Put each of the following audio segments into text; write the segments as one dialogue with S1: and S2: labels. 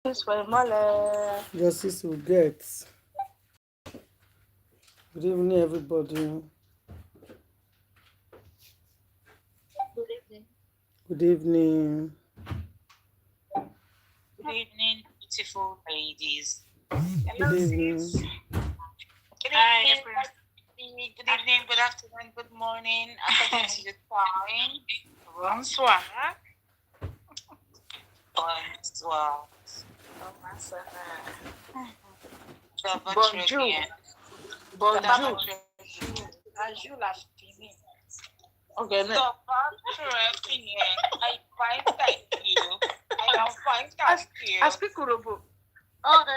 S1: Justice will get. Good evening, everybody. Good evening.
S2: Good evening, beautiful ladies.
S1: Good evening.
S2: Hi, everyone. Good evening, good afternoon, good morning, according to your time. Bonsoir. Bonsoir.
S3: Bonjour. Bonjour. Okay, no.
S2: I find thank you. I am fine, thank you.
S3: I speak Urobo. Oh, no.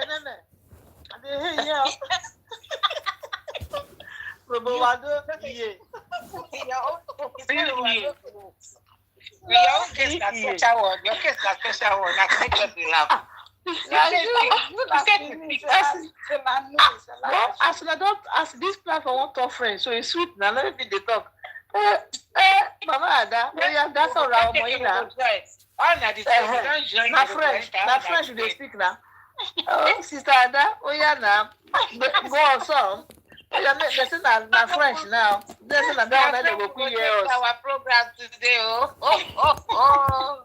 S3: I didn't hear you. Robo Wado, yeah.
S2: Your case is a special one. Your case is a special one. I can make you laugh.
S3: As this platform won't talk French, so it's sweet now. Let me they talk. Mama Ada, that's all right. Not French, they speak now. Oh, Sister Ada, oh yeah, now go on some. They say not French now. They say that they will put
S2: our program today. Oh.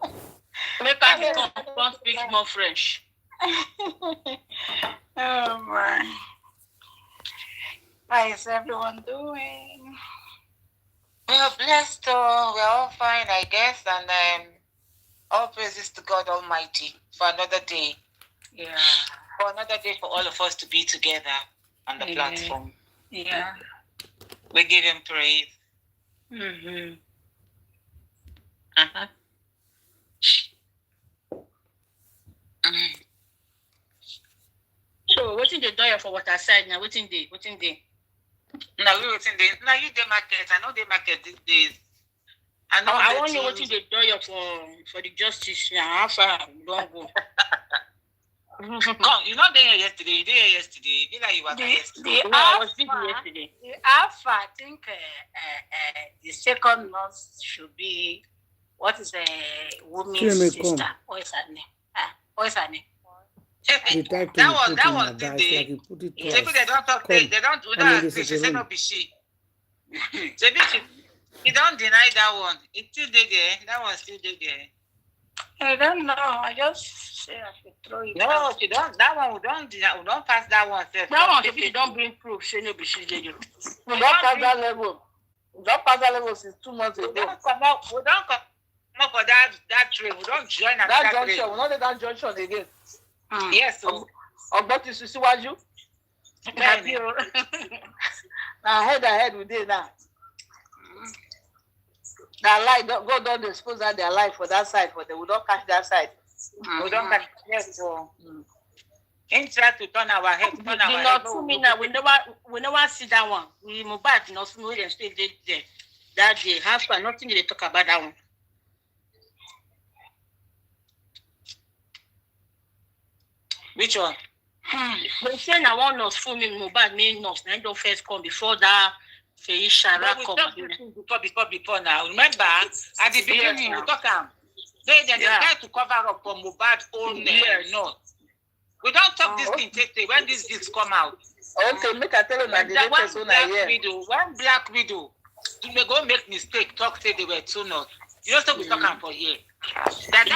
S3: Make us don't speak more French.
S2: Oh my. How is everyone doing? We're blessed, we're all fine, I guess, and all praises to God Almighty for another day.
S3: Yeah.
S2: For another day for all of us to be together on the platform.
S3: Yeah.
S2: We give him praise.
S3: Mm-hmm. So, what's in the door for what I said now? What's in the?
S2: Now you waiting there. Now you the market. I know the market these days.
S3: I want to know what's in the door for the justice. Yeah, how far don't go.
S2: Come, you're not there yesterday. You there yesterday. You like you were there yesterday.
S3: I was busy yesterday.
S4: The alpha, I think the second month should be what is a woman's sister? What is her name?
S2: That one did they? Maybe they don't talk. They don't do that. She say no be she. He don't deny that one. It still there. That one still there.
S4: I don't know. I just say I should throw it.
S2: No,
S4: out.
S2: she don't. That one we don't deny. We don't pass that one.
S3: That one, if you don't bring proof, say no be she did you.
S4: We don't pass that level. We don't pass that level since 2 months ago.
S2: We don't come up for that train. We don't join
S4: that junction. Train. We don't do that junction again.
S2: Yes, so.
S4: But you see what you? Now head we did now. That light, God don't dispose that their life for that side, but they will not catch that side.
S2: We don't catch that. So, try to turn our head.
S3: We never see that one. We Mohbad, no smooth and stay there. That day, half and nothing they talk about that one.
S2: Which one?
S3: They say now one nurse for me, Mohbad main nurse. I don't first come before that.
S2: Before now. Remember, at the beginning, we talk they try to cover up for Mohbad's own no. We don't talk this thing when these things come out.
S4: Okay, make I tell you that
S2: one black widow, you may go make mistake, talk say they were two not. You don't stop talking for here. That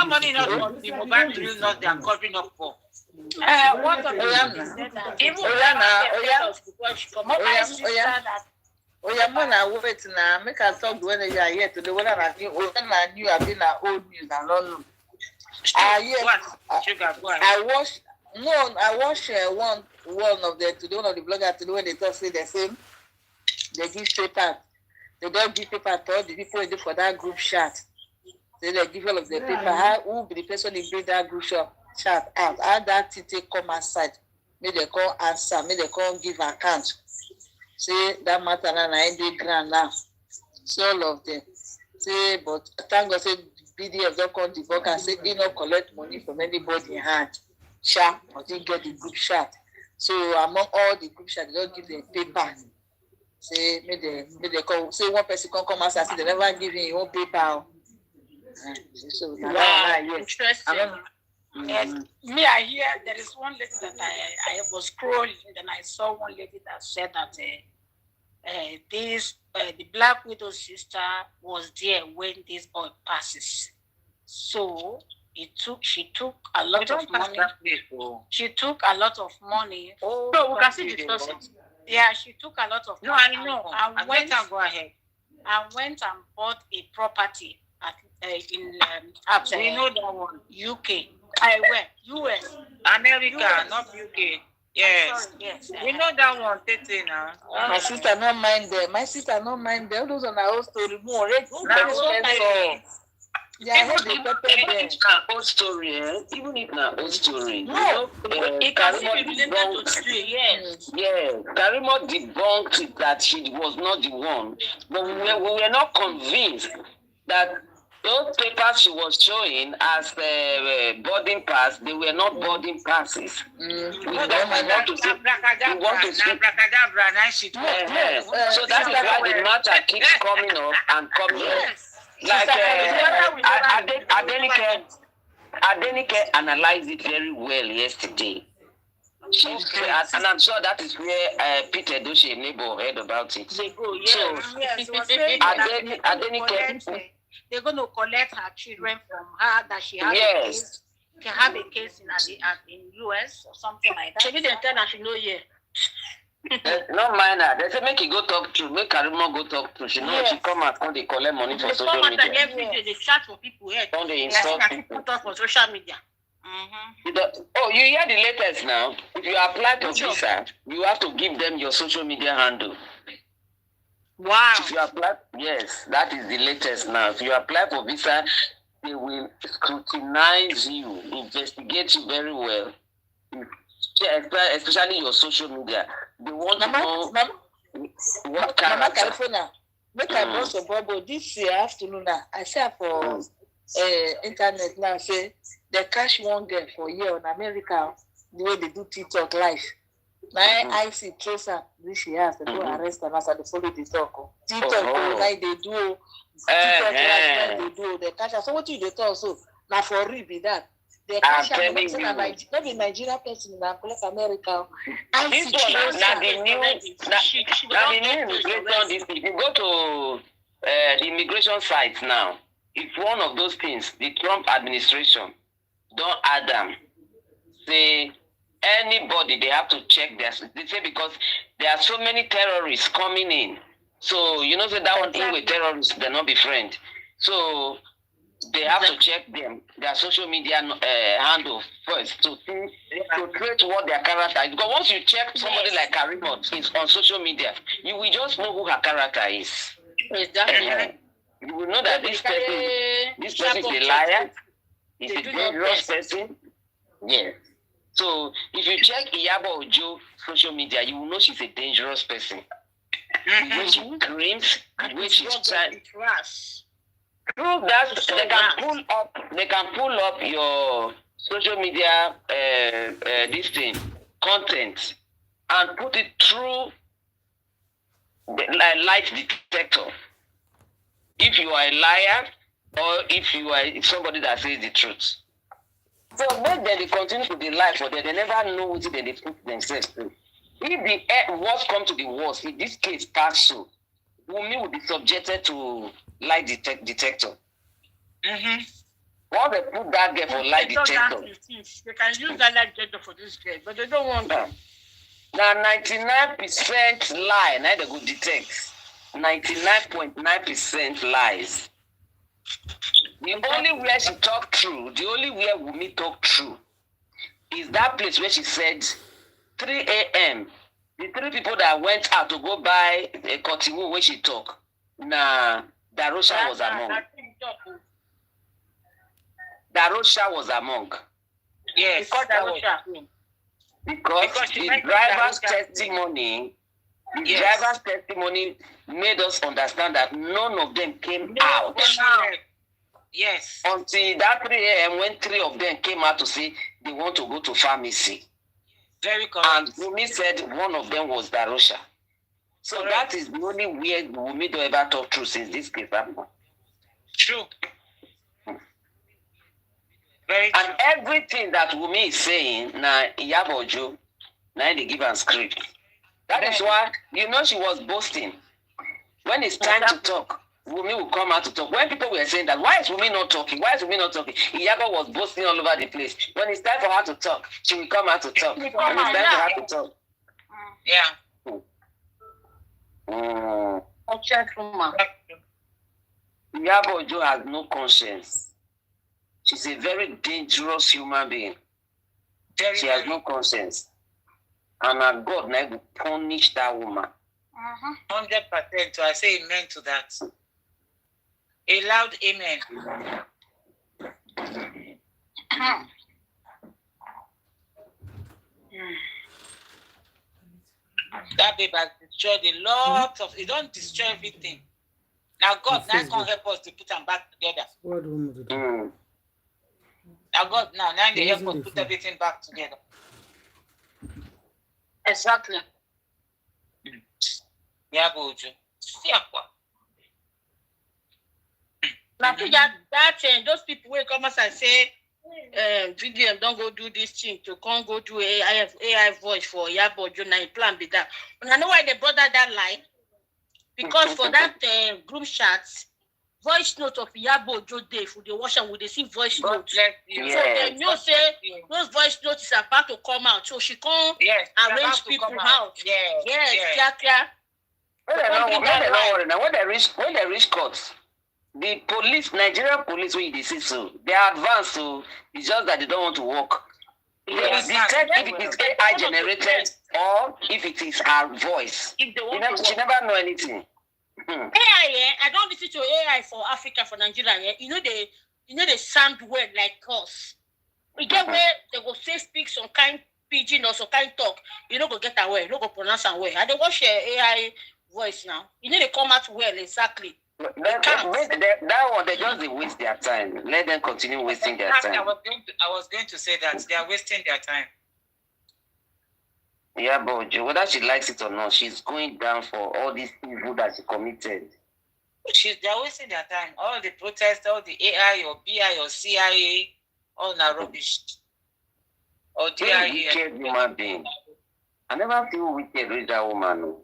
S2: money not the Mohbad real not they are covering up for.
S4: What of even wait now. Make us talk when they are here today. Whether I knew I've been old news and not. I watched one of the today, one of the bloggers today when they talk say the same. They give paper. They don't give paper to all the people in for that group chat. They give all of the paper. Who be the person who bring that group chat out? How that thing come outside? May they call answer. May they call give account. Say that matter now in the grand now. So all of them. Say, but thank God say BDF don't come the book and say they don't collect money from anybody in hand. Chat, but they get the group chat. So among all the group chat, they don't give them paper. Say may they call. Say one person come outside. Say they never give him your own paper. So
S3: wow, interesting.
S2: Yes, me, I hear there is one lady that I was scrolling, and I saw one lady that said that the Black Widow sister was there when this boy passes. So she took a lot of money. She took a lot of money.
S3: Oh, so we can see the person.
S2: Yeah, she took a lot of money.
S3: No, I know.
S2: And went and go ahead. And went and bought a property at
S3: We know that one.
S2: UK. I went US.
S3: America,
S2: US.
S3: not UK. Yes.
S2: Sorry, yes.
S3: We know that one, Tete now.
S4: My sister not mind them. My sister not mind them. Those on our own story. More yeah,
S5: Even if it's an old story, even if it's an old story,
S3: No, it can
S5: Karimo
S3: be related to story, yes.
S5: Karimo debunked that she was not the one, but we were not convinced that those papers she was showing as boarding pass, they were not boarding passes. We want to say, so that's why the matter keeps coming up and coming up. Like Adenike analyzed it very well yesterday. And I'm sure that is where Peter Edochie neighbor heard about it.
S2: They go,
S5: So,
S2: they're going to collect her children from her that she has
S5: Yes.
S2: a case. She have a case in US or something like that.
S3: She didn't tell her she know yet.
S5: No minor. They say make you go talk to, make Karimo go talk to. She know she come and they collect money for
S3: They
S5: social
S3: come out
S5: media.
S3: every day, they chat for people here.
S5: Don't they
S3: They
S5: insult
S3: are
S5: people?
S3: put up for social media.
S5: Oh, you hear the latest now? If you apply for visa, you have to give them your social media handle.
S3: Wow.
S5: If you apply, yes, that is the latest now. If you apply for visa, they will scrutinize you, investigate you very well, especially your social media. They want to know what
S4: Mama
S5: character.
S4: California, make I brought your bubble this afternoon now. I say for internet now, say they catch one girl for a year on America, the way they do TikTok live. Now I see tracer this she has, they go arrest her as they follow the talk. TikTok like they do TikTok live they do, they catch her. So what do they talk so? Now for real be that. They catch her, not be Nigerian person in America. I see
S5: This one, now
S4: tracer.
S5: the new immigration, if you go to the immigration site now, it's one of those things, the Trump administration, don't add them. Say, anybody, they have to check their, they say because there are so many terrorists coming in. So, you know, so that one thing with terrorists, they're not be friend. So, they have to check them, their social media handle first to trace what their character is. Because once you check somebody like Karimo is on social media, you will just know who her character is. You will know that this person is a liar, is a dangerous person. Yeah. So if you check Iyabo Ojo social media, you will know she's a dangerous person. When she screams, when she's trying. Prove that they can pull up your social media this thing content and put it through the light detector. If you are a liar or if you are somebody that says the truth. So make them they continue to be lie for them. They never know what they put themselves through. If the worst come to the worst, in this case pass so, Wumi will be subjected to lie detector. Why they put that girl for lie detector?
S3: They can use that lie detector for this girl, but they don't want to.
S5: Now 99% lie, now they go detect. 99.9% lies. The only where she talk true, the only where Wumi talk true, is that place where she said 3 a.m. The three people that went out to go buy a cotton wool where she talk. Nah, Darosha was among. Darosha was among.
S3: Yes,
S5: Because the driver's testimony, driver's testimony made us understand that none of them came out.
S3: Yes.
S5: Until that 3 a.m. when 3 of them came out to say they want to go to pharmacy.
S3: Very correct.
S5: And Wumi said one of them was Darosha. So that is the only way Wumi don't ever talk true since this case happened.
S3: True.
S2: Very true.
S5: And everything that Wumi is saying, now Iyabo, now they give her script. That is why, she was boasting. When it's time to talk, Wumi will come out to talk. When people were saying that, why is Wumi not talking? Why is Wumi not talking? Iyabo was boasting all over the place. When it's time for her to talk, she will come out to talk. When it's time for her to talk.
S2: Yeah.
S5: Iyabo has no conscience. She's a very dangerous human being. She has no conscience. And God now will punish that woman.
S2: 100%. So I say amen to that. A loud amen. That babe has destroyed a lot of. It don't destroy everything. Now God now can't help us to put them back together.
S1: What do we do?
S2: Now God now they help us put everything back together.
S3: Exactly.
S2: Yeah, Bojo. See what?
S3: Now that those people will come us and say, VDM don't go do this thing to come go do AI voice for Iyabo Ojo. Now plan be that. And I know why they brought that line. Because for that group chat, voice note of Iyabo Ojo day, if they watch and they see voice note. So they know say those voice notes is about to come out. So she can't arrange people out. Yes.
S5: When they reach court, the police, Nigerian police, when they see so, they are advanced, so it's just that they don't want to work. They detect if it is AI generated or if it is her voice. She never know anything.
S3: AI, I don't listen to AI for Africa, for Nigeria. You know they sound well like us. We get where they go say speak some kind pidgin or some kind talk. You know go get away, you know go pronounce and well. And they watch AI voice now. You know they come out well exactly.
S5: That one, they just waste their time. Let them continue wasting their time.
S2: I was going to say that they are wasting their time.
S5: Yeah, but whether she likes it or not, she's going down for all these evil that she committed.
S2: They're wasting their time. All the protests, all the AI or BI or CIA, all that rubbish. Or DIA.
S5: Wicked human being. I never feel wicked with that woman.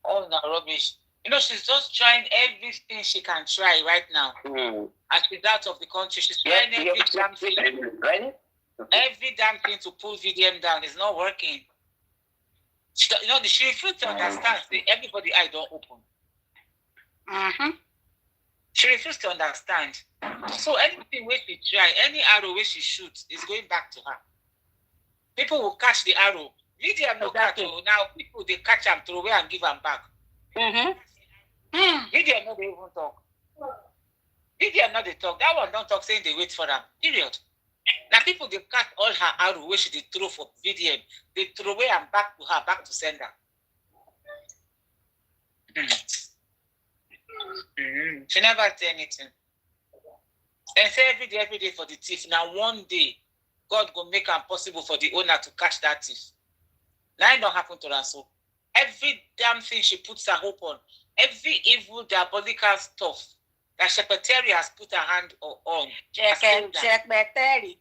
S2: All that rubbish. She's just trying everything she can try right now. As she's out of the country, she's trying every damn thing. Every damn thing to pull VDM down is not working. She refused to understand. Everybody eye don't open. She refused to understand. So anything where she try, any arrow where she shoots is going back to her. People will catch the arrow. VDM no catch. Now people they catch them, throw away and give them back. VDM no they even talk. VDM not they talk. That one don't talk saying they wait for them. Period. Now people they cut all her arrow where she did throw for VDM. They throw away and back to her, back to sender. She never say anything. And say every day for the thief. Now one day, God go make it possible for the owner to catch that thief. Now it don't happen to her so. Every damn thing she puts her hope on, every evil diabolical stuff that Secretary has put her hand on.
S3: Secretary.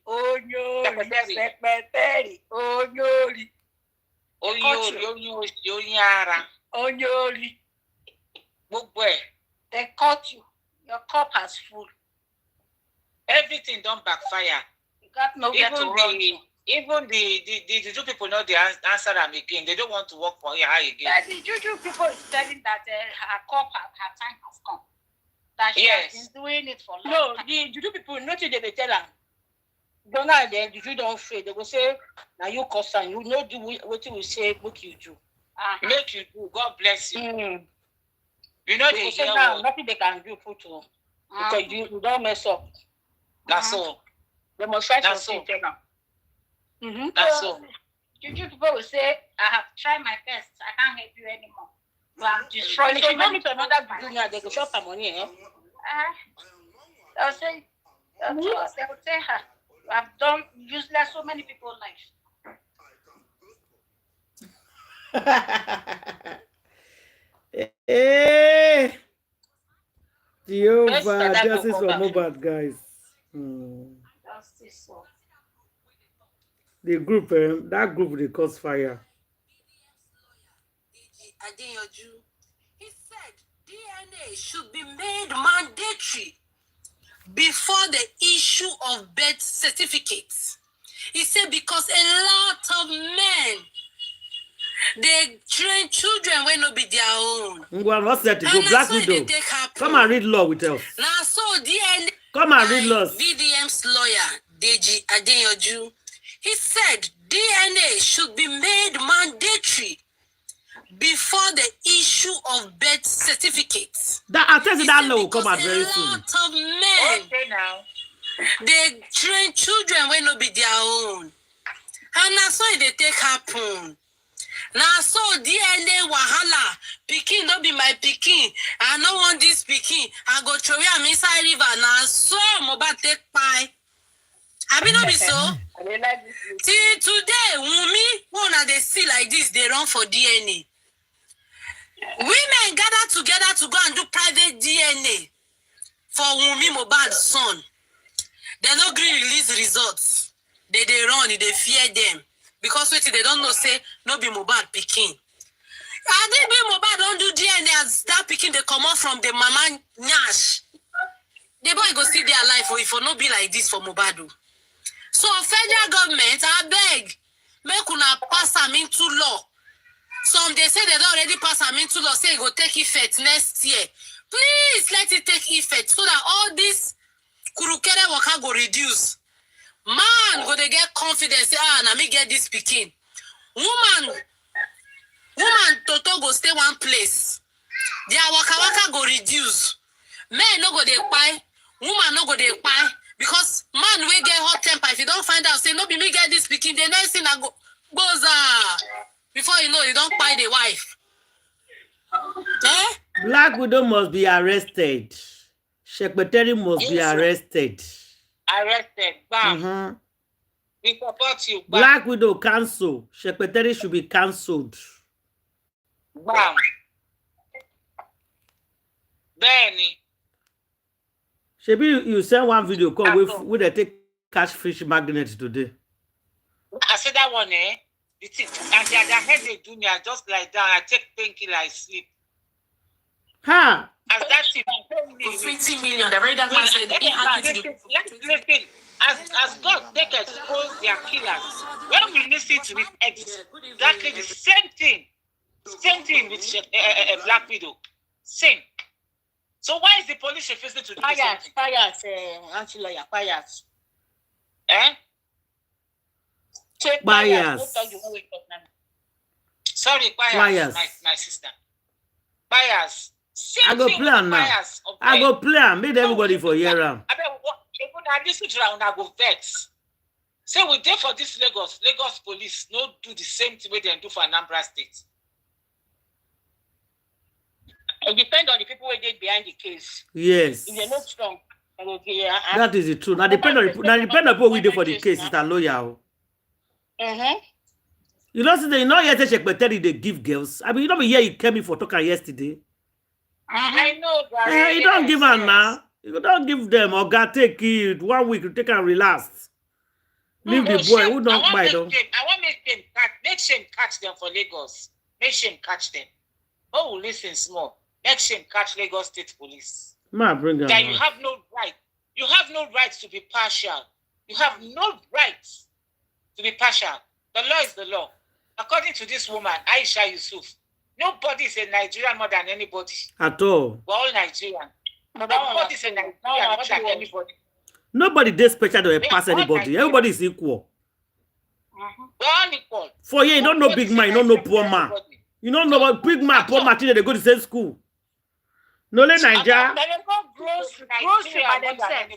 S3: They caught you. Your cup has full.
S2: Everything don't backfire.
S3: You got nowhere to run.
S2: Even the Juju people know the answer them again. They don't want to work for her again.
S3: But the Juju people is telling that her cup, her time has come. That she has been doing it for long. No, the Juju people, nothing they tell her. Don't know the Juju don't fail. They will say, now you cost and you know do what you will say, what you do.
S2: Make you do. God bless you. You know they
S3: say now nothing they can do put to because you don't mess up.
S2: That's all.
S3: They must try to say now.
S2: That's all.
S3: Juju people will say, I have tried my best. I can't help you anymore. So I'm destroying it. If you go to another business, they will shop her money. They'll say, they will say, you have done useless so many people's lives.
S1: Hey, Jehovah, justice for Mohbad, guys. The group, that group, they cause fire.
S6: He said DNA should be made mandatory before the issue of birth certificates. He said because a lot of men, they train children when no be their own.
S1: What's that to go? Black Widow. Come and read law with us.
S6: Now, so DNA.
S1: Come and read laws.
S6: VDM's lawyer, Deji Adeyoju, he said DNA should be made mandatory before the issue of birth certificates.
S1: That I tell you that law will come out very soon.
S6: A lot of men,
S2: Okay now.
S6: they train children when no be their own. And that's why they take happen. Now so DNA wahala, pikin no be my pikin. I no want this pikin. I go throw am inside river. Now so Mohbad take pie. I mean, not be so. Till today, Wumi, when they see like this, they run for DNA. Women gather together to go and do private DNA for Wumi Mohbad's son. They no green release results. They run, they fear them. Because wait, they don't know, say, no be Mohbad picking. I think Mohbad don't do DNA as that picking, they come out from the mama nyash. The boy go see their life, or if it not be like this for Mohbad. So federal government, I beg, make una pass them into law. Some they say they don't already pass them into law, say it go take effect next year. Please let it take effect so that all this kurukere waka go reduce. Man, go they get confidence, say, na me get this picking. Woman, Toto go stay one place. Their waka go reduce. Men no go they buy, woman no go they buy. Because man will get hot temper. If you don't find out, say, no, be me get this speaking, the next thing I go, goes, before you know, you don't buy the wife. Eh?
S1: Black Widow must be arrested. Secretary must be arrested.
S2: Arrested. Bam.
S1: Mm-hmm.
S2: We support you. Bam.
S1: Black Widow cancel. Secretary should be cancelled.
S2: Bam. Benny.
S1: Shebi, you send one video called with they take catfish magnets today.
S2: I said that one, eh? And their head they do me, I just like that. I take painkiller, I sleep.
S1: Ha!
S2: As that thing,
S6: 50 million, the very that man said,
S2: listen, as God take expose their killers, when we listen to it, exactly the same thing with Black Widow. Same. So why is the police refusing to do the same thing?
S3: Anti-lawyer, bias.
S2: Eh?
S1: Bias.
S2: Sorry, bias, my sister. Bias.
S1: I go plan now. I go plan. Make everybody for year round.
S2: I mean, even I listen to that, I go vex. Say we there for this Lagos police, no do the same thing they do for Anambra State.
S3: It depends on the people who get behind the case.
S1: Yes.
S3: If they're not strong,
S1: that is the truth. Now depend on people we do for the case. It's a lawyer. You know, you know, yet secretary they give girls. I mean, you know, here you came in for talking yesterday.
S2: I know, Gary.
S1: You don't give them now. You don't give them or God take it 1 week to take and relax. Leave the boy who don't buy them.
S2: I want make shame catch them for Lagos. Make shame catch them. Oh, listen small. Make shame catch Lagos State Police.
S1: Man, bring them.
S2: That you have no right. You have no right to be partial. You have no right to be partial. The law is the law. According to this woman, Aisha Yusuf, nobody is a Nigerian more than anybody.
S1: At all.
S2: We're all Nigerian. Nobody is a Nigerian more than anybody.
S1: Nobody is special to pass anybody. Everybody is equal.
S2: We're all equal.
S1: For you don't know big man, you don't know poor man. You don't know about big man, poor man, they go to the same school. No, Nigeria.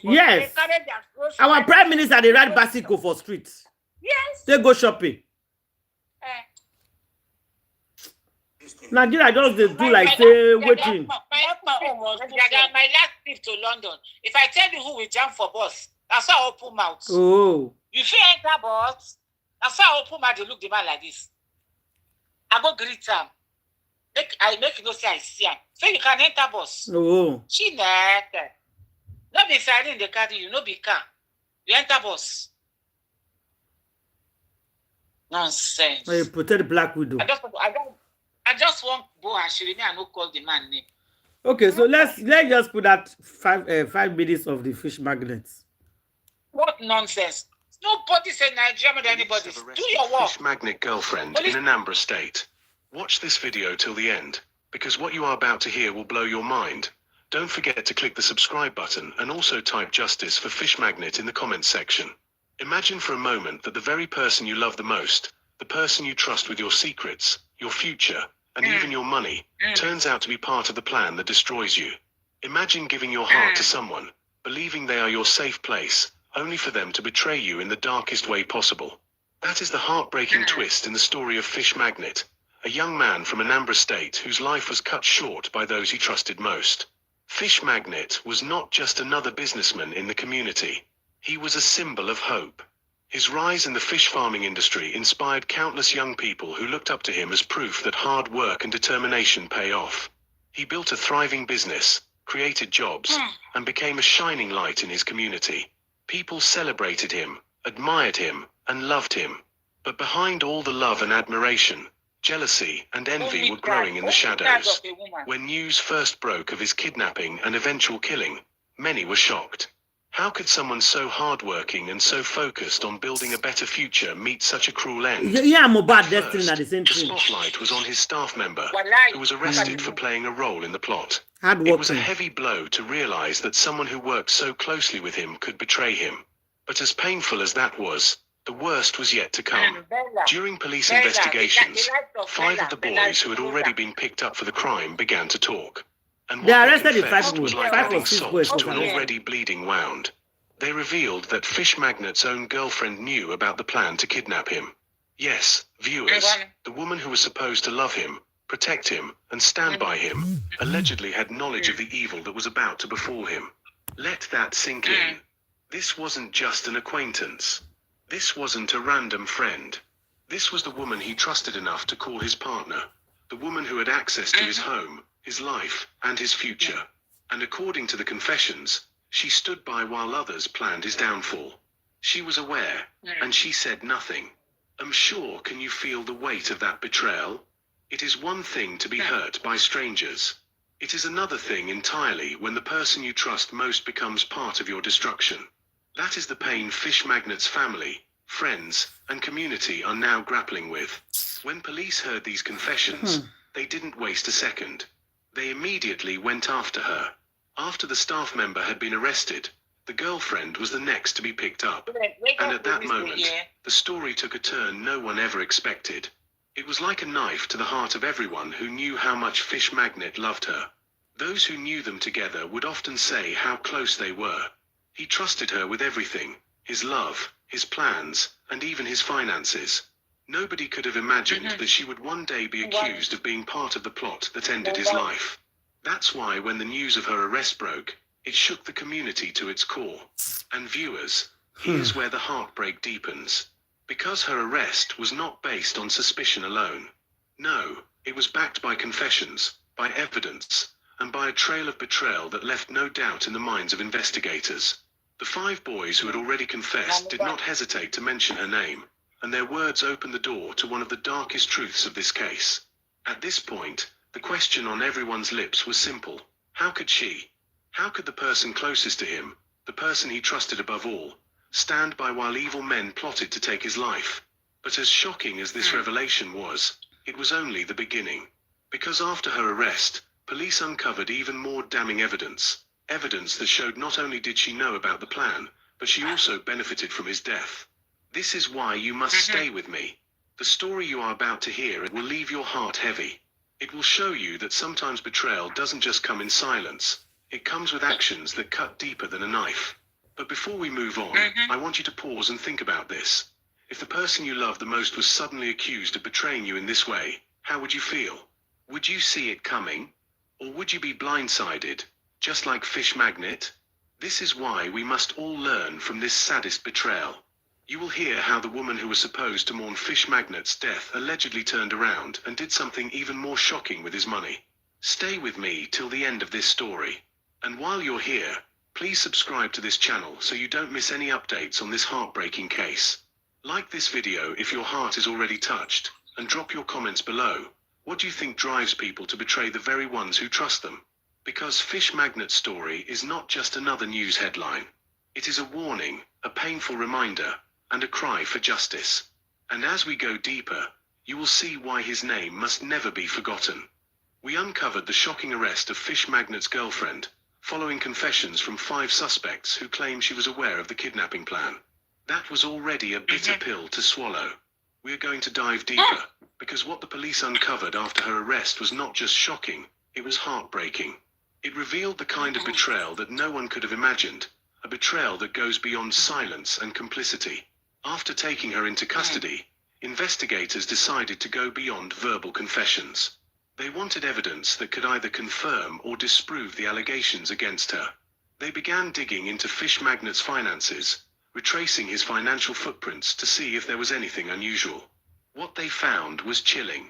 S1: Yes. Our prime minister, they ride bicycle for streets.
S3: Yes.
S1: They go shopping. Nigeria just they do like say waiting.
S2: My last trip to London. If I tell you who we jam for bus, that's how I open mouth.
S1: Oh.
S2: You feel enter bus, that's how I open mouth. They look the man like this. I go greet him. I make you know say I see him. So you can enter bus.
S1: Oh.
S2: She not. Not be siren they carry you, no be car. You enter bus. Nonsense.
S1: Oh, you protect the Black Widow.
S2: I just want Bo Ashiri. I no call the man name.
S1: Okay, so let's just put that 5 minutes of the fish magnets.
S2: What nonsense! Nobody said Nigeria more than anybody. Do your work.
S7: Fish magnet girlfriend in Anambra State. Watch this video till the end, because what you are about to hear will blow your mind. Don't forget to click the subscribe button and also type justice for fish magnet in the comments section. Imagine for a moment that the very person you love the most, the person you trust with your secrets, your future, and even your money, turns out to be part of the plan that destroys you. Imagine giving your heart to someone, believing they are your safe place, only for them to betray you in the darkest way possible. That is the heartbreaking twist in the story of Fish Magnet, a young man from Anambra State whose life was cut short by those he trusted most. Fish Magnet was not just another businessman in the community. He was a symbol of hope. His rise in the fish farming industry inspired countless young people who looked up to him as proof that hard work and determination pay off. He built a thriving business, created jobs, and became a shining light in his community. People celebrated him, admired him, and loved him. But behind all the love and admiration, jealousy and envy were growing in the shadows. When news first broke of his kidnapping and eventual killing, many were shocked. How could someone so hardworking and so focused on building a better future meet such a cruel end?
S1: Yeah, Mohbad destiny at the same
S7: The
S1: time.
S7: spotlight was on his staff member, who was arrested for playing a role in the plot.
S1: Hard
S7: It was a
S1: working.
S7: heavy blow to realize that someone who worked so closely with him could betray him. But as painful as that was, the worst was yet to come. During police investigations, 5 of the boys who had already been picked up for the crime began to talk. And
S1: They
S7: what
S1: arrested the
S7: confessed
S1: 5
S7: was like
S1: 5 or
S7: adding
S1: 6
S7: salt
S1: boys.
S7: to an already bleeding wound. They revealed that Fish Magnet's own girlfriend knew about the plan to kidnap him. Yes, viewers, the woman who was supposed to love him, protect him, and stand by him, allegedly had knowledge of the evil that was about to befall him. Let that sink in. This wasn't just an acquaintance. This wasn't a random friend. This was the woman he trusted enough to call his partner. The woman who had access to his home, his life, and his future. And according to the confessions, she stood by while others planned his downfall. She was aware, and she said nothing. I'm sure, can you feel the weight of that betrayal? It is one thing to be hurt by strangers. It is another thing entirely when the person you trust most becomes part of your destruction. That is the pain Fish Magnet's family, friends, and community are now grappling with. When police heard these confessions, they didn't waste a second. They immediately went after her. After the staff member had been arrested, the girlfriend was the next to be picked up. And at that moment, the story took a turn no one ever expected. It was like a knife to the heart of everyone who knew how much Fish Magnet loved her. Those who knew them together would often say how close they were. He trusted her with everything, his love, his plans, and even his finances. Nobody could have imagined that she would one day be accused of being part of the plot that ended his life. That's why when the news of her arrest broke, it shook the community to its core. And viewers, here's where the heartbreak deepens. Because her arrest was not based on suspicion alone. No, it was backed by confessions, by evidence, and by a trail of betrayal that left no doubt in the minds of investigators. The 5 boys who had already confessed did not hesitate to mention her name, and their words opened the door to one of the darkest truths of this case. At this point, the question on everyone's lips was simple. How could she? How could the person closest to him, the person he trusted above all, stand by while evil men plotted to take his life? But as shocking as this revelation was, it was only the beginning. Because after her arrest, police uncovered even more damning evidence. Evidence that showed not only did she know about the plan, but she also benefited from his death. This is why you must stay with me. The story you are about to hear will leave your heart heavy. It will show you that sometimes betrayal doesn't just come in silence. It comes with actions that cut deeper than a knife. But before we move on, I want you to pause and think about this. If the person you love the most was suddenly accused of betraying you in this way, how would you feel? Would you see it coming? Or would you be blindsided, just like Fish Magnet? This is why we must all learn from this saddest betrayal. You will hear how the woman who was supposed to mourn Fish Magnet's death allegedly turned around and did something even more shocking with his money. Stay with me till the end of this story. And while you're here, Please subscribe to this channel so you don't miss any updates on this heartbreaking case. Like this video if your heart is already touched, and drop your comments below. What do you think drives people to betray the very ones who trust them? Because Fish Magnet's story is not just another news headline. It is a warning, a painful reminder, and a cry for justice. And as we go deeper, you will see why his name must never be forgotten. We uncovered the shocking arrest of Fish Magnet's girlfriend, following confessions from 5 suspects who claim she was aware of the kidnapping plan. That was already a bitter pill to swallow. We are going to dive deeper, because what the police uncovered after her arrest was not just shocking, it was heartbreaking. It revealed the kind of betrayal that no one could have imagined, a betrayal that goes beyond silence and complicity. After taking her into custody, investigators decided to go beyond verbal confessions. They wanted evidence that could either confirm or disprove the allegations against her. They began digging into Fish Magnet's finances, retracing his financial footprints to see if there was anything unusual. What they found was chilling.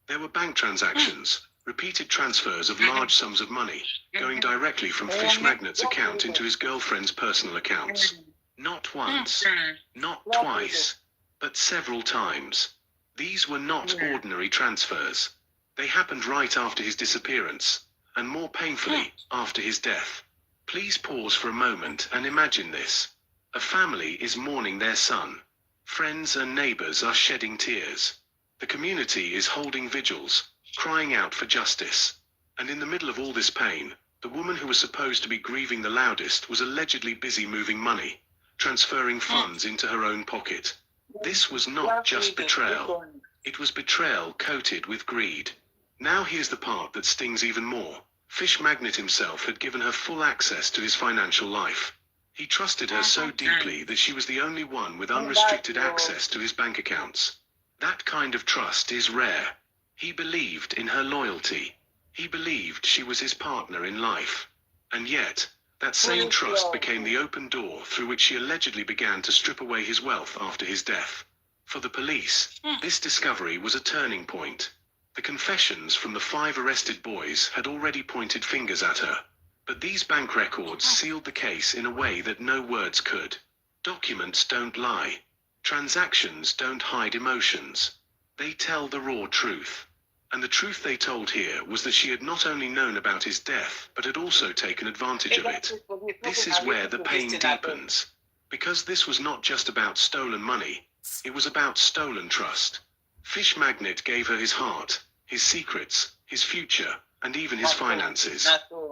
S7: There were bank transactions, repeated transfers of large sums of money, going directly from Fish Magnet's account into his girlfriend's personal accounts. Not once, not twice, but several times. These were not ordinary transfers. They happened right after his disappearance, and more painfully, after his death. Please pause for a moment and imagine this. A family is mourning their son. Friends and neighbors are shedding tears. The community is holding vigils, crying out for justice. And in the middle of all this pain, the woman who was supposed to be grieving the loudest was allegedly busy moving money, transferring funds into her own pocket. This was not just betrayal. It was betrayal coated with greed. Now here's the part that stings even more. Fish Magnet himself had given her full access to his financial life. He trusted her so deeply that she was the only one with unrestricted access to his bank accounts. That kind of trust is rare. He believed in her loyalty. He believed she was his partner in life. And yet, that same trust became the open door through which she allegedly began to strip away his wealth after his death. For the police, this discovery was a turning point. The confessions from the 5 arrested boys had already pointed fingers at her. But these bank records sealed the case in a way that no words could. Documents don't lie. Transactions don't hide emotions. They tell the raw truth. And the truth they told here was that she had not only known about his death, but had also taken advantage of it. This is where the pain deepens. Because this was not just about stolen money, it was about stolen trust. Fish Magnet gave her his heart, his secrets, his future, and even his finances.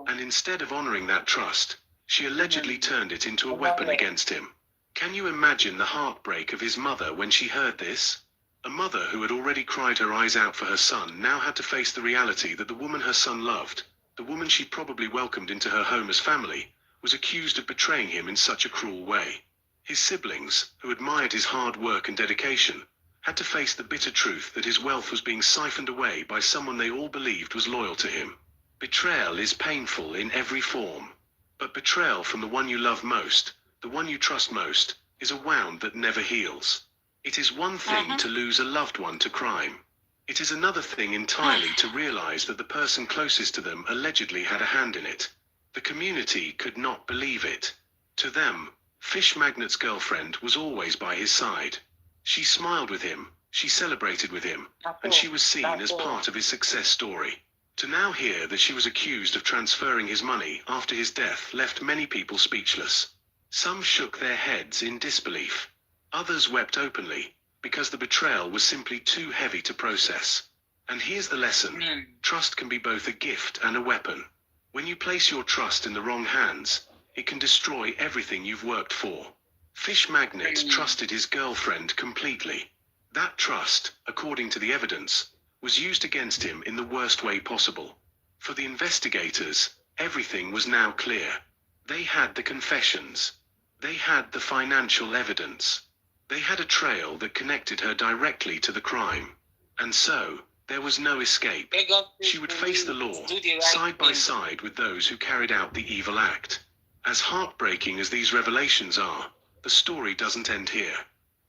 S7: And instead of honoring that trust, she allegedly turned it into a weapon against him. Can you imagine the heartbreak of his mother when she heard this? A mother who had already cried her eyes out for her son now had to face the reality that the woman her son loved, the woman she probably welcomed into her home as family, was accused of betraying him in such a cruel way. His siblings, who admired his hard work and dedication, had to face the bitter truth that his wealth was being siphoned away by someone they all believed was loyal to him. Betrayal is painful in every form. But betrayal from the one you love most, the one you trust most, is a wound that never heals. It is one thing to lose a loved one to crime. It is another thing entirely to realize that the person closest to them allegedly had a hand in it. The community could not believe it. To them, Fish Magnet's girlfriend was always by his side. She smiled with him, she celebrated with him, and she was seen as part of his success story. To now hear that she was accused of transferring his money after his death left many people speechless. Some shook their heads in disbelief. Others wept openly, because the betrayal was simply too heavy to process. And here's the lesson. Trust can be both a gift and a weapon. When you place your trust in the wrong hands, it can destroy everything you've worked for. Fish Magnet trusted his girlfriend completely. That trust, according to the evidence, was used against him in the worst way possible. For the investigators, everything was now clear. They had the confessions. They had the financial evidence. They had a trail that connected her directly to the crime. And so, there was no escape. She would face the law, side by side with those who carried out the evil act. As heartbreaking as these revelations are, the story doesn't end here.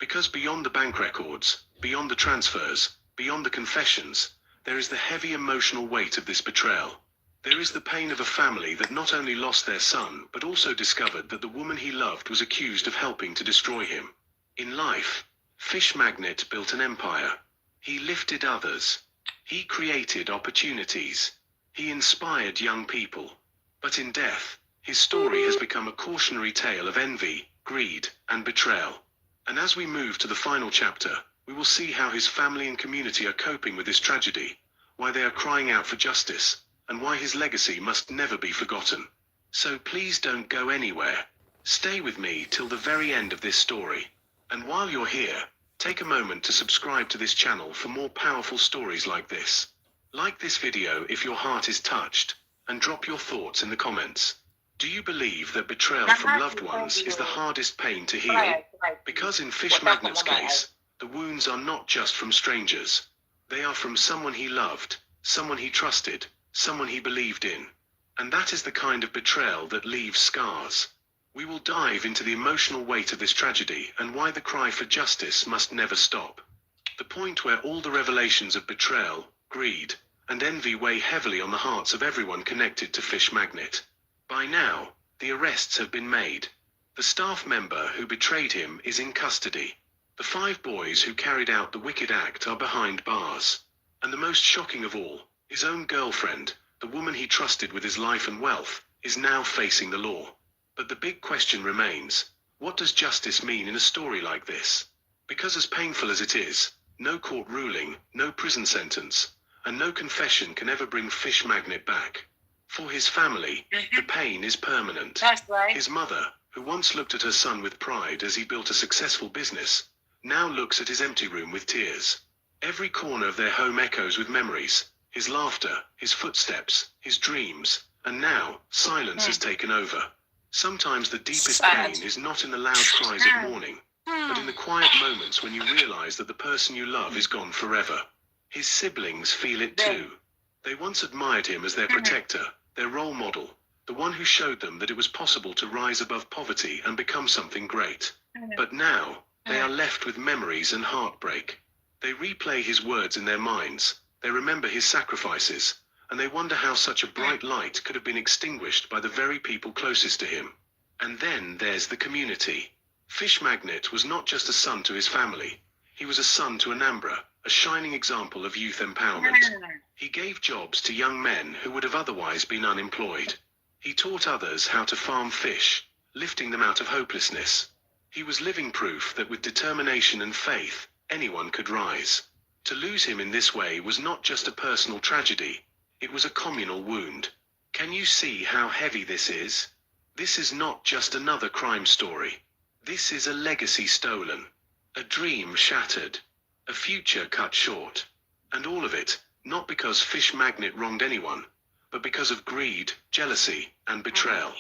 S7: Because beyond the bank records, beyond the transfers, beyond the confessions, there is the heavy emotional weight of this betrayal. There is the pain of a family that not only lost their son, but also discovered that the woman he loved was accused of helping to destroy him. In life, Fish Magnate built an empire. He lifted others. He created opportunities. He inspired young people. But in death, his story has become a cautionary tale of envy, greed, and betrayal. And as we move to the final chapter, we will see how his family and community are coping with this tragedy, why they are crying out for justice, and why his legacy must never be forgotten. So please don't go anywhere. Stay with me till the very end of this story. And while you're here, take a moment to subscribe to this channel for more powerful stories like this. Like this video if your heart is touched, and drop your thoughts in the comments. Do you believe that betrayal from loved ones is the hardest pain to heal? Because in Fish Magnate's case, the wounds are not just from strangers. They are from someone he loved, someone he trusted, someone he believed in. And that is the kind of betrayal that leaves scars. We will dive into the emotional weight of this tragedy and why the cry for justice must never stop. The point where all the revelations of betrayal, greed, and envy weigh heavily on the hearts of everyone connected to Fish Magnate. By now, the arrests have been made. The staff member who betrayed him is in custody. The 5 boys who carried out the wicked act are behind bars. And the most shocking of all, his own girlfriend, the woman he trusted with his life and wealth, is now facing the law. But the big question remains, what does justice mean in a story like this? Because as painful as it is, no court ruling, no prison sentence, and no confession can ever bring Fish Magnate back. For his family, the pain is permanent.
S2: That's right.
S7: His mother, who once looked at her son with pride as he built a successful business, now looks at his empty room with tears. Every corner of their home echoes with memories, his laughter, his footsteps, his dreams, and now, silence has taken over. Sometimes the deepest pain is not in the loud cries of mourning, but in the quiet moments when you realize that the person you love is gone forever. His siblings feel it too. They once admired him as their protector, their role model, the one who showed them that it was possible to rise above poverty and become something great. But now, they are left with memories and heartbreak. They replay his words in their minds, they remember his sacrifices, and they wonder how such a bright light could have been extinguished by the very people closest to him. And then there's the community. Fish Magnate was not just a son to his family, he was a son to Anambra, a shining example of youth empowerment. He gave jobs to young men who would have otherwise been unemployed. He taught others how to farm fish, lifting them out of hopelessness. He was living proof that with determination and faith, anyone could rise. To lose him in this way was not just a personal tragedy, it was a communal wound. Can you see how heavy this is? This is not just another crime story. This is a legacy stolen, a dream shattered, a future cut short. And all of it, not because Fish Magnate wronged anyone, but because of greed, jealousy, and betrayal.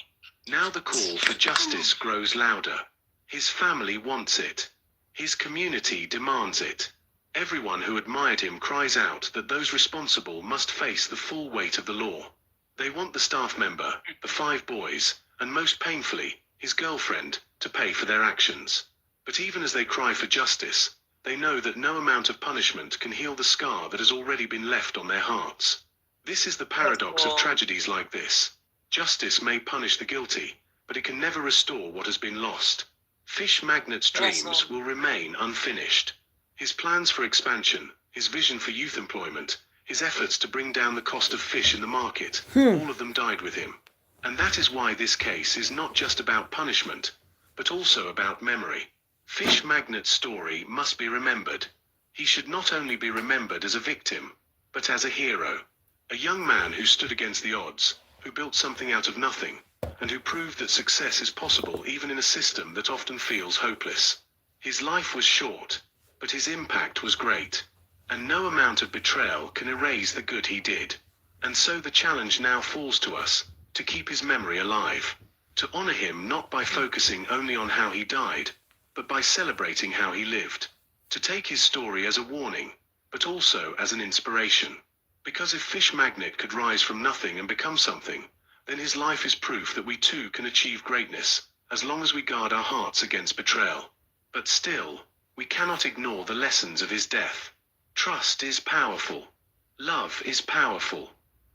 S7: Now the call for justice grows louder. His family wants it. His community demands it. Everyone who admired him cries out that those responsible must face the full weight of the law. They want the staff member, the 5 boys, and most painfully, his girlfriend, to pay for their actions. But even as they cry for justice, they know that no amount of punishment can heal the scar that has already been left on their hearts. This is the paradox of tragedies like this. Justice may punish the guilty, but it can never restore what has been lost. Fish Magnate's dreams will remain unfinished. His plans for expansion, his vision for youth employment, his efforts to bring down the cost of fish in the market, all of them died with him. And that is why this case is not just about punishment, but also about memory. Fish Magnate's story must be remembered. He should not only be remembered as a victim, but as a hero. A young man who stood against the odds, who built something out of nothing, and who proved that success is possible even in a system that often feels hopeless. His life was short, but his impact was great. And no amount of betrayal can erase the good he did. And so the challenge now falls to us, to keep his memory alive. To honor him not by focusing only on how he died, but by celebrating how he lived. To take his story as a warning, but also as an inspiration. Because if Fish Magnate could rise from nothing and become something, then his life is proof that we too can achieve greatness, as long as we guard our hearts against betrayal. But still, we cannot ignore the lessons of his death. Trust is powerful. Love is powerful.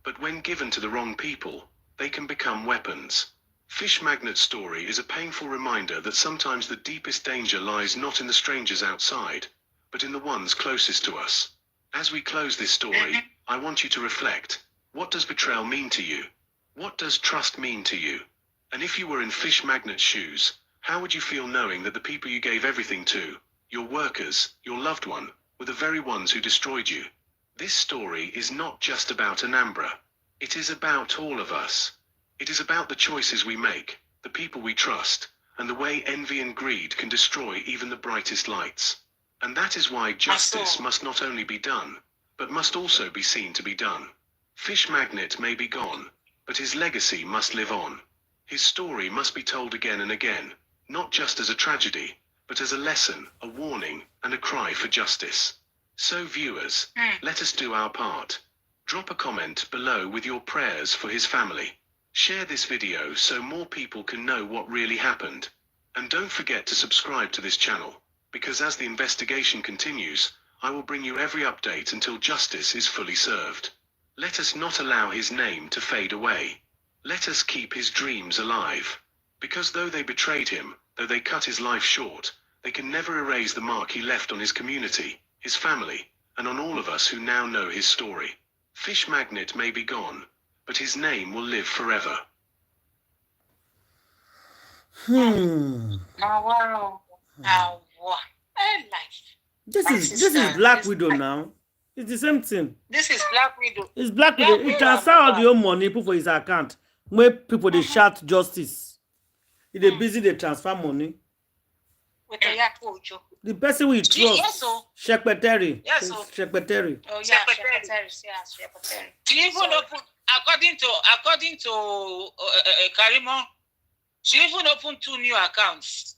S7: But when given to the wrong people, they can become weapons. Fish Magnet's story is a painful reminder that sometimes the deepest danger lies not in the strangers outside, but in the ones closest to us. As we close this story, I want you to reflect. What does betrayal mean to you? What does trust mean to you? And if you were in Fish Magnet's shoes, how would you feel knowing that the people you gave everything to, your workers, your loved one, were the very ones who destroyed you? This story is not just about Anambra. It is about all of us. It is about the choices we make, the people we trust, and the way envy and greed can destroy even the brightest lights. And that is why justice must not only be done, but must also be seen to be done. Fish Magnet may be gone, but his legacy must live on. His story must be told again and again, not just as a tragedy, but as a lesson, a warning, and a cry for justice. So viewers, let us do our part. Drop a comment below with your prayers for his family. Share this video so more people can know what really happened. And don't forget to subscribe to this channel, because as the investigation continues, I will bring you every update until justice is fully served. Let us not allow his name to fade away. Let us keep his dreams alive. Because though they betrayed him, though they cut his life short, they can never erase the mark he left on his community, his family, and on all of us who now know his story. Fish Magnet may be gone, but his name will live forever.
S2: Wow.
S1: This is Black Widow now. It's the same thing.
S2: This is Black Widow.
S1: It's Black Widow. He transfer all the own money put for his account. When people they shout justice, if they busy they transfer money.
S2: With a yakucho.
S1: The person we trust, secretary.
S2: Yes,
S1: secretary.
S3: Oh yeah, secretary. Yes, secretary.
S2: She even opened, according to Karimo, she even opened 2 new accounts.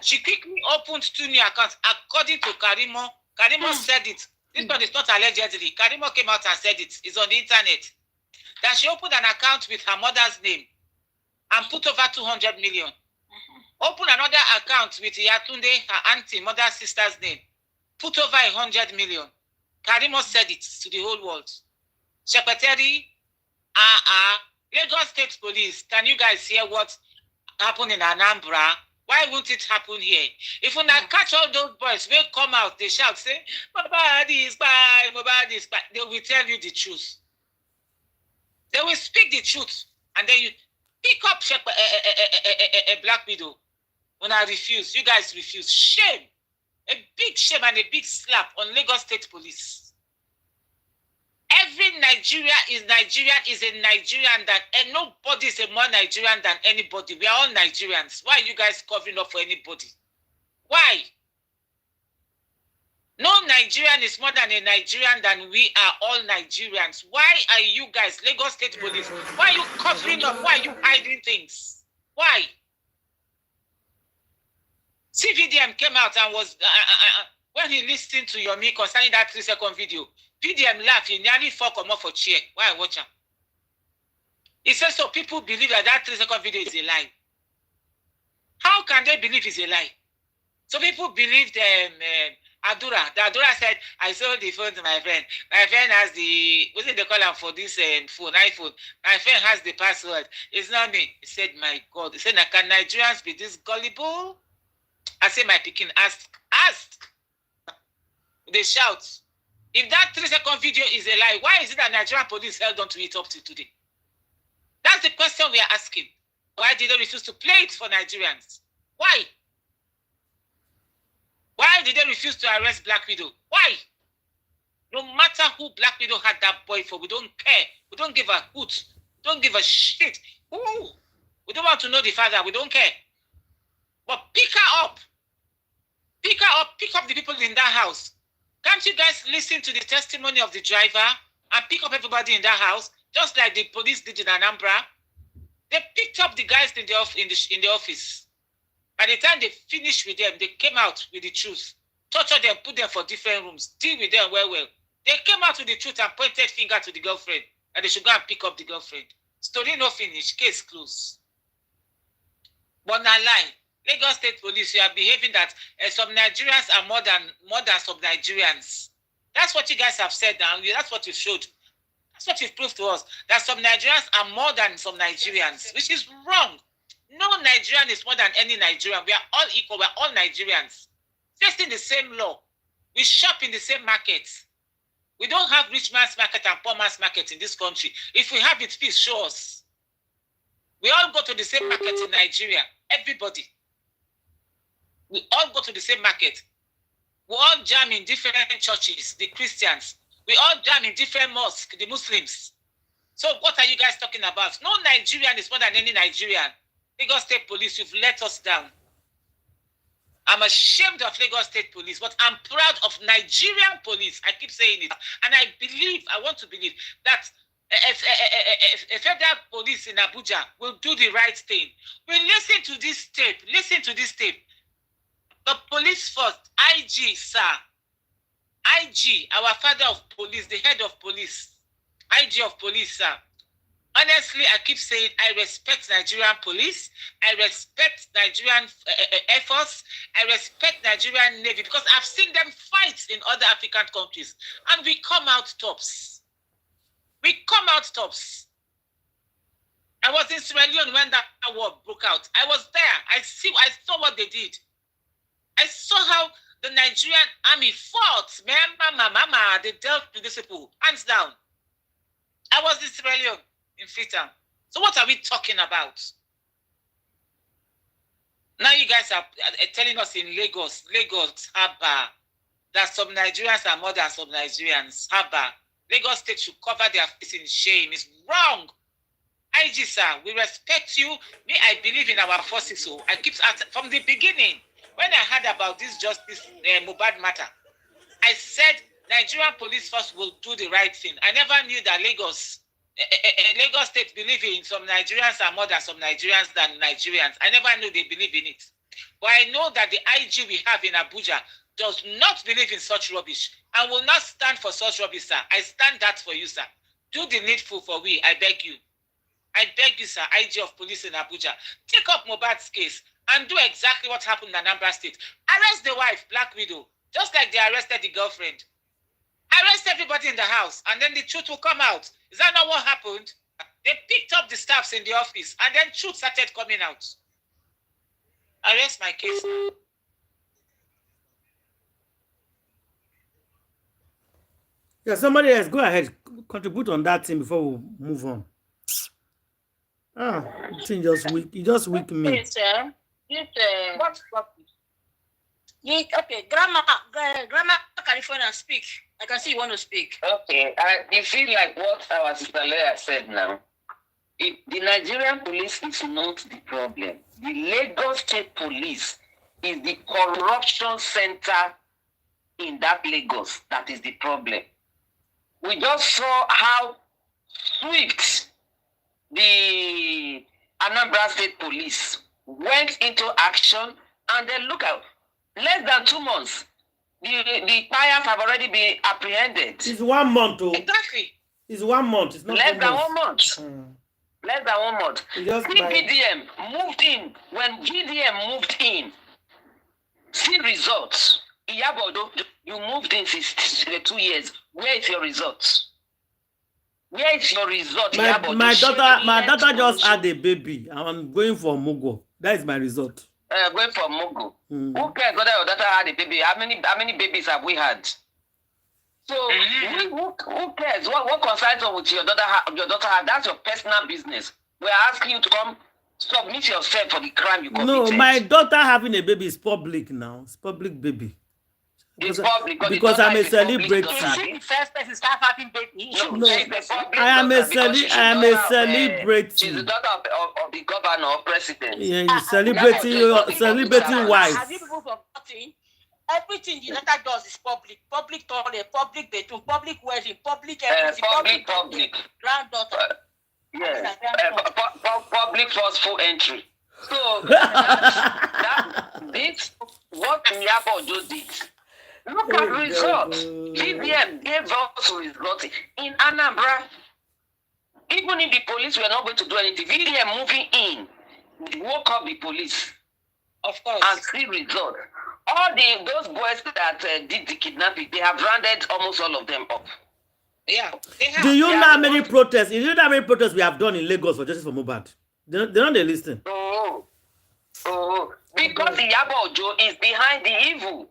S2: She quickly opened 2 new accounts. According to Karimo, Karimo said it. This one is not allegedly. Karimo came out and said it. It's on the internet. That she opened an account with her mother's name and put over 200 million. Open another account with Yatunde, her auntie, mother's sister's name. Put over 100 million. Karimo said it to the whole world. Secretary, Lagos State Police, can you guys hear what happened in Anambra? Why won't it happen here? If we not catch all those boys, will come out, they shout, say, Mohbad is bad, Mohbad is bad. They will tell you the truth. They will speak the truth. And then you pick up a Black Widow. When I refuse, you guys refuse. Shame. A big shame and a big slap on Lagos State Police. Every Nigeria is a Nigerian and nobody is a more Nigerian than anybody. We are all Nigerians. Why are you guys covering up for anybody? Why? No Nigerian is more than a Nigerian than we are all Nigerians. Why are you guys, Lagos State Police, why are you covering up? Why are you hiding things? Why? CVDM came out and was, when he listened to Yomi concerning that 3-second video, VDM laughed, he nearly fuck him off for chair. Why watch him? He says, so people believe that 3-second video is a lie. How can they believe it's a lie? So people believe Adura. The Adura said, I sold the phone to my friend. My friend has the, what did they call him for this phone, iPhone? My friend has the password. It's not me. He said, my God. He said, can Nigerians be this gullible? I say, my Pekin, ask. They shout. If that 3-second video is a lie, why is it that Nigerian police held on to it up to today? That's the question we are asking. Why did they refuse to play it for Nigerians? Why? Why did they refuse to arrest Black Widow? Why? No matter who Black Widow had that boy for, we don't care. We don't give a hoot. Don't give a shit. Ooh. We don't want to know the father. We don't care. But pick her up. Pick her up. Pick up the people in that house. Can't you guys listen to the testimony of the driver and pick up everybody in that house, just like the police did in Anambra? They picked up the guys in the office. By the time they finished with them, they came out with the truth. Tortured them, put them for different rooms, deal with them well. They came out with the truth and pointed finger to the girlfriend, and they should go and pick up the girlfriend. Story no finish, case closed. But not lie. Lagos State Police, you are behaving that some Nigerians are more than some Nigerians. That's what you guys have said now. That's what you showed. That's what you've proved to us. That some Nigerians are more than some Nigerians, which is wrong. No Nigerian is more than any Nigerian. We are all equal. We are all Nigerians. Facing the same law. We shop in the same market. We don't have rich man's market and poor man's market in this country. If we have it, please show us. We all go to the same market in Nigeria. Everybody. We all go to the same market. We all jam in different churches, the Christians. We all jam in different mosques, the Muslims. So what are you guys talking about? No Nigerian is more than any Nigerian. Lagos State Police, you've let us down. I'm ashamed of Lagos State Police, but I'm proud of Nigerian police. I keep saying it. And I want to believe that a federal police in Abuja will do the right thing. We listen to this tape. Listen to this tape. The police first, IG, sir. IG, our father of police, the head of police. IG of police, sir. Honestly, I keep saying I respect Nigerian police. I respect Nigerian Air Force. I respect Nigerian Navy because I've seen them fight in other African countries. And we come out tops. We come out tops. I was in Sierra Leone when that war broke out. I was there. I saw what they did. I saw how the Nigerian army fought. Mama, they dealt with these people. Hands down. I was in Sierra Leone. In Freetown. So what are we talking about? Now you guys are telling us in Lagos, Haba, that some Nigerians are more than some Nigerians. Haba. Lagos State should cover their face in shame. It's wrong. IG, sir, we respect you. Me, I believe in our forces. So I keep from the beginning, when I heard about this justice Mohbad matter, I said Nigerian police force will do the right thing. I never knew that Lagos State believe in some Nigerians are more than some Nigerians than Nigerians. I never knew they believe in it. But I know that the IG we have in Abuja does not believe in such rubbish and will not stand for such rubbish, sir. I stand that for you, sir. Do the needful for we, I beg you. I beg you, sir, IG of police in Abuja. Take up Mohbad's case and do exactly what happened in Anambra State. Arrest the wife, Black Widow, just like they arrested the girlfriend. Arrest everybody in the house, and then the truth will come out. Is that not what happened? They picked up the staffs in the office, and then truth started coming out. Arrest my case.
S1: Yeah, somebody else, go ahead. Contribute on that thing before we move on. The thing just weak. You just weak me.
S3: Yes, sir. Okay, Grandma California, speak. I can see you want to speak.
S5: Okay, you feel like what our sister Leah said now. The Nigerian police is not the problem. The Lagos State Police is the corruption center in that Lagos. That is the problem. We just saw how swift the Anambra State Police went into action, and then look at less than 2 months. The buyers have already been apprehended.
S1: It's 1 month, though.
S2: Exactly.
S1: It's 1 month. It's not
S5: less than 1 month. Less than 1 month. GDM moved in. When GDM moved in, see results. Iyabo, you moved in since 2 years. Where is your results? Where is your result?
S1: My daughter just had a baby. I'm going for Mugo. That is my result.
S5: Going for Mugo. Who cares whether your daughter had a baby? How many babies have we had? So who cares? What concerns us with your daughter? Your daughter had? That's your personal business. We're asking you to come submit yourself for the crime you committed.
S1: No, my daughter having a baby is public now. It's public baby.
S5: It's public
S1: because I'm a celebrity.
S3: The first person start having baby.
S1: No, I am a celebrity.
S5: She's the daughter of the governor or president.
S1: Yeah, you're celebrating wife.
S3: Have you people forgotten? Everything the daughter does is public. Public toilet, public bedroom, public wedding, public everything.
S5: Public.
S3: Granddaughter.
S5: Yes. Public forceful entry. So this what Iyabo just did. Look at results. GDM gave us results in Anambra. Even if the police were not going to do anything, GDM moving in woke up the police.
S2: Of course.
S5: And see results. All those boys that did the kidnapping, they have rounded almost all of them up.
S2: Yeah, they have.
S1: Do you know how many protests? You know how many protests we have done in Lagos for justice for Mohbad? They're not listening.
S5: Because Iyabo Ojo is behind the evil.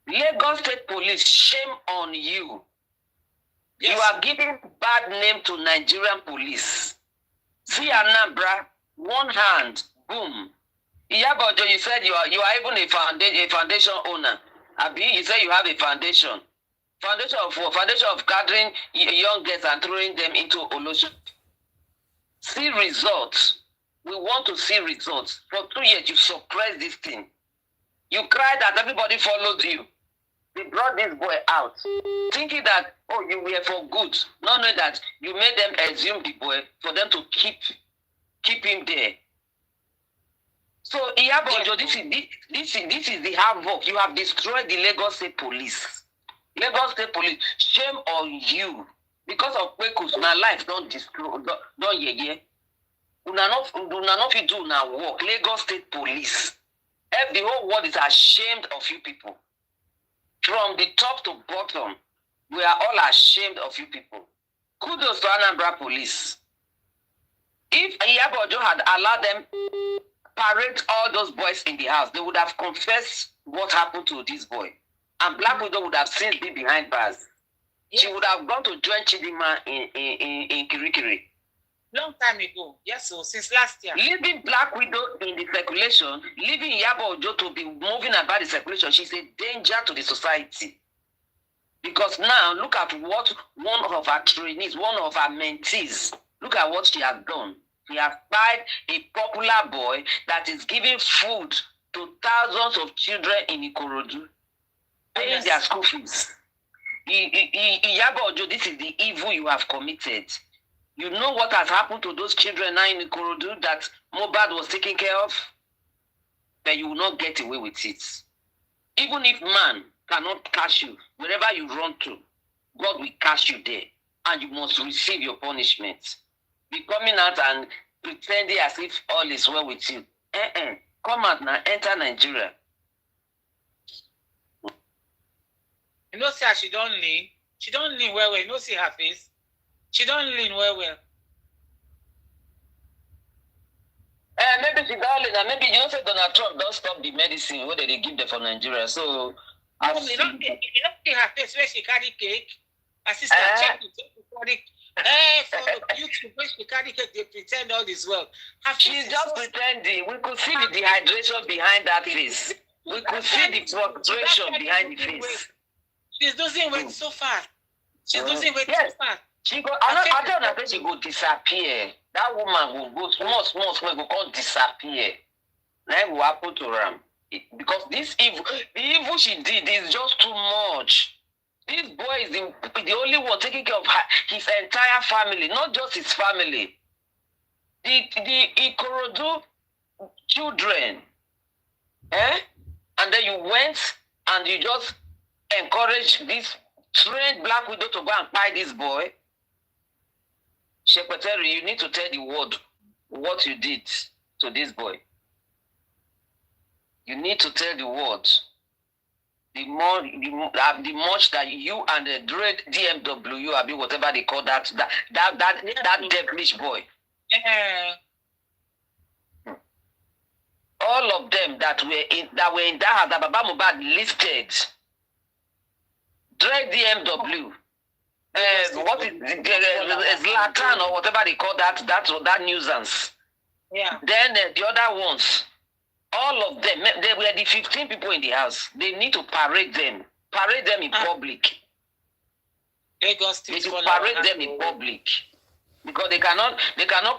S5: Lagos State Police, shame on you. Yes. You are giving bad name to Nigerian police. See Anambra, one hand, boom. Iyabo Ojo, you said you are even a foundation owner. Abi, you said you have a foundation. Foundation of what? Foundation of gathering young girls and throwing them into Olosho. See results. We want to see results. For 2 years, you suppressed this thing. You cried that everybody followed you. They brought this boy out, thinking that, oh, you were for good. Not knowing that you made them assume the boy for them to keep him there. So, Iyabo Ojo, this is the hard work. You have destroyed the Lagos State Police. Lagos State Police, shame on you. Because of Kwekus, my life don't destroy, don't yeah. Do not do now work. Lagos State Police. The whole world is ashamed of you people. From the top to bottom, we are all ashamed of you people. Kudos to Anambra Police. If Iyabo Ojo had allowed them parade all those boys in the house, they would have confessed what happened to this boy. And Black Widow would have since been behind bars. Yes. She would have gone to join Chidima in Kirikiri.
S2: Long time ago. Yes, so since last year.
S5: Leaving Black Widow in the circulation, leaving Iyabo Ojo to be moving about the circulation, she's a danger to the society. Because now, look at what one of our trainees, one of our mentees, look at what she has done. She has spied a popular boy that is giving food to thousands of children in Ikorodu, paying their school fees. Iyabo Ojo, this is the evil you have committed. You know what has happened to those children now in Ikorodu that Mohbad was taking care of? But you will not get away with it. Even if man cannot catch you, wherever you run to, God will catch you there. And you must receive your punishment. Be coming out and pretending as if all is well with you. Come out now, enter Nigeria.
S2: You know, sir, she don't lean. She don't lean well. You know, see her face. She don't lean well.
S5: Maybe she don't lean. Maybe you know, say Donald Trump don't stop the medicine what they give them for Nigeria. So,
S2: you don't see her face where she carry cake. Her sister check it. For YouTube, when she carry cake, they pretend all is well.
S5: She's just pretending. We could see the dehydration behind that face. We could see the frustration behind the face.
S2: She's losing weight so fast. She's losing weight so fast.
S5: She go. I tell her she go disappear. That woman will go small, go come disappear. Then will happen to her because this evil, the evil she did is just too much. This boy is the only one taking care of his entire family, not just his family. The Ikorodu children, and then you went and you just encouraged this trained Black Widow to go and buy this boy. Shepeteri, you need to tell the world what you did to this boy. You need to tell the world the much that you and the dread DMW, I mean, whatever they call that devilish boy.
S2: Yeah.
S5: All of them that were in that house that Baba Mohbad listed. Dread DMW. What is Zlatan or whatever they call that nuisance.
S2: Yeah.
S5: Then the other ones, all of them, they were the 15 people in the house. They need to parade them in public. They need to parade them in public because they cannot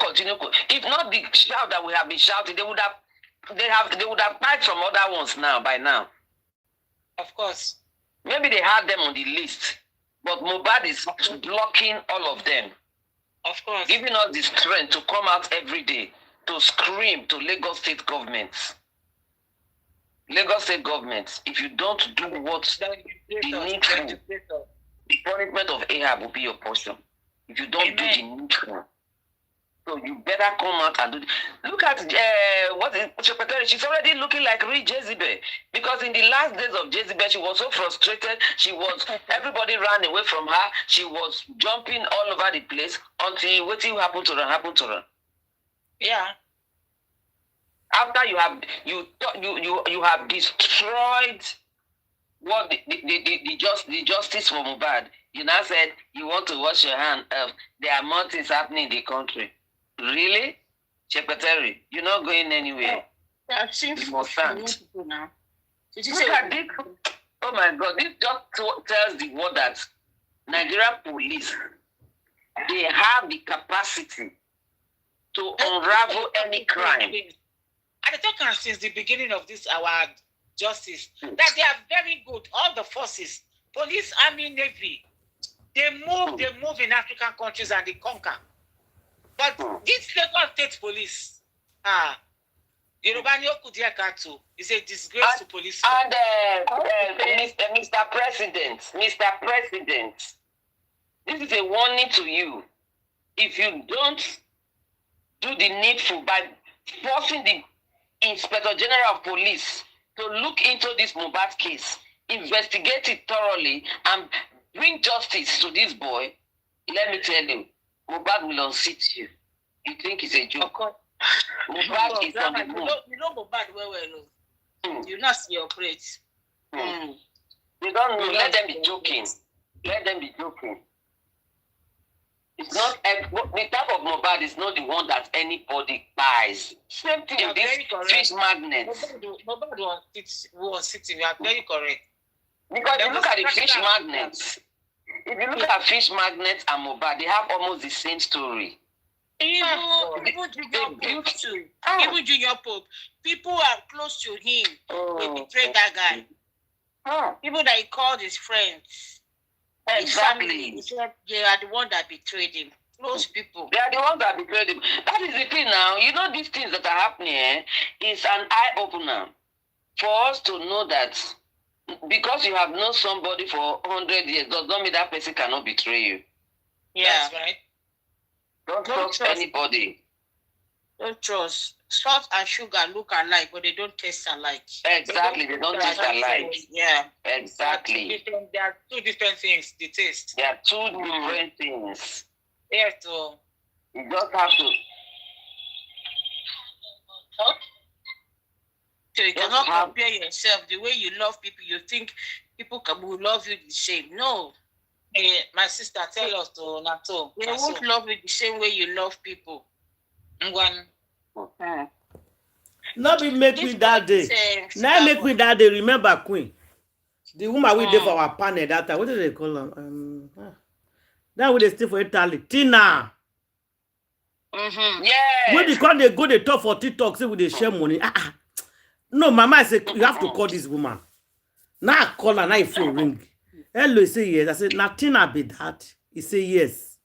S5: continue. If not the shout that we have been shouting, they would have died from other ones by now.
S2: Of course.
S5: Maybe they had them on the list. But Mohbad is blocking all of them.
S2: Of course.
S5: Giving us the strength to come out every day to scream to Lagos State government. Lagos State government, if you don't do what the needful, the punishment of Ahab will be your portion. If you don't do the needful. So you better come out and do this. Look at what is Secretary? She's already looking like real Jezebel. Because in the last days of Jezebel, she was so frustrated. Everybody ran away from her. She was jumping all over the place until what happened to her.
S3: Yeah.
S5: After you have destroyed what the justice for Mohbad. You now said you want to wash your hand of there are more things happening in the country. Really? Secretary, you're not going anywhere.
S3: I've seen people now.
S5: Look at this. Oh my God, this just tells the world that Nigerian police, they have the capacity to unravel any crime.
S2: And I talk since the beginning of this our justice that they are very good. All the forces, police, army, navy, they move in African countries and they conquer. But this Lagos State Police, Yorubani Okudiakatu is a disgrace to police.
S5: And Mr. President, this is a warning to you. If you don't do the needful by forcing the Inspector General of Police to look into this Mohbad case, investigate it thoroughly, and bring justice to this boy, let me tell you, Mohbad will unseat you. You think it's a joke? Mohbad is on the move.
S3: You know Mohbad well. You not see your praise.
S5: You don't know. Let them be joking. It's not the type of Mohbad is not the one that anybody buys. Same thing with this fish magnet.
S2: Mohbad was sitting. You are very correct.
S5: Because if you look at the fish magnets, if you look at fish magnets and Mohbad, they have almost the same story.
S3: Even Junior Pope, people are close to him. They betrayed that guy. People that he called his friends.
S5: Exactly.
S3: His family, they are the one that betrayed him. Close people.
S5: They are the ones that betrayed him. That is the thing now. You know, these things that are happening is an eye-opener for us to know that because you have known somebody for 100 years does not mean that person cannot betray you.
S3: Yeah.
S2: That's right.
S5: Don't trust anybody.
S3: Don't trust. Salt and sugar look alike, but they don't taste alike.
S5: Exactly, they don't taste alike.
S3: Yeah.
S5: Exactly.
S2: There are two different things, the taste.
S5: There are two different things.
S2: Yeah, so
S5: you just have to.
S3: So you cannot compare yourself. The way you love people, you think people will love you the same. No.
S2: My sister tell us to Nato.
S3: They won't love you the same way you love people.
S1: Not be make me that day. Now make me that day. Remember Queen, the woman we did for our panel that time. What do they call her? That would they stay for Italy. Tina.
S5: Yeah.
S1: When they go, they talk for TikTok. Say with they share money. No, Mama say you have to call this woman. Now I call her. Now if you ring. Hello, he say yes. I said, Natina be that. He say yes.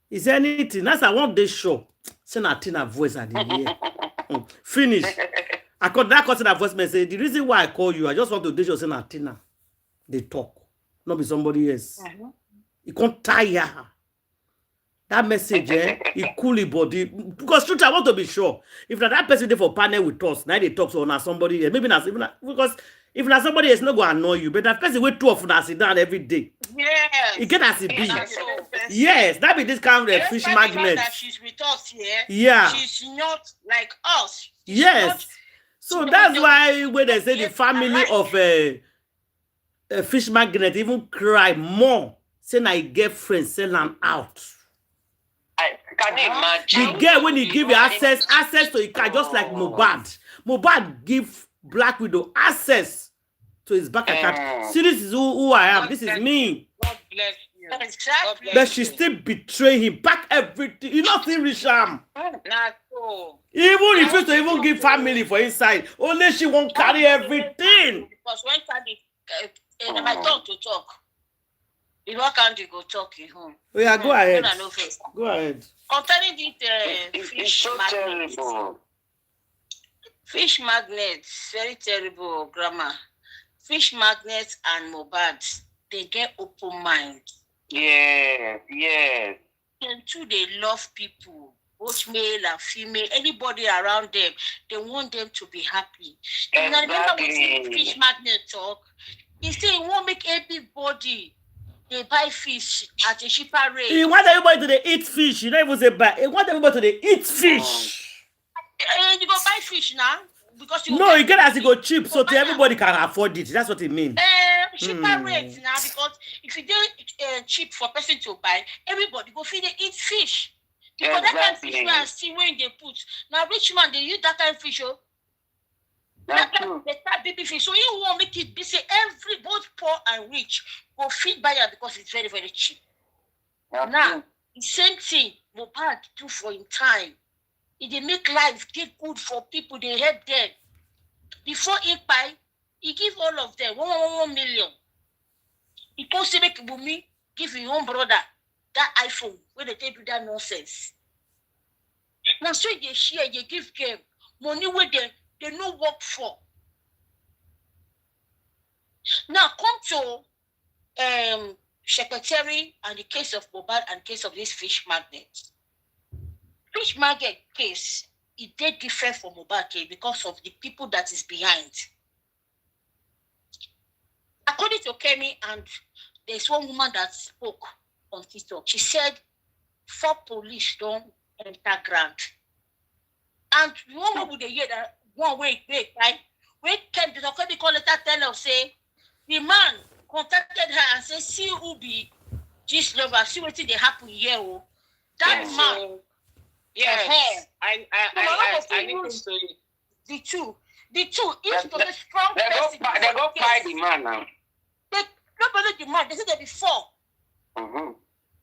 S1: Is there anything? That's I want this show. Say Natina voice at the ear. Finish. I called that person that voice me say, the reason why I call you, I just want to do say Natina. They talk. Not be somebody else. You can't tire her. That message, it cool body. Because truth, I want to be sure. If that person there for panel with us, now they talk so now somebody else. Maybe not because if not somebody else, not going to annoy you. But that person wait 2 of us sit down every day.
S3: Yes.
S1: It get as it be. Yes, that be this kind of fish magnet.
S3: That she's with us here.
S1: Yeah.
S3: She's not like us.
S1: Yes. So that's why when they say the family of a fish magnet even cry more, saying I get friends sell them out.
S5: Can you imagine?
S1: The girl when he give you access to it, just like Mohbad. Mohbad give Black Widow access to his bank account. See, this is who I am. This is me.
S2: God bless you.
S3: Exactly.
S1: But she still betray him. Back everything. You not see Risham.
S2: Nato.
S1: Even if you to even give family for inside, only she won't carry everything.
S3: Because when I talk to talk, if what can't you go talk in home?
S1: Oh, yeah, go ahead. Go ahead.
S3: Concerning the fish
S5: so
S3: magnets.
S5: terrible.
S3: Fish magnets, very terrible grammar. Fish magnets and Mohbad, they get open mind.
S5: Yeah.
S3: And two, they love people. both male and female, anybody around them, they want them to be happy.
S5: Exactly.
S3: And I remember when Fish Magnet talk, he said he won't make everybody they buy fish at a cheaper rate.
S1: He want everybody to they eat fish. You don't even say buy. He want everybody to they eat fish.
S3: You go buy fish now because you
S1: No, you get as it go cheap, so everybody can afford it. That's what it means.
S3: Cheaper rates now because if you do cheap for person to buy, everybody go feed they eat fish. Because that kind of fish we see when they put. Now rich man they use that kind of fish. That kind of baby fish. So you won't make it be say every both poor and rich go feed buyer because it's very, very cheap. Now the same thing Mohbad do for in time. If they make life get good for people, they help them. Before he buy, he give all of them 1 million. He supposed to make Wumi give his own brother that iPhone where they do that nonsense. Now so they share, they give them money where they no work for. Now come to secretary and the case of Mohbad and case of this fish magnet. Fish magnet case, it did different from Mohbad case because of the people that is behind. According to Kemi, and there's one woman that spoke on TikTok, she said 4 police don't enter ground. And one would hear that one way, right? When came to the call letter tell us say the man contacted her and said, see who be this lover, see what they happen here. Oh. That man.
S5: Yes. I need to say
S3: the two. If the strong person,
S5: they go fight the man now.
S3: They nobody the man. They said they be 4.
S5: Mm-hmm.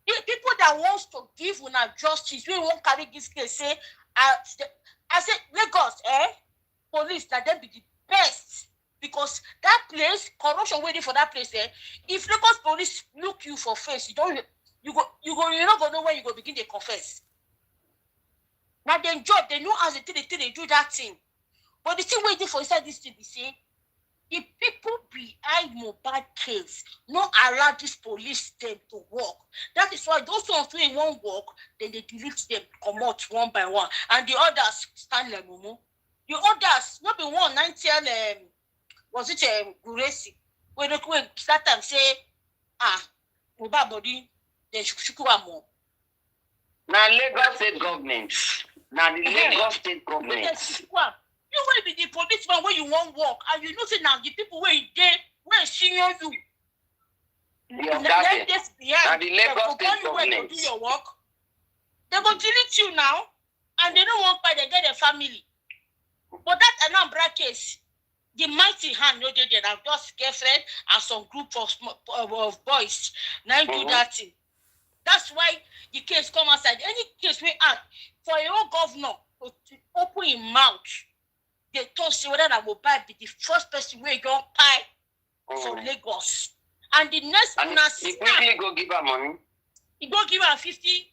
S3: The people that wants to give una justice, we won't carry this case. Say, I said Lagos, police that they be the best because that place corruption waiting for that place. If Lagos police look you for face, you're not gonna know when you go begin to confess. Now they job, they know as they do that thing. But the thing waiting for inside this thing, they say, the people behind Mohbad case not allow this police them to work. That is why those ones who won't work, then they delete them, come out one by one. And the others stand like Momo. The others, not be 190, was it Guresi? When they start time say, Mohbad body, they should more.
S5: Now Lagos state government. Now the Lagos state government.
S3: You will be the policeman where you won't work, and you know say now the people where senior you.
S5: Now the Lagos state government.
S3: Do your work. They go delete you now, and they don't want by they get their family. But that Anambra case, the mighty hand no they have just girlfriend and some group of boys. Now do that thing. That's why the case come outside. Any case we add for your own governor to open his mouth, they talk say whether that Mohbad be the first person where you don't pay for Lagos. And the next
S5: and he quickly go give her money.
S3: He go give her 50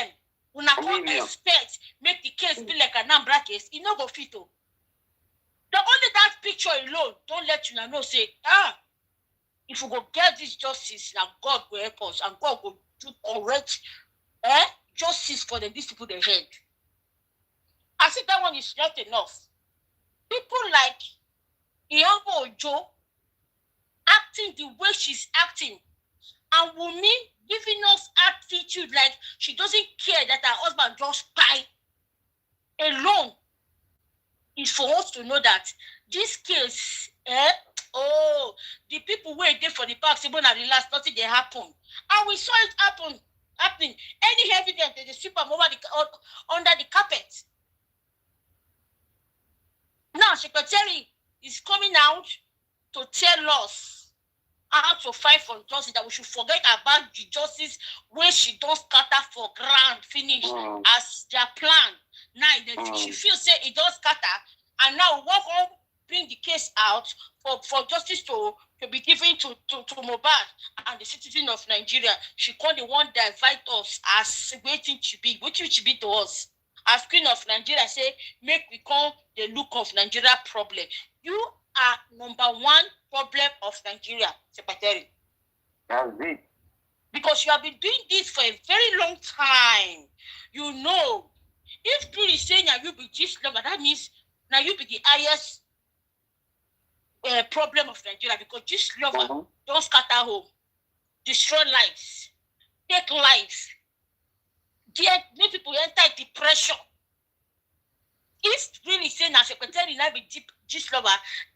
S3: M. When I can't expect make the case be like a Anambra case, he no go fit to. The only that picture alone don't let you know say if we go get this justice, now God will help us and God will do correct justice for these people they head. I think that one is not enough. People like Iyabo Ojo acting the way she's acting, and Wumi giving us attitude like she doesn't care that her husband just died alone is for us to know that this case, the people were there for the past, even at the last, nothing they happen. And we saw it happening. Any evidence they sweep them under the carpet. Now, Secretary is coming out to tell us how to fight for justice, that we should forget about the justice where she don't scatter for ground, finish as their plan. Now, she feels say it does scatter, and now what on bring the case out for justice to be given to Mohbad and the citizen of Nigeria. She called the one that invite us as waiting to be to us. As Queen of Nigeria say, make we call the look of Nigeria problem. You are number 1 problem of Nigeria, Secretary.
S5: That's it.
S3: Because you have been doing this for a very long time. You know If truly saying that you be gist lover, that means now you be the highest problem of Nigeria, because gist lover don't scatter home, destroy lives, take life, make people enter depression. If really saying that secretary now be gist lover,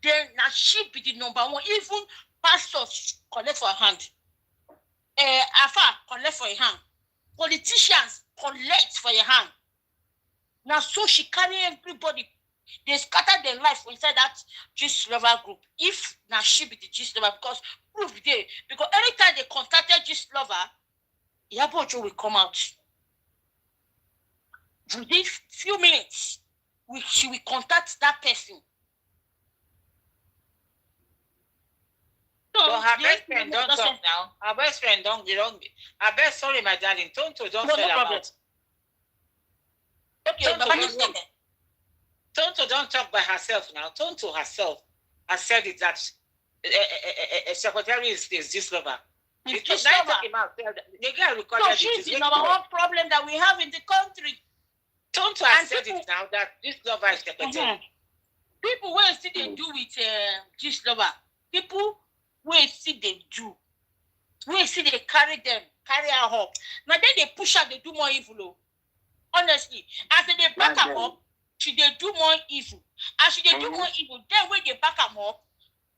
S3: then now she be the number one. Even pastors collect for a hand. Afa collect for a hand. Politicians collect for a hand. Now so she carry everybody. They scatter their life inside that gist lover group. If now she be the gist lover, because proof there. Because anytime they contacted gist lover, Iyabo will come out. Within few minutes, she will contact that person.
S2: So her best friend don't talk now. Her best friend don't. Her best, sorry, my darling. Tonto don't tell about. Okay, Tonto don't talk by herself now. Tonto herself has said it that a secretary is this lover.
S3: It's the girl recorded she's the number one problem that we have in the country.
S2: Tonto has said it now that this lover is secretary.
S3: People will see they do with this lover. People will see they do. We see they carry her up. Now then they push her, they do more evil. Honestly, as they back her up, she they do more evil. As she they do more evil, then when they back her up,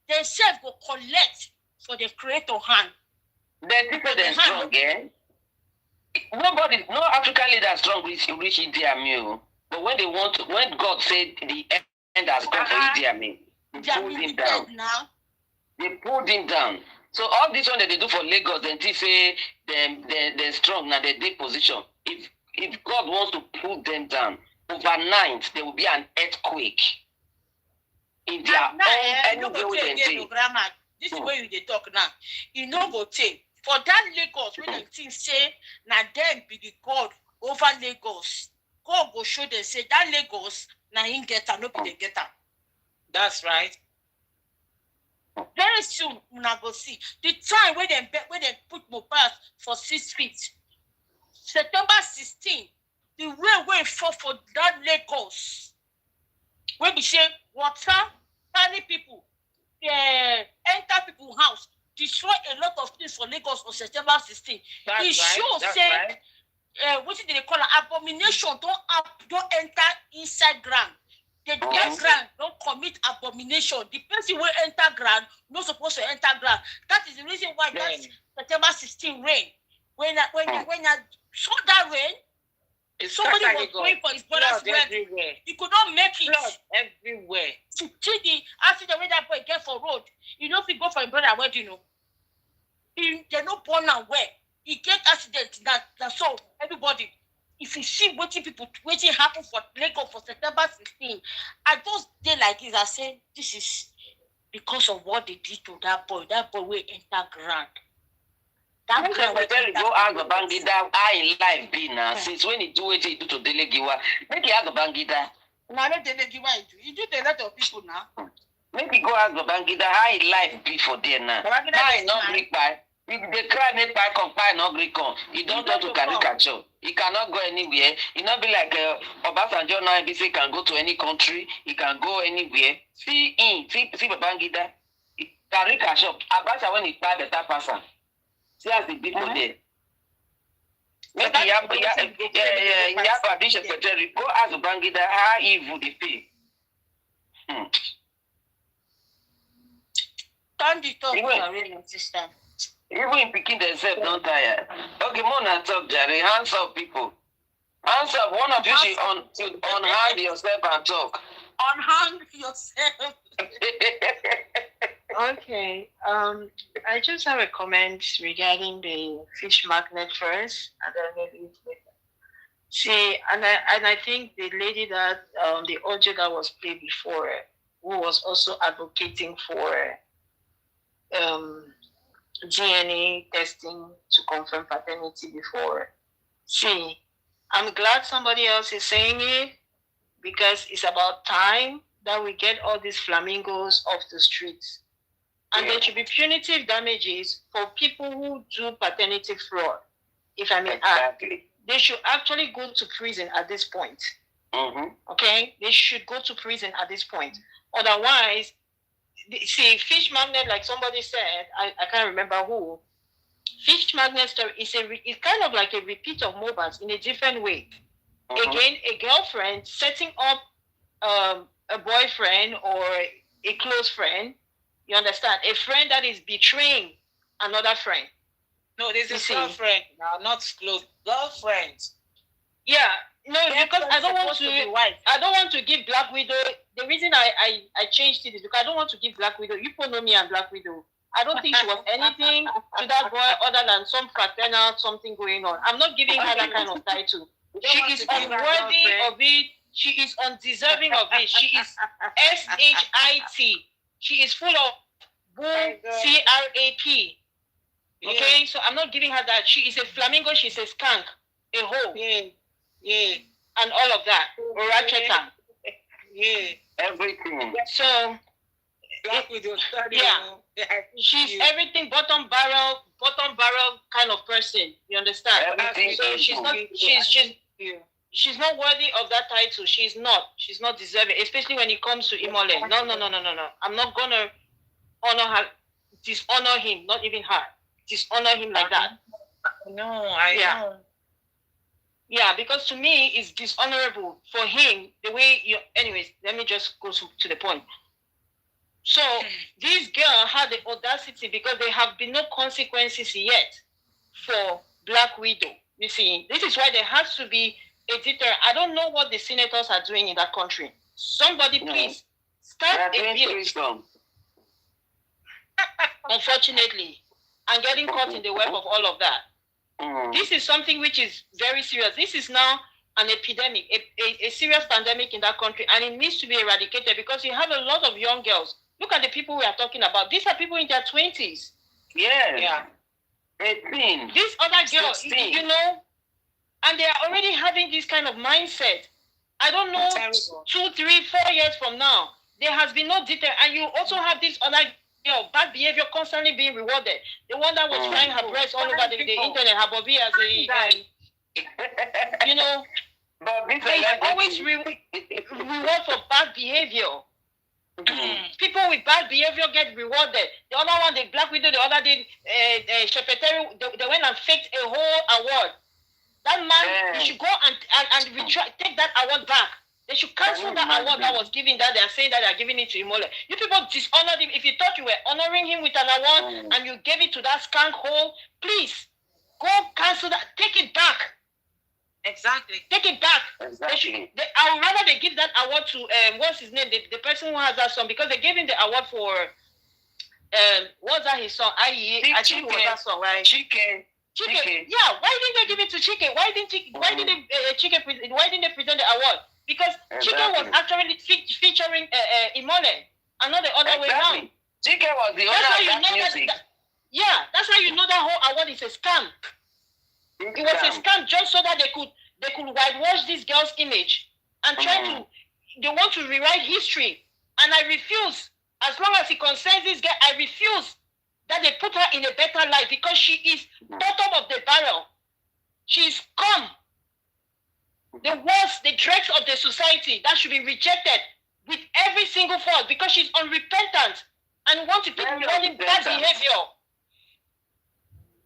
S3: they self go collect for the creator hand.
S5: Then people they're strong, eh? No African leader strong reach Idi Amin. But when when God said the end has come for Idi Amin, they pulled him down. They pulled him down. So all this one that they do for Lagos, then they say they're strong now, they're deep position. If God wants to pull them down, overnight there will be an earthquake in their own anywhere where they
S3: grandma. This is where you talk now. You know go take for that Lagos when the thing say now them be the God over Lagos. God go show them say that Lagos now him get her, no be the get her.
S2: That's right.
S3: Very soon we now go see the time where they put Mohbad for 6 feet. September 16, the rain will fall for that Lagos. When we say water, carry people, enter people's house, destroy a lot of things for Lagos on September 16. It shows say, what did they call it? Abomination don't enter inside ground. The dead ground don't commit abomination. The person will enter ground, not supposed to enter ground. That is the reason why that September 16 rain. When I saw that rain, somebody was going for his brother's wedding. He could not make it.
S2: Blood everywhere.
S3: See the accident where that boy get for road. You know if he go for his brother's wedding, you know. They're not born and where. He get accident that so everybody. If you see waiting happen for Lagos for September 16, I just did like this. I say this is because of what they did to that boy. That boy will enter ground.
S5: That secretary go ask the Bangida how in life be now. Since when he do what he do to Delegiwa, make he ask the Bangida.
S3: Now let Delegiwa do. He do to a lot of people now.
S5: Maybe go ask the Bangida how in life be for there now. Now he not Greek by. If they cry, make by compile not Greek on. He don't want to caricature. He cannot go anywhere. He not be like Obasanjo now. If he say can go to any country, he can go anywhere. See Babangida. Caricature. Abasa when he buy better person. See as the people there. Maybe Iyabo secretary go ask Babangida how evil they pay.
S3: Turn the talk to really sister.
S5: Even in picking themselves don't tire. Okay, more than talk, Jerry. Hands up, people. Hands up. One of you should unhand yourself and talk.
S3: Unhand yourself.
S8: Okay. I just have a comment regarding the fish magnet first, and then maybe later. See, and I think the lady that the audio that was played before, who was also advocating for DNA testing to confirm paternity before. See, I'm glad somebody else is saying it because it's about time that we get all these flamingos off the streets. And there should be punitive damages for people who do paternity fraud, if I may add. They should actually go to prison at this point. Okay, they should go to prison at this point. Otherwise, see, fish magnet, like somebody said, I can't remember who. Fish magnet story is it's kind of like a repeat of Mohbad's in a different way. Again, a girlfriend setting up a boyfriend or a close friend. You understand? A friend that is betraying another friend.
S2: No, this is girlfriend now, not close. Girlfriend.
S8: Yeah. No, because I don't want to. I don't want to give Black Widow. The reason I changed it is because I don't want to give Black Widow. You know me and Black Widow. I don't think she was anything to that boy other than some fraternal something going on. I'm not giving her that kind of title. She is unworthy of it. She is undeserving of it. She is SHIT. She is full of bull, CRAP. Okay, so I'm not giving her that. She is a flamingo. She's a skunk, a hoe. Yeah, and all of that. Ratcheta.
S2: Yeah,
S5: everything.
S8: So,
S2: Black Widow.
S8: Yeah, she's everything bottom barrel kind of person. You understand?
S5: Everything.
S8: So she's not. She's not worthy of that title. She's not deserving, especially when it comes to Imole. No. I'm not gonna honor her, dishonor him. Not even her. Dishonor him like that.
S2: No, I know.
S8: Yeah, because to me, it's dishonorable for him the way you. Anyways, let me just go to the point. So this girl had the audacity because there have been no consequences yet for Black Widow. You see, this is why there has to be a deterrent. I don't know what the senators are doing in that country. Somebody please start a bill. Unfortunately, and getting caught in the web of all of that. This is something which is very serious. This is now an epidemic, a serious pandemic in that country, and it needs to be eradicated because you have a lot of young girls. Look at the people we are talking about. These are people in their 20s.
S5: Yeah. 18.
S8: These other girls, you know, and they are already having this kind of mindset. I don't know, 2, 3, 4 years from now, there has been no detail. And you also have this other bad behavior constantly being rewarded. The one that was trying her breast all over the internet, her bobby as a, you know, they always reward for bad behavior. People with bad behavior get rewarded. The other one, the Black Widow, the other did Secretary, they went and faked a whole award. That man, they should go and take that award back. They should cancel that award that was given, that they are saying that they are giving it to Imole. You people dishonored him. If you thought you were honoring him with an award and you gave it to that skunk hole, please go cancel that. Take it back.
S2: Exactly.
S8: Take it back.
S5: Exactly.
S8: I would rather they give that award to what's his name, the person who has that song, because they gave him the award for what's that his song? I think it was that song, right?
S5: Chicken.
S8: Yeah. Why didn't they give it to Chicken? Why didn't they present the award? Because Chicken was actually featuring Imole and not the other way around.
S5: Chicken was the owner of that music.
S8: That's how you know that whole award is a scam. It was a scam just so that they could whitewash this girl's image and they want to rewrite history. And I refuse. As long as it concerns this girl, I refuse that they put her in a better light because she is bottom of the barrel. She is scum. The worst, the dregs of the society that should be rejected with every single fault because she's unrepentant and want to keep rewarding bad behavior.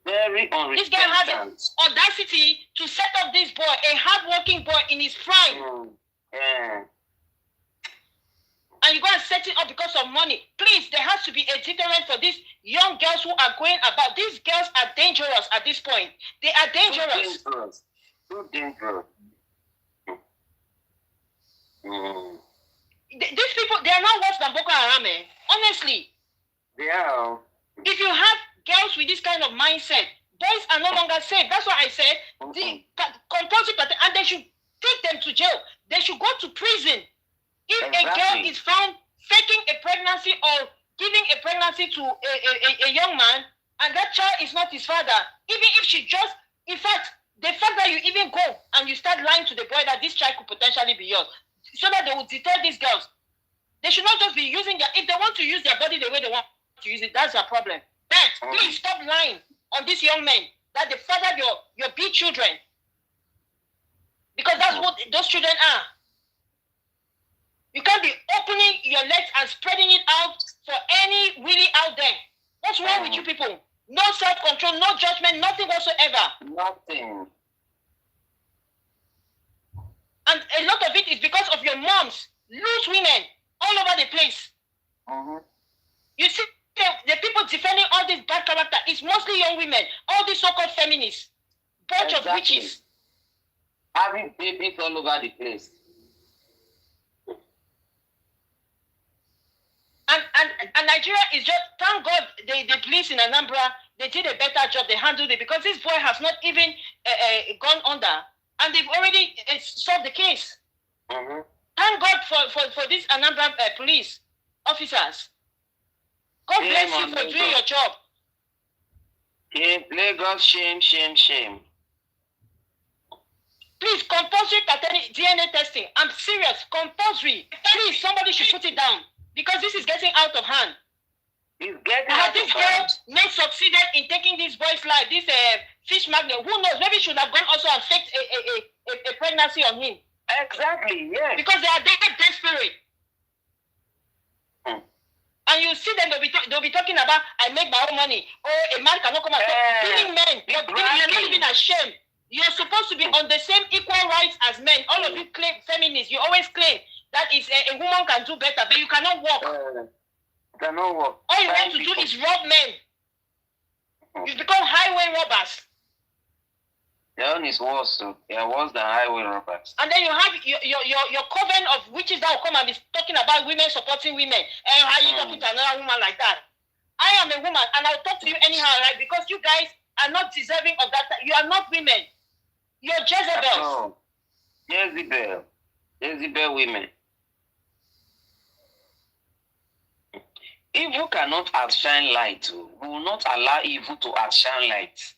S5: Very unrepentant.
S8: This guy has the audacity to set up this boy, a hardworking boy in his prime. And you go and set it up because of money. Please, there has to be a deterrent for these young girls who are going about. These girls are dangerous at this point. They are dangerous.
S5: Too dangerous.
S8: These people, they are not worse than Boko Haram, honestly.
S5: They are.
S8: If you have girls with this kind of mindset, boys are no longer safe. That's why I said the compulsory pattern, and they should take them to jail. They should go to prison. If a girl is found faking a pregnancy or giving a pregnancy to a young man, and that child is not his father, even if she just, in fact, the fact that you even go and you start lying to the boy that this child could potentially be yours, so that they will deter these girls. They should not just be using if they want to use their body the way they want to use it, that's their problem. But please stop lying on these young men that they father your big children. Because that's what those children are.
S3: You can't be opening your legs and spreading it out for any willy out there. What's wrong with you people? No self-control, no judgment, nothing whatsoever.
S5: Nothing.
S3: And a lot of it is because of your moms, loose women, all over the place. You see, the people defending all this bad character is mostly young women, all these so-called feminists, bunch of witches.
S5: Having babies all over the place.
S3: And Nigeria is just, thank God, the police in Anambra, they did a better job, they handled it, because this boy has not even gone under, and they've already solved the case. Thank God for these Anambra police officers. God bless you for doing your job.
S5: Lagos, shame, shame, shame.
S3: Please, compulsory DNA testing. I'm serious, compulsory. Please, somebody should put it down, because this is getting out of hand.
S5: It's getting out of hand.
S3: This girl not succeeded in taking this boy's life, this fish magnet. Who knows? Maybe should have gone also and faked a pregnancy on him.
S5: Exactly, yes.
S3: Because they are that desperate. And you see them, they'll be talking about, I make my own money. Oh, a man cannot come and talk. Killing men. You're not even ashamed. You're supposed to be on the same equal rights as men. All of you claim feminists. You always claim that is a woman can do better, but you cannot walk.
S5: Cannot walk.
S3: All you want to do is rob men. You become highway robbers.
S5: Their own is worse, so they are worse than highway robbers.
S3: And then you have your coven of witches that will come and be talking about women supporting women. And how you talking to another woman like that? I am a woman, and I'll talk to you anyhow, right? Because you guys are not deserving of that. You are not women. You're Jezebels.
S5: Oh, Jezebel women. Evil cannot outshine light. We will not allow evil to outshine light.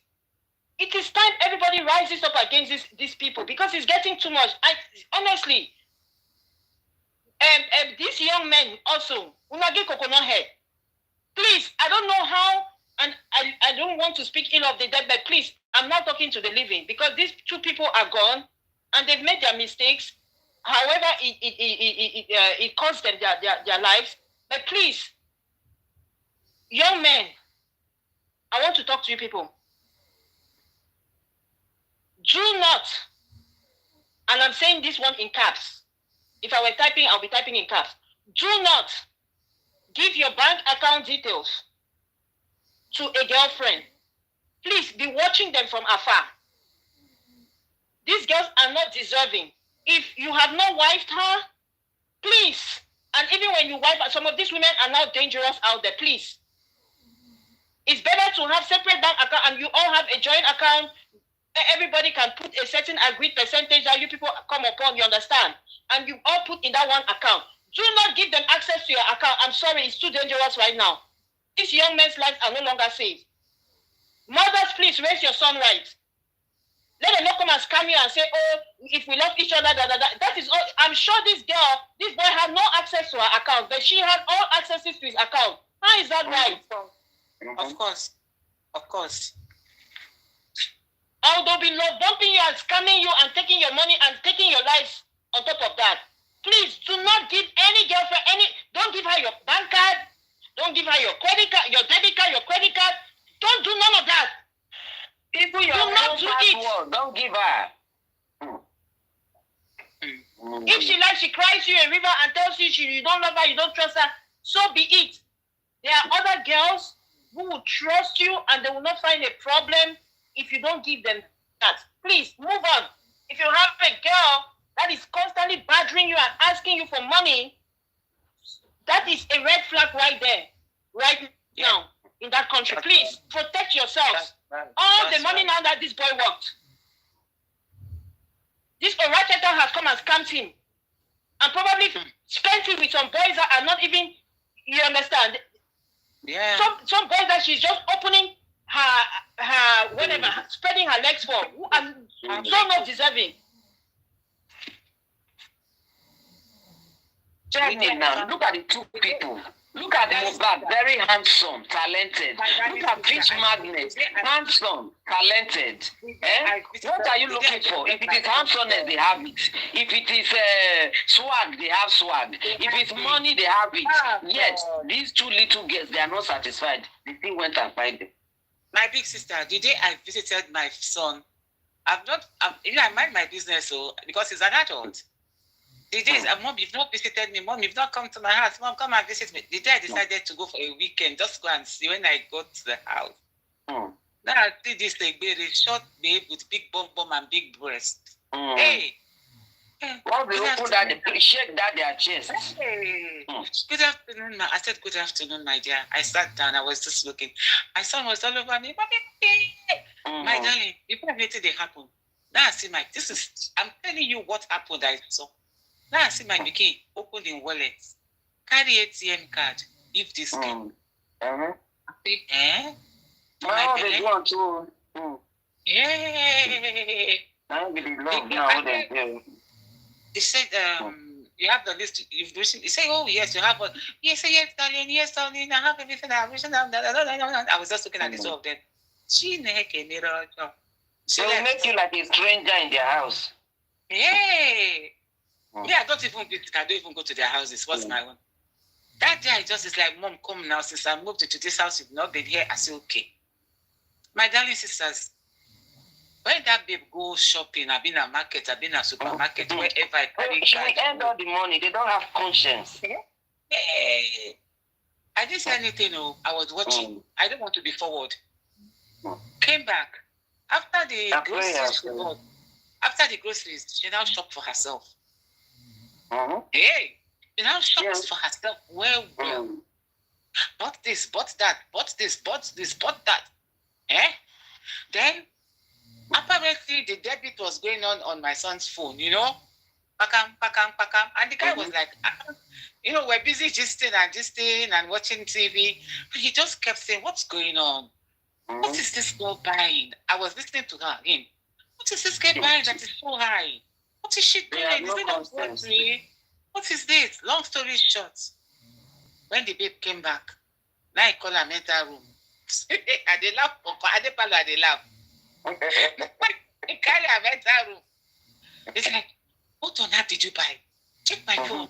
S3: It is time everybody rises up against these people, because it's getting too much. Honestly, these young men also, unagi coconut head. Please, I don't know how, and I don't want to speak ill of the dead, but please, I'm not talking to the living, because these two people are gone and they've made their mistakes. However, it cost them their lives. But please, young men, I want to talk to you people. Do not, and I'm saying this one in caps. If I were typing, I'll be typing in caps. Do not give your bank account details to a girlfriend. Please be watching them from afar. These girls are not deserving. If you have not wifed her, please, and even when you wife her, some of these women are now dangerous out there, please. It's better to have separate bank account and you all have a joint account. Everybody can put a certain agreed percentage that you people come upon, you understand? And you all put in that one account. Do not give them access to your account. I'm sorry, it's too dangerous right now. These young men's lives are no longer safe. Mothers, please raise your son right. Let them not come and scam you and say, oh, if we love each other, that is all. I'm sure this boy had no access to her account, but she had all accesses to his account. How is that right?
S2: Of course. Of course.
S3: Or they'll be love bumping you and scamming you and taking your money and taking your life on top of that. Please do not give any girlfriend don't give her your bank card, don't give her your credit card, your debit card, your credit card. Don't do none of that.
S5: People do
S3: not do it.
S5: Don't give her.
S3: If she likes, she cries you a river and tells you you don't love her, you don't trust her, so be it. There are other girls who will trust you and they will not find a problem if you don't give them that. Please, move on. If you have a girl that is constantly badgering you and asking you for money, that is a red flag right there, right now in that country. Please, protect yourselves. All the money now that this boy worked. This orator has come and scammed him and probably spent it with some boys that are not even, you understand?
S2: Yeah.
S3: Some boys that she's just opening her whatever, spreading her legs for, who are so not deserving.
S5: Now, look at the two people. Look at Mohbad, very handsome, talented. Look at Fish Magnet, handsome, talented. Eh? What are you looking for? If it is handsomeness, they have it. If it is swag, they have swag. If it's money, they have it. Yet, these two little girls, they are not satisfied. They still went and find them.
S2: My big sister, the day I visited my son, I mind my business, so because he's an adult. The days, Mom, you've not visited me. Mom, you've not come to my house. Mom, come and visit me. The day I decided to go for a weekend, just go and see when I got to the house. Now I see this very short babe with big bum and big breast. Hey.
S5: Well, they open that, they shake that their chest.
S2: Hey. Good afternoon, ma. I said, good afternoon, my dear. I sat down. I was just looking. My son was all over me. My darling, before anything they happen. Now I see I'm telling you what happened. I saw. Now I see my bikini open in wallet. Carry ATM card. Give this girl. I say,
S5: they want to.
S2: They said, you have the list. You've written. They say, oh yes, you have one. Yes, darling. Yes, darling. I have everything. I have written down. I was just looking at the two of them. She
S5: will make you like a stranger in their house.
S2: Hey. Yeah, I don't even go to their houses. What's my own? That day I just is like, Mom, come now. Since I moved to this house, you've not been here. I say, okay. My darling sisters, when that babe go shopping, I've been in a market, I've been in a supermarket, wherever I carry.
S5: She earned all the money. They don't have conscience.
S2: Hey. I didn't say anything. No, I was watching. I don't want to be forward. Came back after the groceries. After the groceries, she now shopped for herself. Hey, she now shops for herself. Well. Bought this, bought that, bought this, bought that. Then apparently the debit was going on my son's phone. You know, pakam, and the guy was like, we're busy gisting and watching TV. But he just kept saying, "What's going on? What is this girl buying?" I was listening to her. What is this girl buying that is so high? What is she doing? Is it not grocery? What is this? Long story short, when the babe came back, now I call her mental room. I dey laugh, I dey laugh. He carry her mental room. It's like, what on earth did you buy? Check my phone.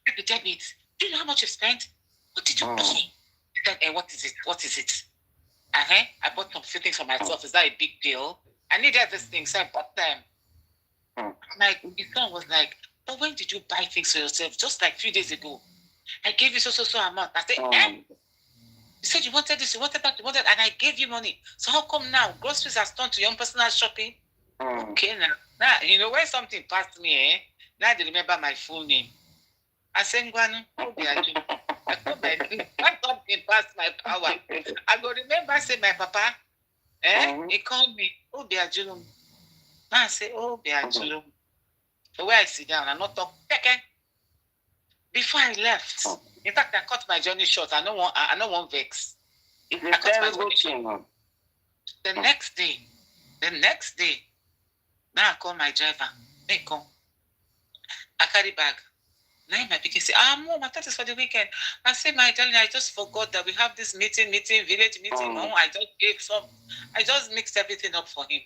S2: Check the debit. Do you know how much you spent? What did you buy? He said, what is it? What is it? I bought some few things for myself. Is that a big deal? I needed these things, so I bought them. My son was like, but when did you buy things for yourself? Just like 3 days ago. I gave you so amount. I said, You said you wanted this, you wanted that, and I gave you money. So how come now groceries are turned to your own personal shopping? Okay, now, when something passed me, now they remember my full name. I said, Nguanu, I told my name. When something passed my power, I go remember, say, my papa, he called me, Obiajulum. Now I say, Obiajulum. So where I sit down, I not talk. Before I left, in fact, I cut my journey short. I don't want vex.
S5: It's a terrible thing.
S2: The next day, now I call my driver. Hey, come. I carry bag. Now my pikin say, Mom, I thought it's for the weekend. I say, my darling, I just forgot that we have this meeting, village meeting. Mom, I just mixed everything up for him.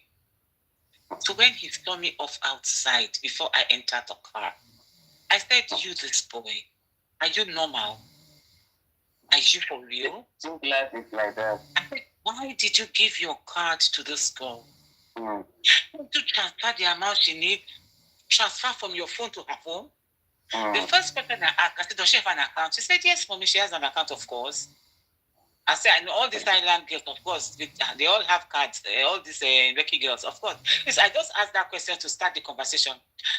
S2: So when he saw me off outside before I entered the car, I said, you this boy, are you normal? Are you for real?
S5: So glad it's like that.
S2: I said, why did you give your card to this girl? To transfer the amount she needs, transfer from your phone to her phone? The first question I asked, I said, does she have an account? She said, yes, mommy, she has an account, of course. I said, I know all these island girls, of course, they all have cards, all these lucky girls, of course. Yes, I just asked that question to start the conversation.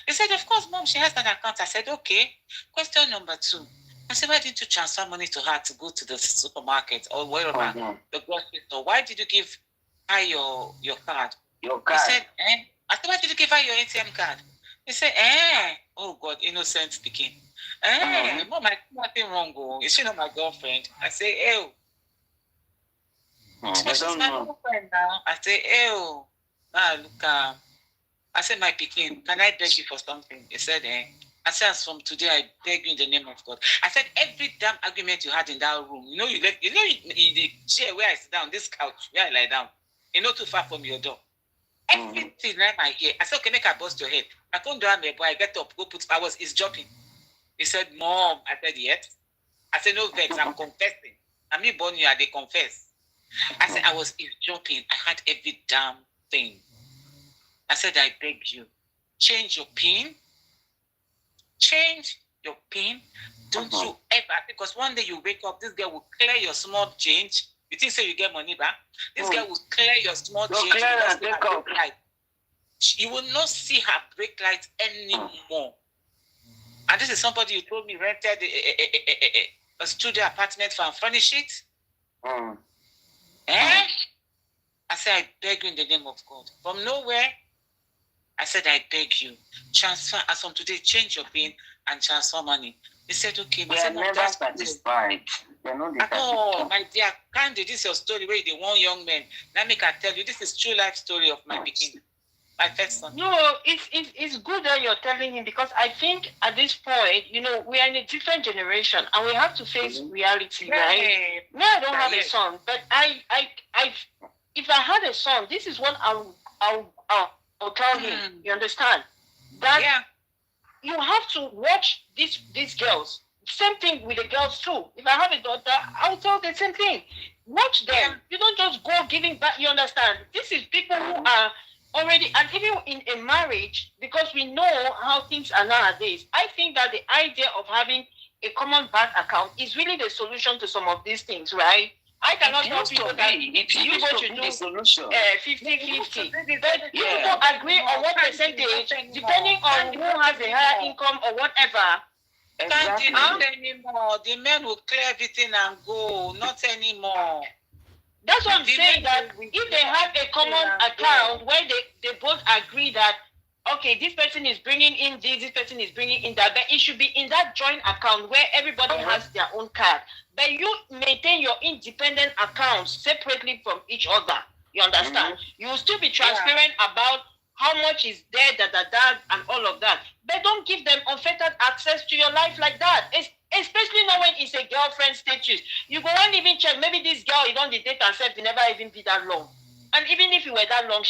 S2: They said, of course, Mom, she has an account. I said, okay. Question number 2. I said, why didn't you transfer money to her to go to the supermarket or wherever, the grocery store? Why did you give her your card?
S5: Your card?
S2: He said, I said, why did you give her your ATM card? He said, oh God, innocent speaking. Mom, I did nothing wrong. Is she not my girlfriend? I say, ew. She's my girlfriend now. I say, ew. Look, I said, my Pekin, can I beg you for something? He said, I I said, as from today, I beg you in the name of God. I said, every damn argument you had in that room, you left, the chair where I sit down, this couch where I lie down, too far from your door. Everything right my ear. I said, okay, make I bust your head. I couldn't do it, boy. I get up, go put. He's joking. He said, Mom. I said, yes. I said, no vex. I'm confessing. I'm not born you. They confess. I said, I was joking. I had every damn thing. I said, I beg you, change your pin. Change your pin. Don't you ever, because one day you wake up, this girl will clear your small change. You think so you get money back? This girl will clear your small change. You will not see her brake light anymore. And this is somebody you told me rented a studio apartment for and furnish it. I said, I beg you in the name of God. From nowhere, I said, I beg you, transfer, as from today, change your pin and transfer money. He said, okay.
S5: They are never satisfied.
S2: Oh, my dear, Candy, this is your story where the one young man. Let me tell you, this is true life story of my beginning. My first son.
S8: No, it's good that you're telling him, because I think at this point, we are in a different generation and we have to face reality, right? No, I don't have a son, but if I had a son, this is what I'll tell him. You understand? That you have to watch these girls. Same thing with the girls too. If I have a daughter, I'll tell the same thing. Watch them. You don't just go giving back. You understand? This is people who are already, and even in a marriage, because we know how things are nowadays. I think that the idea of having a common bank account is really the solution to some of these things, right? I cannot tell people that you should do 50-50. But people don't agree on what percentage, depending on who has a higher income or whatever.
S2: Exactly. Not anymore. The men will clear everything and go. Not anymore.
S8: That's what I'm saying, that if they have a common account where they both agree that, okay, this person is bringing in this person is bringing in that, but it should be in that joint account where everybody has their own card. But you maintain your independent accounts separately from each other. You understand? You will still be transparent about how much is there, and all of that. But don't give them unfettered access to your life like that. Especially now when it's a girlfriend status. You go and even check, maybe this girl, you don't date herself, you never even be that long. And even if you were that long,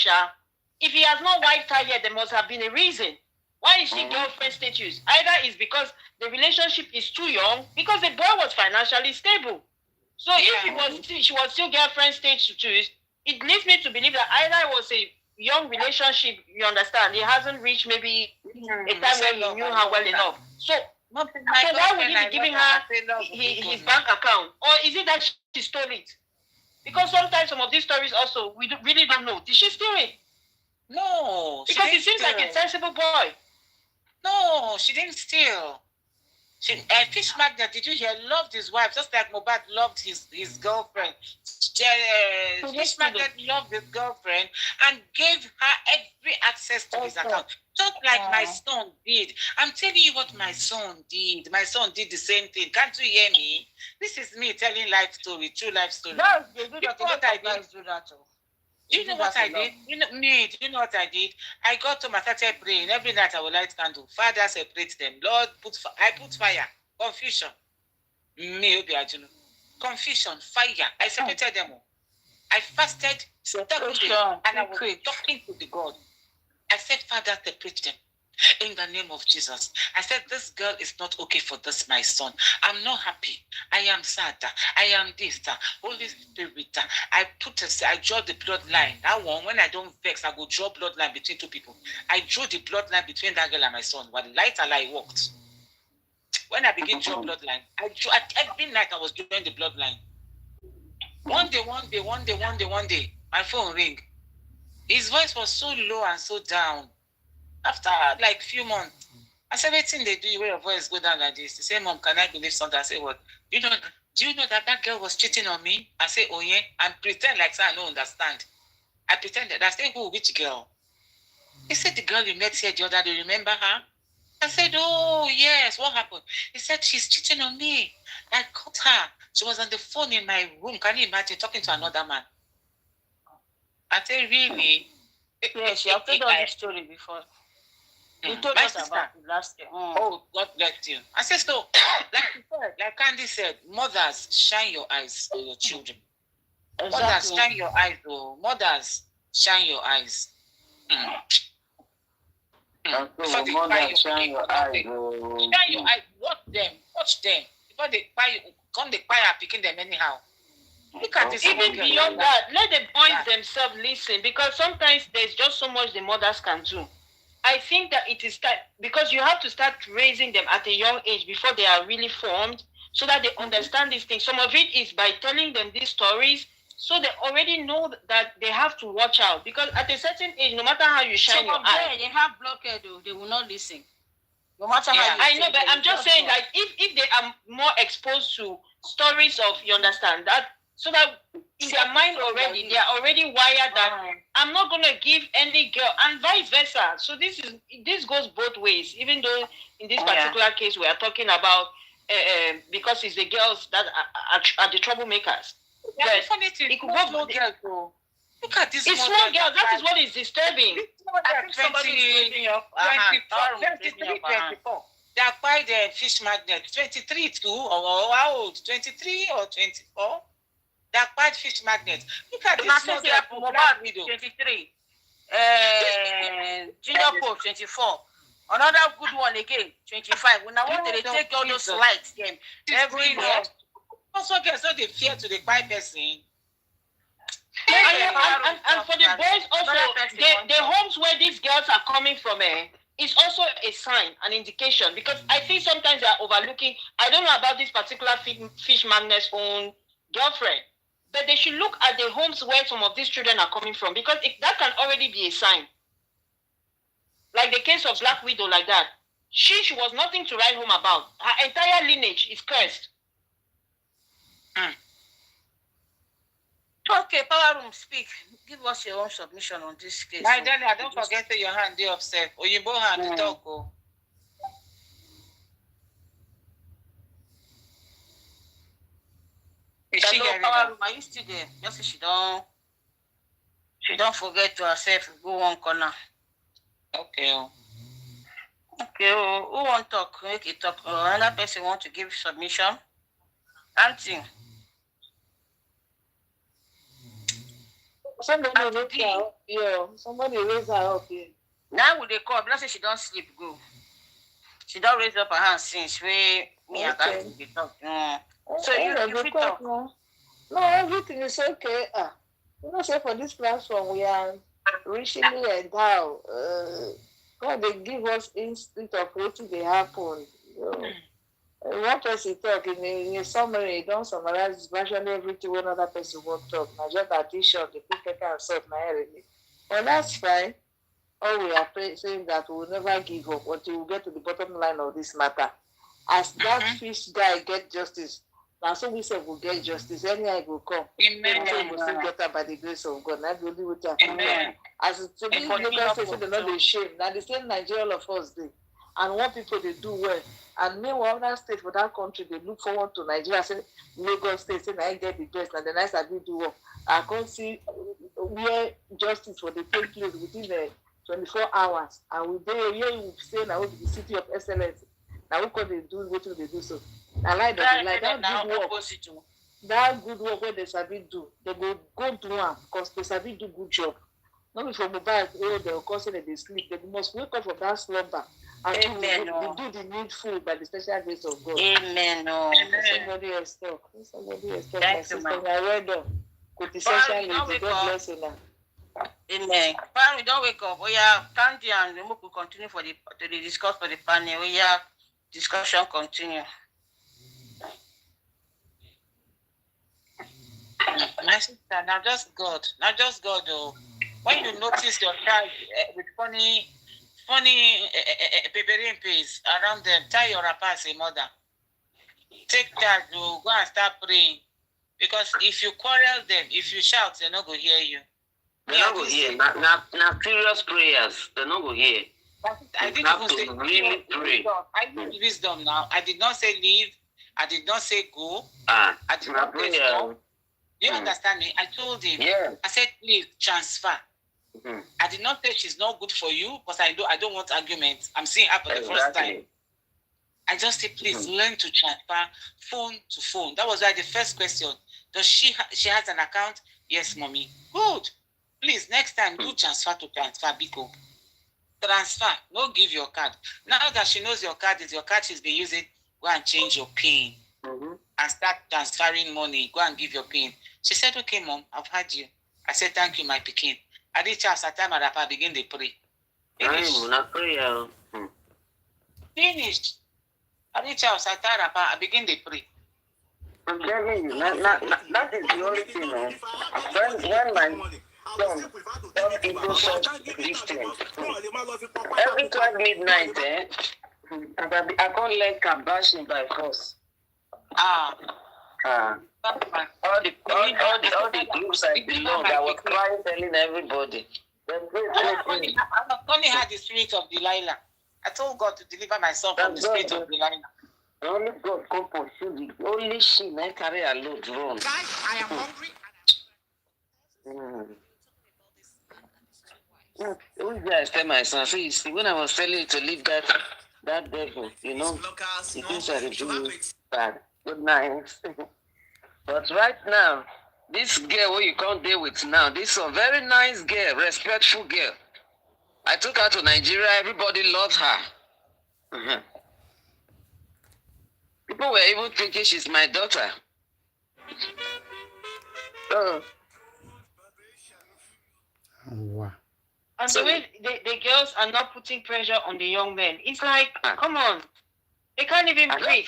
S8: if he has not wiped her yet, there must have been a reason. Why is she girlfriend status? Either it's because the relationship is too young, because the boy was financially stable. So if she was still girlfriend status, it leads me to believe that either it was a young relationship, you understand, it hasn't reached maybe a time where he knew her well enough. So why would he be giving her his bank account? Or is it that she stole it? Because sometimes some of these stories also, we really don't know. Did she steal it?
S2: No.
S8: Because he seems like a sensible boy.
S2: No, she didn't steal. Fish Magnet, did you hear? Loved his wife, just like Mohbad loved his girlfriend. Fish Magnet loved his girlfriend and gave her every access to his account. Just like my son did. I'm telling you what my son did. My son did the same thing. Can't you hear me? This is me telling life story, true life story.
S8: Do you know what I did?
S2: Do you know what I did? Do you know what I did? I got to my started praying. Every night I will light candle. Father, separate them. Lord, I put fire. Confusion. Confusion, fire. I separated them all. I fasted, and I was talking to the God. I said, Father, separate them. In the name of Jesus. I said, this girl is not okay for this, my son. I'm not happy. I am sad. I am this. Holy Spirit. I draw the bloodline. That one, when I don't vex, I go draw bloodline between two people. I drew the bloodline between that girl and my son. But light and I walked. When I began to draw bloodline, every night I was drawing the bloodline. One day, my phone ring. His voice was so low and so down. After like few months, I said, everything they do, where your voice go down like this. He said, Mom, can I believe something? I said, what? Do you know that girl was cheating on me? I said, oh yeah, and pretend like I don't understand. I pretended. I said, who? Which girl? He said, the girl you met here the other day, remember her? I said, oh yes, what happened? He said, she's cheating on me. I caught her. She was on the phone in my room. Can you imagine talking to another man? I said, really?
S8: Yes, you have told us this story before.
S3: You told
S2: My
S3: us
S2: sister.
S3: about it last year.
S2: Oh, God bless you. I said so. Like Candy said, mothers, shine your eyes on your children.
S3: Exactly.
S2: Mothers, shine your eyes. Oh, mothers, shine your eyes. Before they buy
S5: Shine your eyes.
S2: shine your eyes. Watch them. Before they buy, come they buy picking them anyhow. Look at this.
S3: Even beyond that, let the boys themselves listen, because sometimes there's just so much the mothers can do. I think that it is time, because you have to start raising them at a young age before they are really formed, so that they understand these things. Some of it is by telling them these stories, so they already know that they have to watch out. Because at a certain age, no matter how you shine your eye,
S6: They have blockade, though. They will not listen.
S3: no matter how you I know, but I'm just saying, like, if they are more exposed to stories of, you understand, that, so that in their mind already, they are already wired that I'm not going to give any girl, and vice versa. So this goes both ways, even though in this particular case we are talking about because it's the girls that are the troublemakers.
S2: But funny thing,
S3: it could go
S2: small girls though. Look at this.
S3: It's small girls. That is what is disturbing.
S2: I think somebody is losing your 24. They acquired the fish magnet. 23 too, or how old? 23 or 24? They acquired fish magnet. Look at this small girl.
S3: Mohbad 23. Junior Pope 24. Another good one again, 25. When I want to take all those lights, them every year.
S2: Also, girls, so they fear to the quiet person.
S3: And for the boys also, the homes where these girls are coming from, is also a sign, an indication, because I think sometimes they are overlooking. I don't know about this particular fish magnet's own girlfriend, but they should look at the homes where some of these children are coming from, because that can already be a sign. Like the case of Black Widow, like that. She was nothing to write home about. Her entire lineage is cursed. Okay, Power Room, speak. Give us your own submission on this case.
S2: My darling, don't forget your hand there upset. Or you both hand to talk. Oh.
S3: Hello, Power Room, are you still there? Just say she don't forget to herself. Go one corner.
S2: Okay.
S3: Okay, who want to talk? Make it talk. Another person want to give submission? Auntie.
S4: Somebody raise her up here.
S3: Now with the call, let's say she don't sleep, go. She don't raise up her hand since me and Auntie be talking. So you talk.
S4: No, everything is okay. You know, say for this platform, we are richly endowed. God, they give us instinct of what they happen. One person talk in a summary, don't summarize virtually everything one other person won't talk. Now just addition, the people can solve my area. Well, that's fine. All we are saying that we will never give up until we get to the bottom line of this matter. As that fish guy get justice, now so we say we'll get justice. Any I will come.
S2: Amen.
S4: We will still get her by the grace of God. That's the only way to
S2: Amen.
S4: As to be local state, they're not the shame. Now the same Nigeria all of us do. And what people they do well. And meanwhile, other states for that country, they look forward to Nigeria. Say Lagos State, say I get the best, and the nice I do work. I can't see where justice for the take place within 24 hours. And we there, here you say now the city of excellence. Now we can do what they do so. I like that. Like that good work. That good work where they sabi do, they go do one because they sabi do good job. Not before Mohbad, they'll cause that they sleep. They must wake up from that slumber. And they do the needful by the special grace of God.
S3: Amen.
S4: Somebody else talk. Somebody else talk.
S3: Thank
S4: My
S3: you,
S4: sister, I read them. Quotation is God bless you now.
S3: Amen. Panel, don't wake up. We are Candy and we will continue to discuss for the panel. We are discussion continue.
S2: My sister, now just God. Oh. When you notice your child with funny peppering paste around them, tie your wrapper as a mother. Take that to go and start praying. Because if you quarrel them, if you shout, they're not going to hear you.
S5: They're not going to hear. Now, serious prayers, they're not going to hear.
S2: I didn't even say
S5: really pray.
S2: I need wisdom now. I did not say leave. I did not say go. I did not say stop. Do you understand me? I told him.
S5: Yeah.
S2: I said, please transfer. I did not say she's not good for you because I don't want arguments. I'm seeing her for the first time. I just say, please learn to transfer phone to phone. That was why the first question. Does she has an account? Yes, mommy. Good. Please, next time, do transfer to transfer, Biko. Transfer. No give your card. Now that she knows your card is your card she's been using, go and change your PIN. And start transferring money. Go and give your PIN. She said, okay, mom, I've heard you. I said, thank you, my Pekin. I reach out at time I begin to pray. Finished. I reach out at time I begin to pray.
S5: I'm telling you, that is the only thing. When my son got into such distance, every 12 midnight, I can't let kabashing by force. All the groups I belong, I was crying, telling everybody.
S2: I've only had the spirit of Delilah. I told God to deliver my son from the spirit of Delilah.
S5: Only God can pursue the only she may carry a load run.
S2: Guys, I am hungry.
S5: Who did I tell my son? See, when I was telling you to leave that devil, you know, he thinks I do bad. Good night. But right now, this girl who you can't deal with now, this is a very nice girl, respectful girl. I took her to Nigeria, everybody loves her. People were even thinking she's my daughter.
S1: Wow.
S8: And the way the girls are not putting pressure on the young men. It's like, come on. They can't even breathe.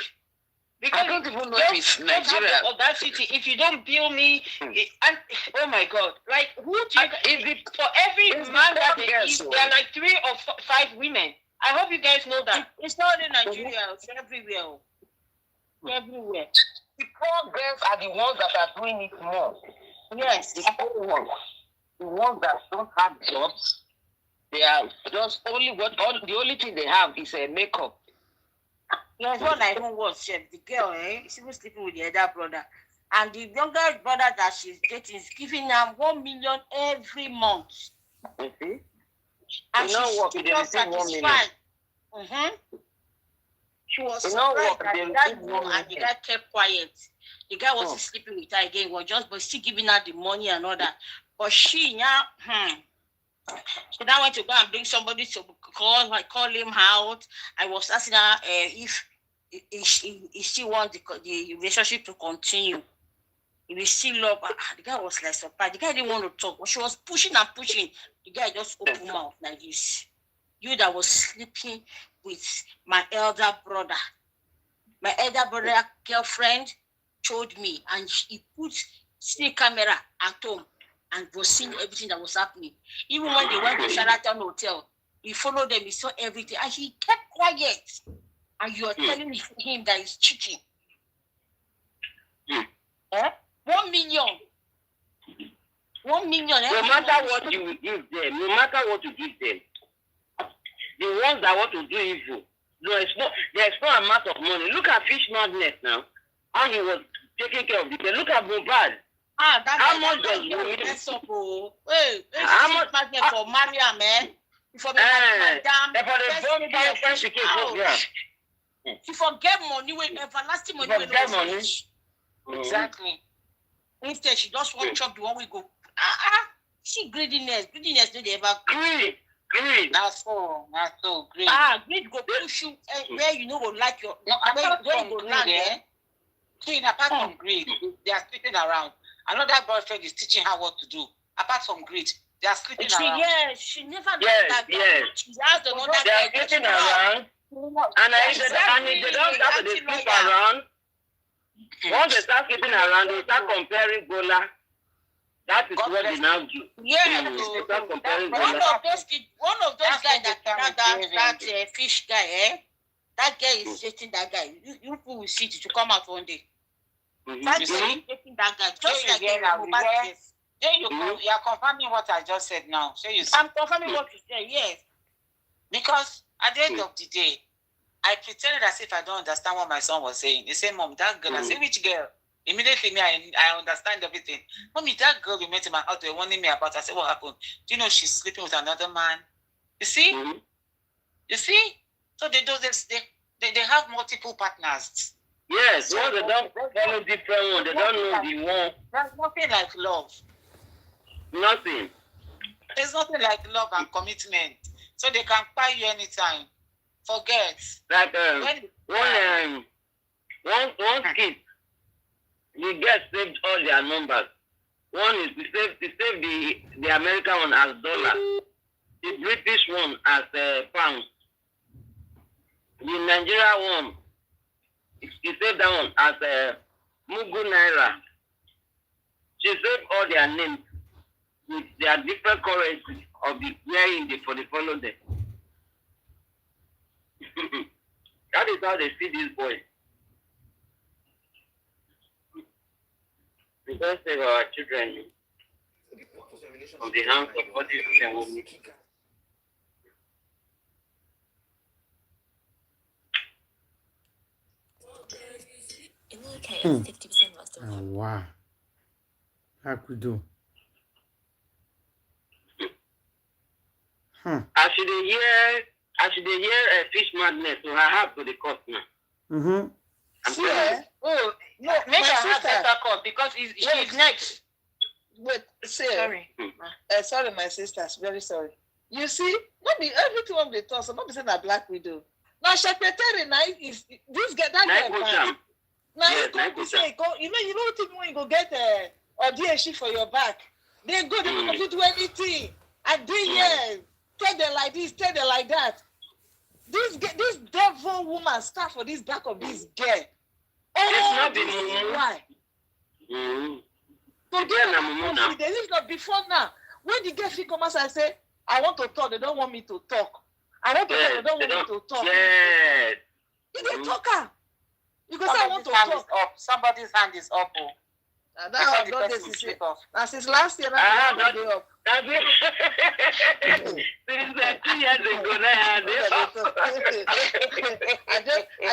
S8: Because
S5: I don't even know if it's Nigeria.
S8: Of that city, if you don't bill me, oh my God. Like, who do you, for every man that they give, there are like 3 or 5 women. I hope you guys know that.
S3: It's not in Nigeria, it's everywhere. Everywhere.
S5: The poor girls are the ones that are doing it more.
S3: Yes.
S5: The poor ones. The ones that don't have jobs, they are just the only thing they have is a makeup.
S3: Yes, what I even was, the girl, she was sleeping with the elder brother. And the younger brother that she's dating is giving her 1 million every month.
S5: Mm-hmm.
S3: And
S5: you know
S3: she's
S5: what?
S3: still satisfied. She was surprised that the guy grew and the guy kept quiet. The guy wasn't sleeping with her again, but still giving her the money and all that. But she now, she now went to go and bring somebody to call him out. I was asking her if she wants the relationship to continue. If he still love her. The guy was like surprised. The guy didn't want to talk, but she was pushing and pushing. The guy just opened mouth like this. You that was sleeping with my elder brother. My elder brother girlfriend told me, and he put still camera at home and was seeing everything that was happening. Even when they went to Sheraton Hotel, he followed them, he saw everything, and he kept quiet. And you are telling him that he's cheating. 1 million. 1 million.
S5: No matter what you give them, the ones that want to do evil, there's no amount of money. Look at Fish Magnet now. How he was taking care of it. Look at Mohbad. How much does Wumi?
S3: How much magnet for Maria, man? For the she forget money with everlasting money.
S2: Exactly.
S3: Instead, she just want to chop the one we go. See greediness. Greediness don't ever
S5: Greed.
S2: That's so great.
S3: Greed go push you where you know go like your
S2: where you go land apart from greed, they are sleeping around. Another boyfriend is teaching her what to do. Apart from greed, they are sleeping around.
S3: Yes, she never done that.
S5: Yes.
S3: She has another
S5: they are sleeping around. And if they don't start to sleep around, once they start sleeping around, they start comparing Gola. That is what they now do.
S3: Yeah,
S5: they start comparing
S3: one of those guys that fish guy, that guy is dating that guy. You will see it to come out one day. That guy is dating that guy. Just like
S2: you are confirming what I just said now.
S3: I'm confirming what you said, yes.
S2: Because at the end of the day, I pretended as if I don't understand what my son was saying. He said, Mom, that girl. I said, which girl? Immediately, I understand everything. Mommy, that girl you met in my house, they warning me about. I said, what happened? Do you know she's sleeping with another man? You see?
S5: Mm-hmm.
S2: You see? So they do this. They have multiple partners.
S5: Yes, so they don't follow different one. They don't know the one.
S2: There's nothing like love.
S5: Nothing.
S2: There's nothing like love and commitment. So they can buy you anytime. Forget.
S5: Like one kid, you get saved all their numbers. One is to save the American one as dollar, the British one as pounds, the Nigerian one, he saved that one as Mugu Naira. She saved all their names with their different currencies of the wearing for the follow them. That is how they see this boy. We don't save our children from the hands of all these women.
S9: In the UK, 50% must have.
S1: Oh, wow. How could do?
S5: I should hear fish madness, so I have to the cost now.
S1: Mm-hmm.
S4: Yeah. Oh, no,
S3: Make
S4: my
S3: her have
S4: sister.
S3: better call because she's next.
S4: Wait, see.
S3: Sorry.
S4: Sorry, my sisters. Very sorry. You see, not be everything of the talk. So not be saying a black widow. Now, secretary night is this get that guy. Now
S5: Yes,
S4: you go to say, go. You don't think when you go get or DHC for your back. They go. They don't do anything. I did yes. Tell them like this. Tell them like that. This devil woman start for this back of this girl.
S5: It's not
S4: this
S5: been
S4: is why. So they live not before now. When the girl she come out and say, I want to talk, they don't want me to talk. I want to talk, they don't want me to talk.
S5: Yes.
S4: You dey talk her. You go say I want to talk.
S2: Somebody's hand is up. Oh.
S4: And that one don't dey now since last year, now they up.
S5: That's it. Since 2 years ago, now they up.
S4: I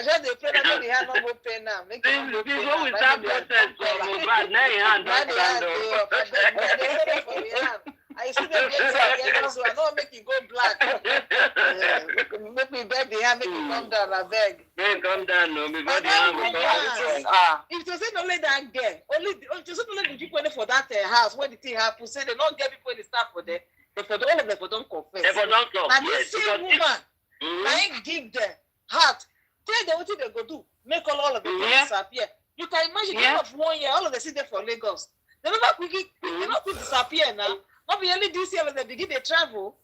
S4: just dey pray that the hand no go pain now. Make it no go pain.
S5: Before we start process for Mohbad, now your hand
S4: Now
S5: don't
S4: the
S5: stand
S4: hand
S5: up.
S4: dey up. I dey pray for the hand. I see them get so I don't make it go black. Make me beg the hand, make it come down, I beg.
S5: Then come down, no, before the hand will come.
S4: If you say only that girl, only the people for that house when the thing happen, say they don't get people in the staff for them. They for all of them for don't confess.
S5: They for don't talk.
S4: And this same woman, I give them heart. Tell them what they go do. Make all of them disappear. You can imagine end of 1 year, all of them sit there for Lagos. They never quickly disappear now. Not be only this year when they begin to travel.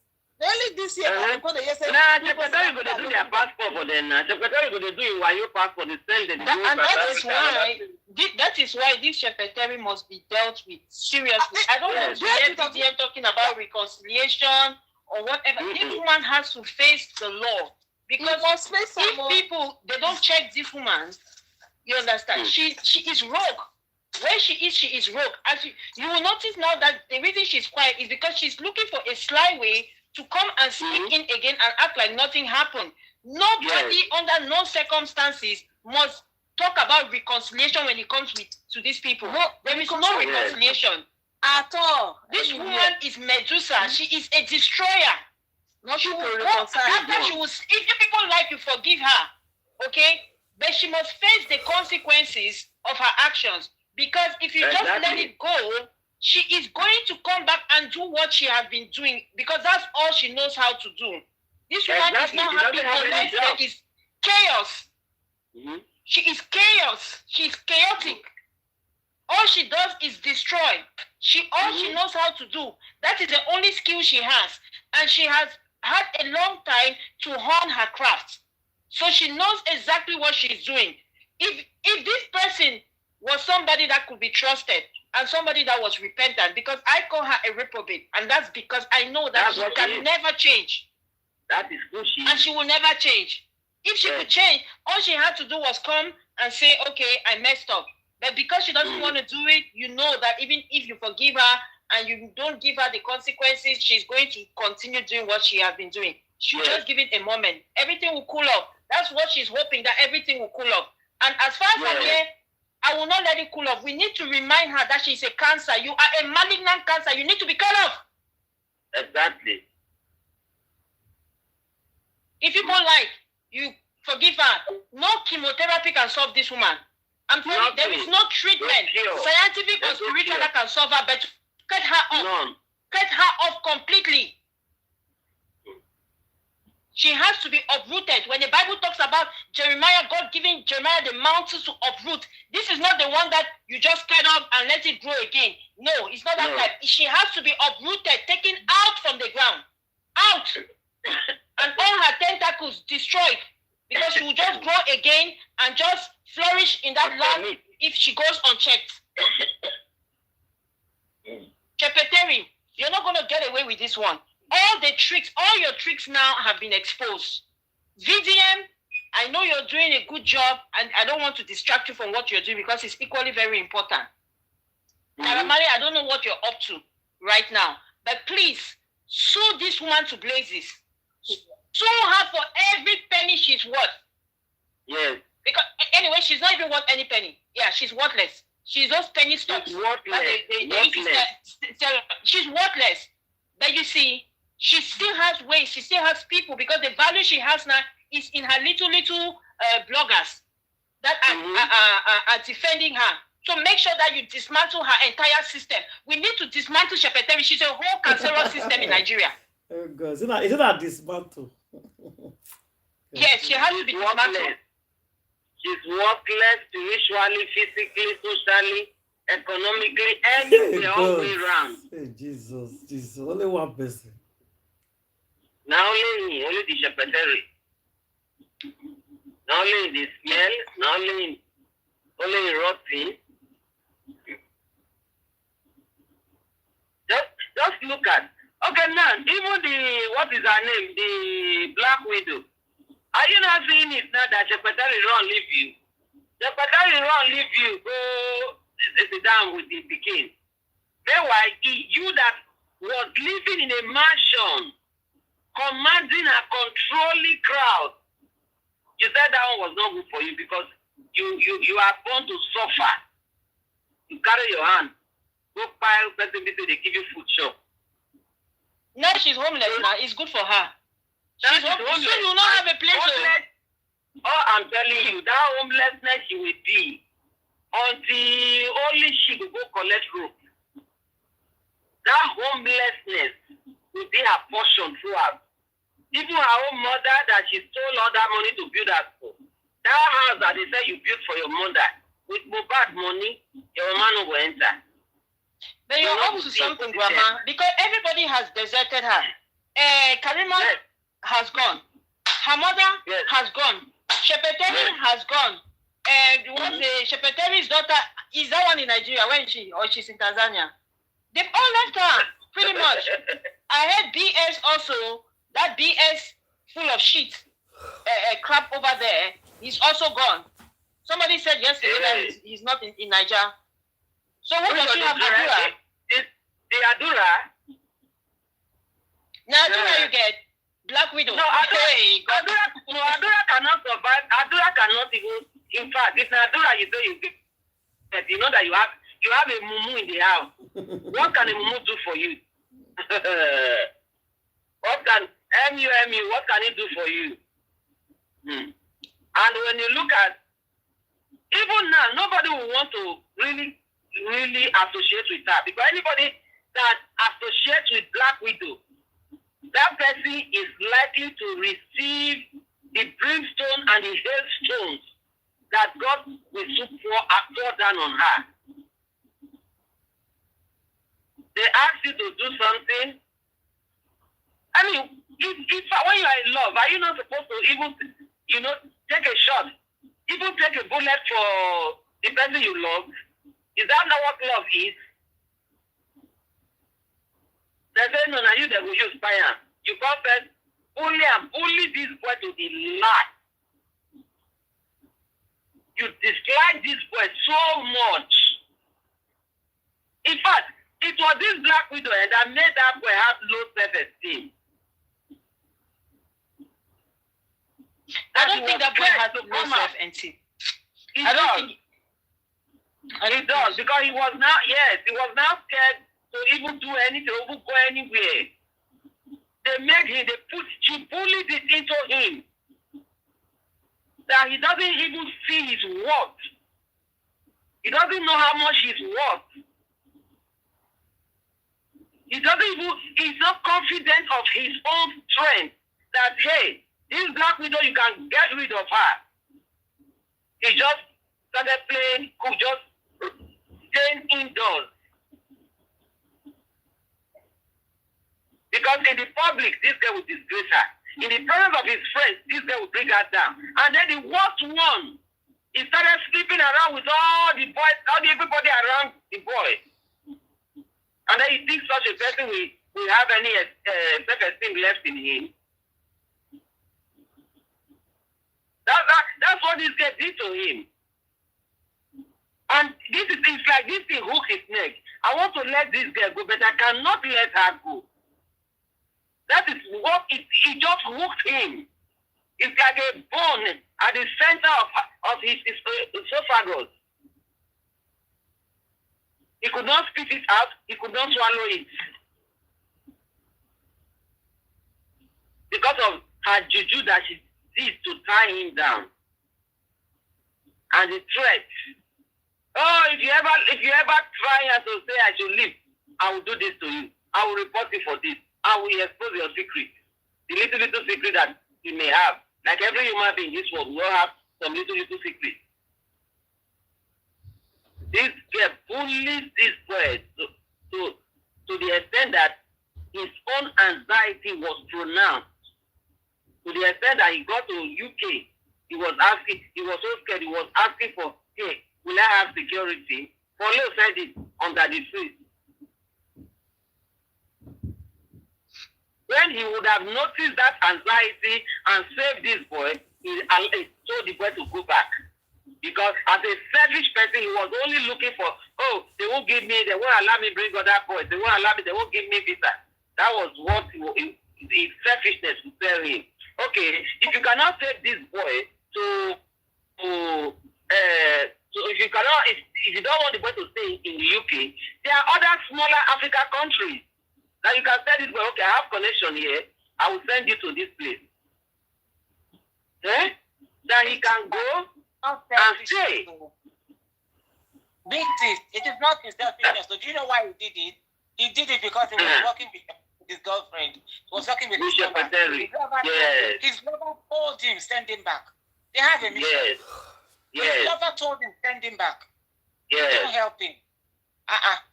S4: Only this year because they say
S5: secretary go to do their passport for them now. Secretary go to do your passport, they send them.
S3: And that is why this secretary must be dealt with seriously. I don't want to hear DDM talking about reconciliation or whatever. This woman has to face the law because if people they don't check this woman, you understand? She is rogue. Where she is rogue. As you will notice now that the reason she's quiet is because she's looking for a sly way to come and sneak in again and act like nothing happened. Nobody under no circumstances must talk about reconciliation when it comes to these people. No, there is no reconciliation at all. This woman is Medusa. She is a destroyer.
S4: Not
S3: she
S4: to
S3: will
S4: reconcile.
S3: after she will, if you people like you forgive her, okay? But she must face the consequences of her actions. Because if you just let it go, she is going to come back and do what she has been doing because that's all she knows how to do. This woman is not happy. Her is chaos. She is chaos. She's chaotic. All she does is destroy. All she knows how to do. That is the only skill she has. And she has had a long time to hone her craft. So she knows exactly what she's doing. If this person was somebody that could be trusted and somebody that was repentant, because I call her a reprobate, and that's because I know that she can never change.
S5: That is good.
S3: And she will never change. If she could change, all she had to do was come and say, okay, I messed up. But because she doesn't want to do it, you know that even if you forgive her and you don't give her the consequences, she's going to continue doing what she has been doing. She just give it a moment. Everything will cool off. That's what she's hoping, that everything will cool off. And as far as I'm here, I will not let it cool off. We need to remind her that she's a cancer. You are a malignant cancer. You need to be cut off.
S5: Exactly.
S3: If you don't like, you forgive her. No chemotherapy can solve this woman. I'm telling you, there is no treatment, scientific or spiritual, that can solve her, but cut her off.
S5: None.
S3: Cut her off completely. She has to be uprooted. When the Bible talks about Jeremiah, God giving Jeremiah the mountains to uproot, this is not the one that you just cut off and let it grow again. No, it's not that type. She has to be uprooted, taken out from the ground. Out. And all her tentacles destroyed. Because she will just grow again and just flourish in that land if she goes unchecked. Chepeteri, you're not going to get away with this one. All the tricks, all your tricks now have been exposed. VDM, I know you're doing a good job, and I don't want to distract you from what you're doing because it's equally very important. Naramari, I don't know what you're up to right now, but please sue this woman to blazes. Sue her for every penny she's worth.
S5: Yes.
S3: Because anyway, she's not even worth any penny. Yeah, she's worthless. She's those penny stocks.
S5: She's worthless.
S3: She's worthless. But you see, she still has ways. She still has people because the value she has now is in her little bloggers that are defending her. So make sure that you dismantle her entire system. We need to dismantle Shepeteri. She's a whole cancerous system in Nigeria.
S1: Oh God, is it not dismantle?
S3: Yes, she has to be dismantled.
S5: She's worthless spiritually, physically, socially, economically, everywhere, all the way around.
S1: Hey, Jesus, only one person.
S5: Not only me, only the Shepeteri. Not only in the smell, not only in rotting. Just look at. Okay, now, even what is her name? The Black Widow. Are you not seeing it now that Shepeteri run leave you? Shepeteri run leave you, go sit down with the king. Meanwhile, you that was living in a mansion, commanding a controlling crowd, you said that one was not good for you because you are born to suffer. You carry your hand, go pile person, they give you food shop.
S3: Now she's homeless now. It's good for her. She's homeless. Soon you will not have a place to...
S5: Oh, I'm telling you, that homelessness you will be until only she will go collect rope. That homelessness will be her portion throughout. Even her own mother that she stole all that money to build her school. That house that they say you built for your mother, with Mohbad money, your man will enter.
S3: But you're up to something, Grandma, because everybody has deserted her. Karima has gone. Her mother has gone. Shepeteri has gone. Shepeteri's daughter, is that one in Nigeria? Where is she? Or she's in Tanzania? They've all left her, pretty much. I heard BS also, that BS full of shit, crap over there, he's also gone. Somebody said yesterday that he's not in Nigeria. So who does she have Adura?
S5: The Adura?
S3: Now Adura you get Black Widow.
S5: No, Adura cannot survive. Adura cannot even. In fact, if Adura you say you get, you know that you have a mumu in the house. What can a mumu do for you? What can MU? What can it do for you? And when you look at, even now, nobody will want to really associate with her because anybody that associates with Black Widow, that person is likely to receive the brimstone and the hailstones that God will pour down on her. They ask you to do something. I mean, if when you are in love, are you not supposed to even, take a shot, even take a bullet for the person you love? Is that not what love is? They say, no, you that will use fire. You confess, only this boy to the last. You dislike this boy so much. In fact, it was this Black Widow that made that boy have low self-esteem.
S3: I don't think that boy has low self-esteem. I don't think.
S5: And he does, because he was now scared to even do anything, to even go anywhere. They made him, she bullied it into him that he doesn't even see his worth. He doesn't know how much he's worth. He's not confident of his own strength that, hey, this Black Widow, you can get rid of her. He just started playing, could just staying indoors. Because in the public, this guy will disgrace her. In the presence of his friends, this guy will bring her down. And then the worst one, he started sleeping around with all the boys, everybody around the boy. And then he thinks such a person will have any self-esteem left in him. That's what this guy did to him. And it's like this thing hook his neck. I want to let this girl go, but I cannot let her go. That is what it just hooked him. It's like a bone at the center of his esophagus. He could not spit it out. He could not swallow it. Because of her juju that she did to tie him down. And the threat. Oh, if you ever try to say I should leave, I will do this to you. I will report you for this. I will expose your secret. The little secret that you may have. Like every human being in this world, we all have some little secrets. This girl bullies this boy to the extent that his own anxiety was pronounced. To the extent that he got to UK, he was so scared, he was asking for, hey, will I have security? Follow said it under the tree. When he would have noticed that anxiety and saved this boy, he told the boy to go back. Because as a selfish person, he was only looking for, oh, they won't give me, they won't allow me to bring other boys, they won't allow me, they won't give me visa. That was what his selfishness would tell him. Okay, if you cannot save this boy if you don't want the boy to stay in the UK, there are other smaller African countries that you can send this boy. Okay, I have connection here. I will send you to this place. That he can go and stay.
S2: Big thief. It is not his selfishness. So do you know why he did it? He did it because he was working with his girlfriend. He was working with his lover. His lover told him, send him back. They have a mission. His lover told him, send him back. Don't help him.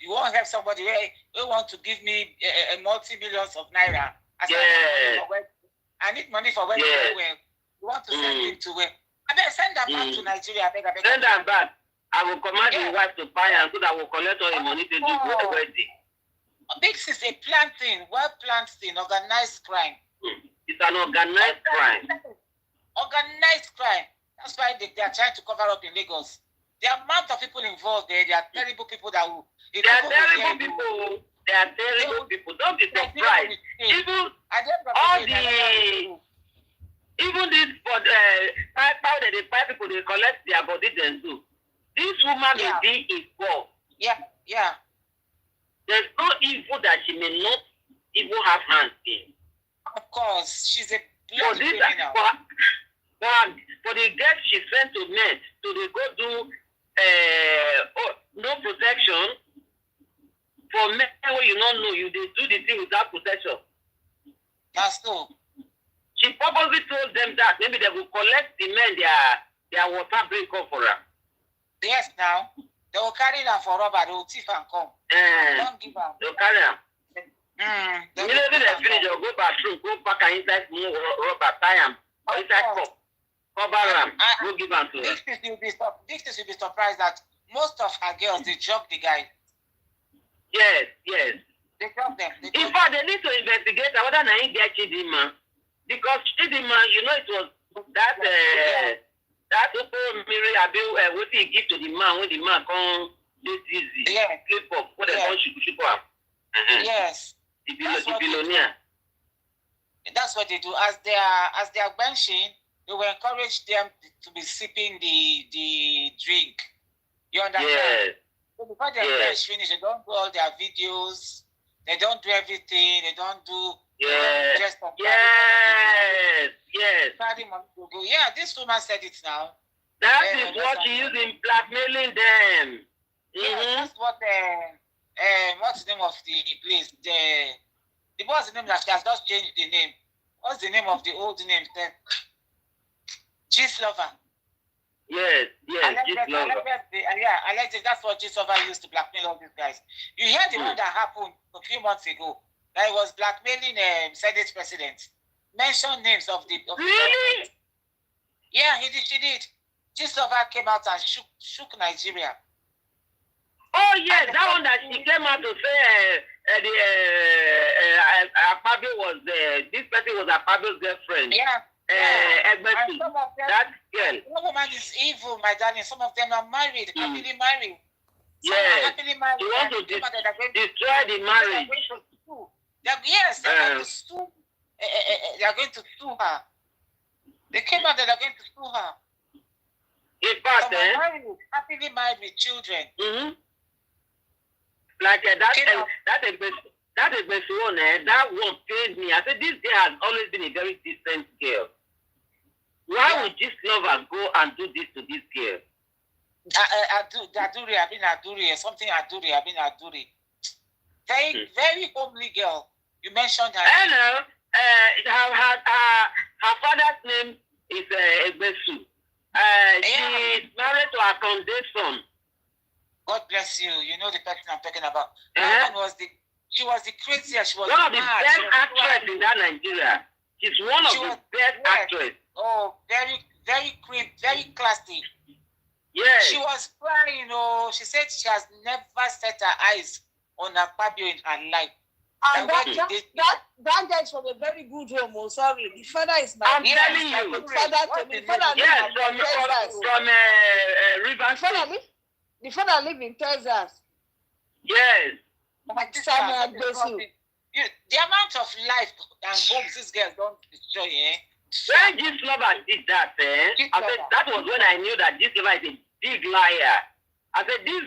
S2: You won't help somebody who want to give me multi-millions of naira. I need money for where you want to send him to where? I better send them back to Nigeria. I beg.
S5: Send them back. I will command his wife to buy and so that will collect all the money to do the wedding.
S2: This is a planned thing, well-planned thing, organized crime.
S5: It's an organized crime.
S2: Organized crime. That's why they are trying to cover up in Lagos. The amount of people involved there, they are terrible people that will... They are terrible people.
S5: They are terrible people. Don't be surprised. Even this for the how they buy people, they collect their body then too. This woman may be involved.
S2: Yeah.
S5: There's no evil that she may not even have hands in.
S2: Of course, she's a blood criminal.
S5: For the girl she sent to men, so they go do no protection. For men who you don't know, they do the thing without protection.
S2: That's so.
S5: She purposely told them that maybe they will collect the men their water break up for her.
S2: Yes, now. They will carry them for rubber, they will thief and come. Don't give them.
S5: They'll carry them. Immediately they finish, they'll go bathroom, go pack her inside small rubber, tie them, inside cup, cover them, go give them to her.
S2: This you'll be surprised that most of her girls, they drop the guy.
S5: Yes.
S2: They drop them.
S5: In fact, they need to investigate whether they get Chidima. Because Chidima, it was that open mirror what he give to the man when the man come this easy. Flip up what they want shoot up.
S2: Yes.
S5: The billionaire.
S2: That's what they do. As they are benching, they will encourage them to be sipping the drink. You understand?
S5: Yes.
S2: So before they're fresh finish, they don't do all their videos. They don't do everything. They don't do just
S5: yes.
S2: Yeah, this woman said it now.
S5: That is what she used in blackmailing them.
S2: Yeah, that's what what's the name of the place? What's the name that she has just changed the name? What's the name of the old name then? Gist Lover.
S5: Yes, Gist Lover.
S2: Allegedly, that's what Gist Lover used to blackmail all these guys. You hear the one that happened a few months ago? That he was blackmailing Senate president. Mention names of the
S5: really?
S2: Yeah, she did. Gist Lover came out and shook Nigeria.
S5: Oh yes, that one that she came out to say Akpabio was this person was Akpabio's girlfriend.
S2: Yeah.
S5: That girl.
S2: No woman is evil, my darling. Some of them are married, happily married.
S5: Yes.
S2: Happily married.
S5: You want to destroy the marriage.
S2: Yes, they're going to sue. They are going to sue her. They came out that they're going to sue her.
S5: In fact,
S2: happily married with children.
S5: Like that one paid me. I said, this girl has always been a very decent girl. Why would this lover go and do this to this girl?
S2: Aduri. Very homely girl. You mentioned her.
S5: Hello. Her father's name is Ebesu. She's married to a foundation.
S2: God bless you. You know the person I'm talking about. She was the craziest. She was
S5: one of the best actresses in that Nigeria. She's one of the best actresses.
S2: Oh, very, very clean, very classy.
S5: Yes.
S2: She was crying, she said she has never set her eyes on Akpabio in her life.
S4: And that guy is from a very good home. Oh, sorry. The father is my
S5: I'm telling you.
S4: The father the father live in Texas.
S5: Yes.
S2: The amount of life and homes these girls don't destroy,
S5: When this lover did that, I said that was when I knew that this lover is a big liar. I said this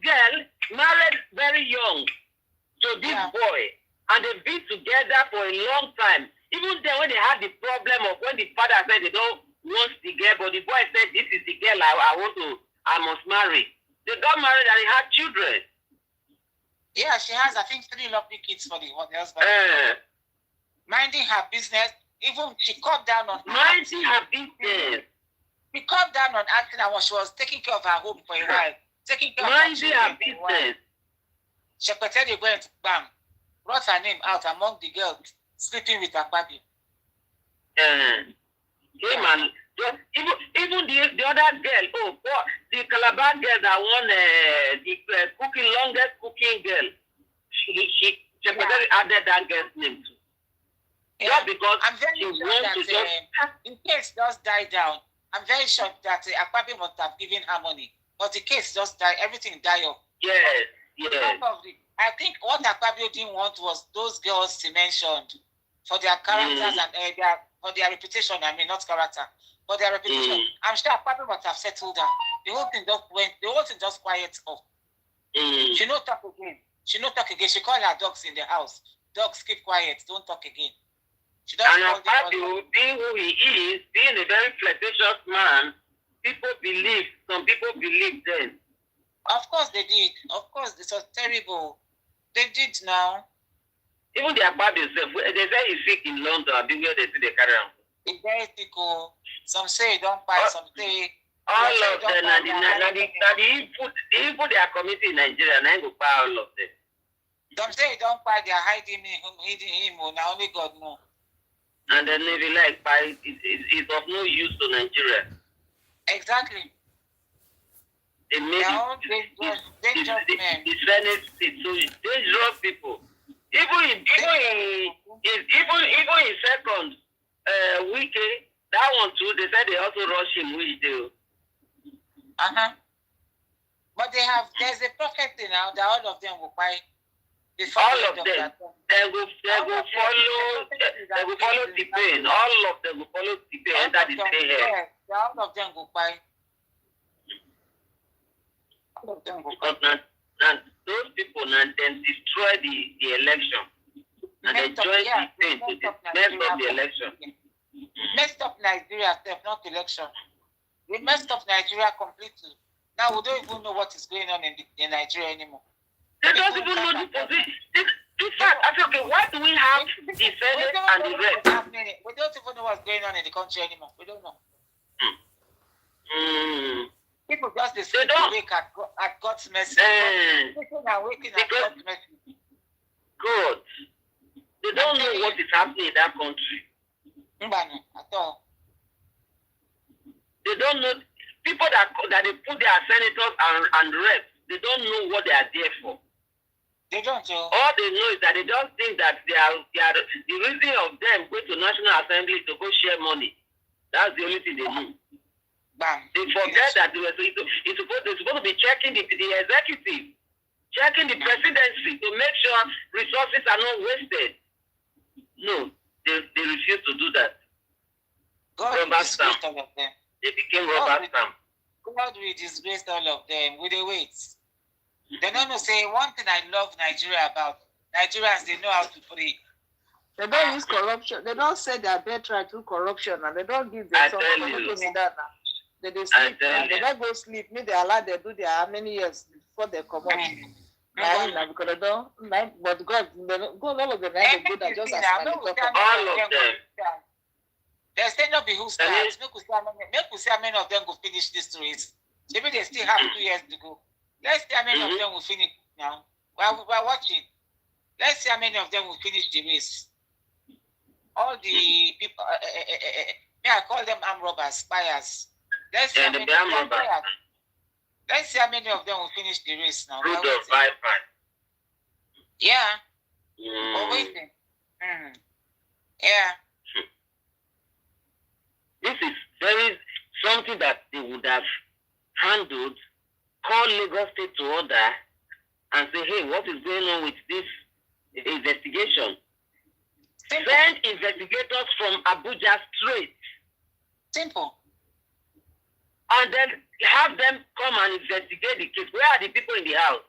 S5: girl married very young to this boy, and they've been together for a long time. Even then, when they had the problem of when the father said they don't want the girl, but the boy said this is the girl I must marry. They got married and they had children.
S2: Yeah, she has, I think, 3 lovely kids for the husband. Minding her business. Even she cut down on
S5: minding her business.
S2: She cut down on acting and she was taking care of her home for a while. Taking care of her business. She pretended going to bang. Brought her name out among the girls sleeping with her baby. Even the other girl, the Calabar girl that won the longest cooking girl, she added that girl's name too. Just because I'm very sure that in case just died down, I'm very sure that Akpabio must have given her money. But the case just died, everything died off.
S5: Yes.
S2: I think what Akpabio didn't want was those girls she mentioned for their characters and for their reputation. I mean, not character, but their reputation. I'm sure Akpabio must have settled down. The whole thing just quiet off. She no talk again. She called her dogs in the house. Dogs, keep quiet. Don't talk again.
S5: And Akpabio, being who he is, being a very flirtatious man, some people believe them.
S2: Of course they did. Of course, this was terrible. They did now.
S5: Even the Akpabio self, they say he's sick in London, I think where they see the carry on.
S2: In Etiko, some say don't buy, some say...
S5: All of them, the evil they are committing in Nigeria, and I go buy all of them.
S2: Some say don't buy, they are hiding him, now only God knows.
S5: And then if you like buy, it's of no use to Nigeria.
S2: Exactly.
S5: They made it's dangerous people. Even in second weekend, that one too, they said they also rush him, which they.
S2: But there's a prophecy now that all of them will buy.
S5: All of them, they will follow the pain. All of them will follow the pain. Enter the pain.
S2: Yes, all of them will buy. All of them go
S5: Because now those people now then destroy the election. And they join the thing to mess up the election.
S2: Messed up Nigeria, not election. We messed up Nigeria completely. Now we don't even know what is going on in Nigeria anymore.
S5: They don't even know the position. In fact, I said, okay, why do we have the Senate and the rest?
S2: We don't even know what's going on in the country anymore. We don't know. People just they don't wake at God's mercy. People are waking at God's mercy.
S5: God, they don't know what is happening in that country.
S2: At all.
S5: They don't know people that they put their senators and reps. They don't know what they are there for.
S2: They don't know.
S5: All they know is that they don't think that they are the reason of them going to National Assembly to go share money. That's the only thing they know. They forget that they're supposed to be checking the executive, checking the presidency to make sure resources are not wasted. No, they refuse to do that. Rubber stamp. They became rubber stamp.
S2: God will disgrace all of them. Will they wait? They don't know. Say one thing I love Nigeria about Nigerians. They know how to pray.
S4: They don't use corruption. They don't say their birthright through corruption, and they don't give their son that now. They sleep. They don't go sleep. Maybe they allow them do their how many years before they come out. Because they don't. But God, all of them they good at just as
S5: all of them.
S2: They still not be who starts. Make we see how many of them will finish this race. Maybe they still have 2 years to go. Let's see how many of them will finish now. While we're watching, let's see how many of them will finish the race. All the people, may I call them armed robbers, spies. Let's see how many of them. Let's see how many of them will finish the race now. Yeah. We're waiting. Yeah.
S5: This is something that they would have handled, call Lagos State to order, and say, hey, what is going on with this investigation? Simple. Send investigators from Abuja straight.
S2: Simple.
S5: And then have them come and investigate the case. Where are the people in the house?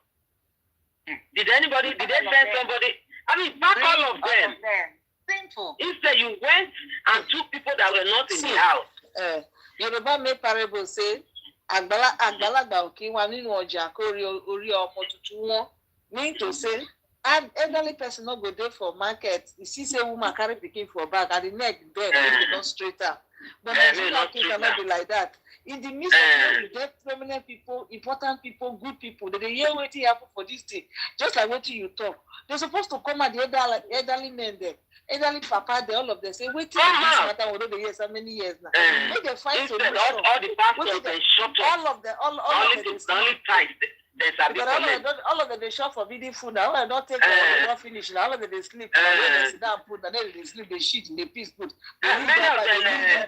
S5: Did they send somebody? I mean, back all of them.
S2: Simple.
S5: Instead, you went and took people that were not in the house.
S4: Yoruba make parable say, Àgbàlagbà òkè wà nínú ọjà kó orí ọmọ tuntun wọn. Mean to say, an elderly person no go there for market. You see, say woman carry pikin for bag and the neck there, not straight up. But Nigerian kids cannot be like that. In the midst of you get prominent people, important people, good people. They hear what happen for this thing. Just like what you talk. They're supposed to come at the elderly men there. Elderly papa, all of them say, wait till this matter will be here so many years now. Make them find solution.
S5: All the pastors they shut up.
S4: All of them, all of them. All of them they shop for feeding food. Now all of them don't take not finish. Now all of them they sleep. They sit down, put, and then they sleep, they shit, they peace put.
S5: Many of them, they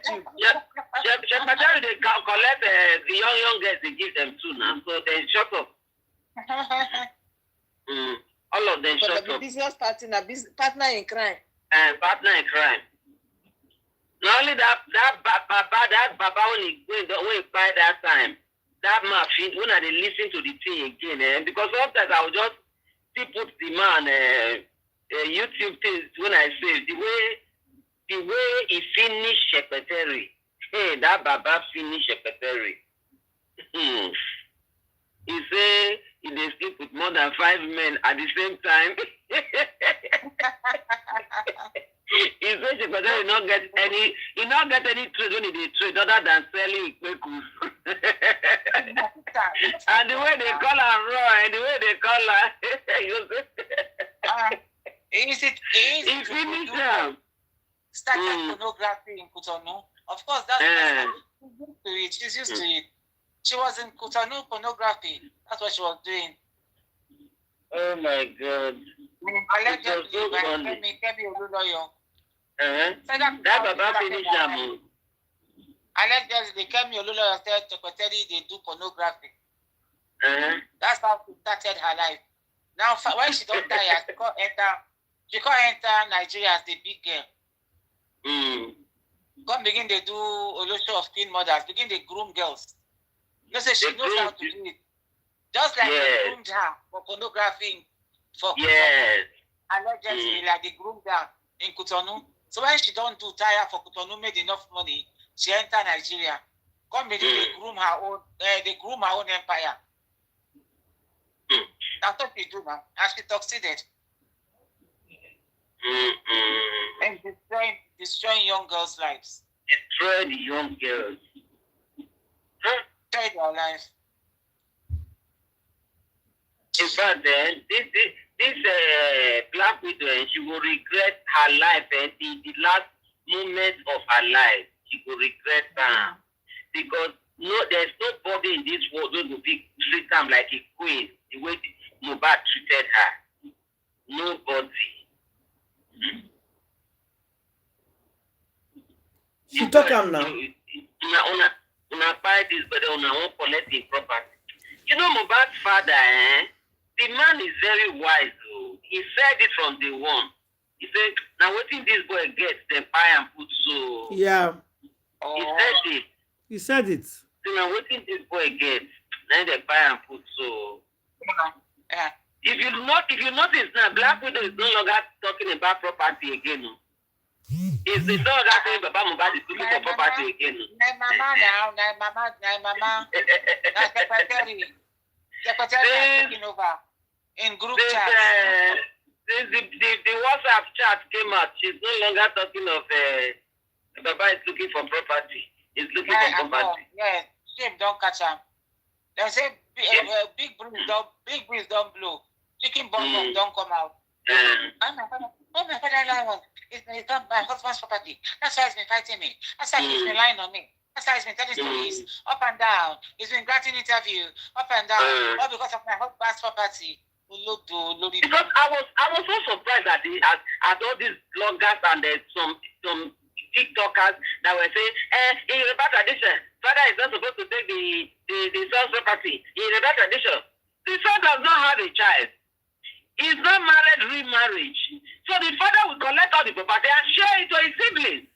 S5: collect the young girls they give them too now, so they shut up. All of them shut up.
S4: Business partner in crime.
S5: Partner in crime. Not only that Baba when he buy that time, that man when I listen to the thing again, because sometimes I will just still put the man YouTube things when I say the way he finished secretary. Hey, that Baba finished secretary. He say he dey sleep with more than 5 men at the same time. He said secretary not get any trade when he dey trade other than selling ikpeku. And the way they call her raw, and the way they call her, he finished them.
S2: Started pornography in Cotonou. Of course, that's she's used to it. She was in Cotonou pornography. That's what she was doing.
S5: Oh my God.
S2: Allegedly,
S5: that Baba finished them.
S2: Allegedly, Kemi Oluloyo said secretary they do pornography. That's how she started her life. Now, when she don't die, she can't enter Nigeria as the big girl. Come begin they do a lot of teen mothers, begin they groom girls. You say she knows how to do it. Just like
S5: Yes.
S2: they groomed her for pornography for
S5: Yes.
S2: allegedly, like they groomed her in Cotonou. So when she don't do tire for Cotonou, made enough money, she enter Nigeria. Come with they groom her own, empire. That's what they do now. And she succeeded. And destroying young girls' lives.
S5: Destroy the young girls.
S2: Destroy their lives.
S5: In fact, this Black Widow, she will regret her life, and the last moment of her life, she will regret that. Because there's nobody in this world who will treat her like a queen, the way Mohbad treated her. Nobody.
S1: She talk am now.
S5: Una buy this, but una won't collect the property. You know, Mohbad's father, the man is very wise. He said it from day one. He said, now what think this boy gets, then buy and put so.
S1: Yeah.
S5: He said it.
S1: He said it.
S5: So now what think this boy gets, then they buy and put so.
S2: Yeah.
S5: If you notice now, Black Widow is no longer talking about property again. No. It's no longer saying Baba Mohbad is looking for property again. No.
S2: Mama. Secretary taking over in group chat.
S5: Since the WhatsApp chat came out, she's no longer talking of Baba is looking for property. He's looking for property.
S2: Yes, shame don't catch him. They say big breeze don't blow. Chicken bomb don't come out. Oh my father, it's not my husband's property. That's why he's been fighting me. That's why he's been lying on me. That's why he's been telling stories up and down. He's been granting interview up and down. All because of my husband's property.
S5: Because I was so surprised at all these bloggers and some TikTokers that were saying, in Yoruba tradition, father is not supposed to take the son's property. In Yoruba tradition, the son does not have a child. He's not married, remarriage. So the father will collect all the property and share it to his siblings.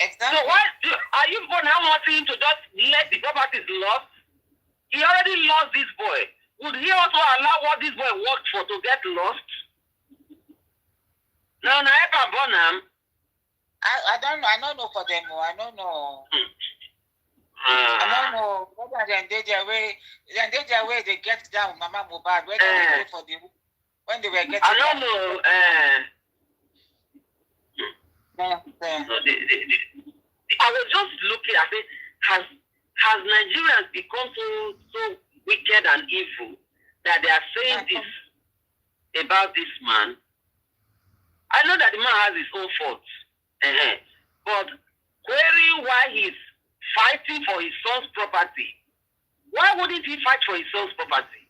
S2: Exactly.
S5: So why are you now wanting him to just let the properties lost? He already lost this boy. Would he also allow what this boy worked for to get lost? No, Bonham.
S2: I don't know for them. I don't know. I don't know whether they their way they get down Mama Mohbad, whether they wait for the when they were getting
S5: I don't know. I was just looking at it. Has Nigerians become so wicked and evil that they are saying this about this man? I know that the man has his own faults, but querying why he's fighting for his son's property. Why wouldn't he fight for his son's property?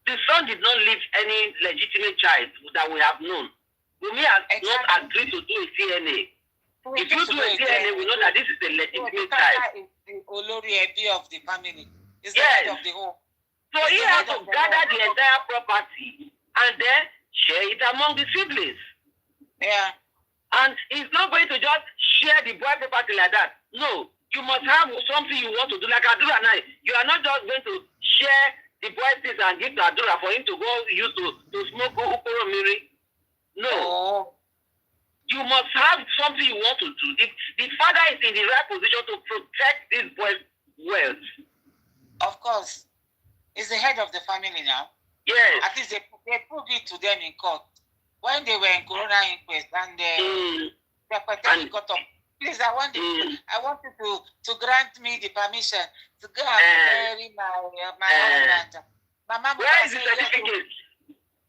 S5: The son did not leave any legitimate child that we have known. Wumi has not agreed to do a DNA. If you do a DNA, we know that this is a legitimate child.
S2: The Olori Ebi of the family. It's the
S5: Yes.
S2: head of the home.
S5: So he has to gather the entire property and then share it among the siblings.
S2: Yeah.
S5: And he's not going to just share the boy property like that. No, you must have something you want to do. Like Adura and I, you are not just going to share the boy things and give to Adura for him to go use to smoke Ukoro Miri. No.
S2: Oh.
S5: You must have something you want to do. The father is in the right position to protect this boy's wealth.
S2: Of course. He's the head of the family now.
S5: Yes.
S2: At least they proved it to them in court. When they were in Corona inquest and the secretary got up. Please, I want you to grant me the permission to go and bury my husband. My mama
S5: where is the certificate?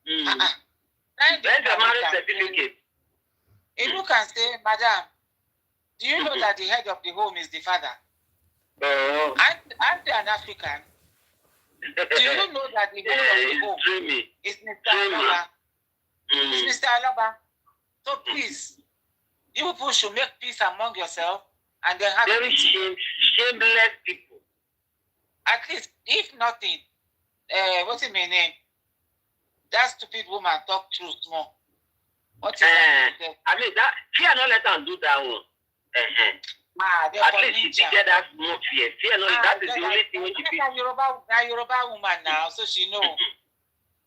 S5: Where's the marriage certificate?
S2: He look and say, Madam, do you know that the head of the home is the father? Aren't you an African? Do you know that the head of the home is Mr. Aloba? It's Mr. Aloba. So please, you people should make peace among yourself and then have
S5: very shameless people.
S2: At least, if nothing, what's in my name? That stupid woman talk truth more. What's
S5: I mean, that she not let them do that one. At least she did get that small fear. Fear no, that is the only thing which she
S2: She's a Yoruba woman now, so she know.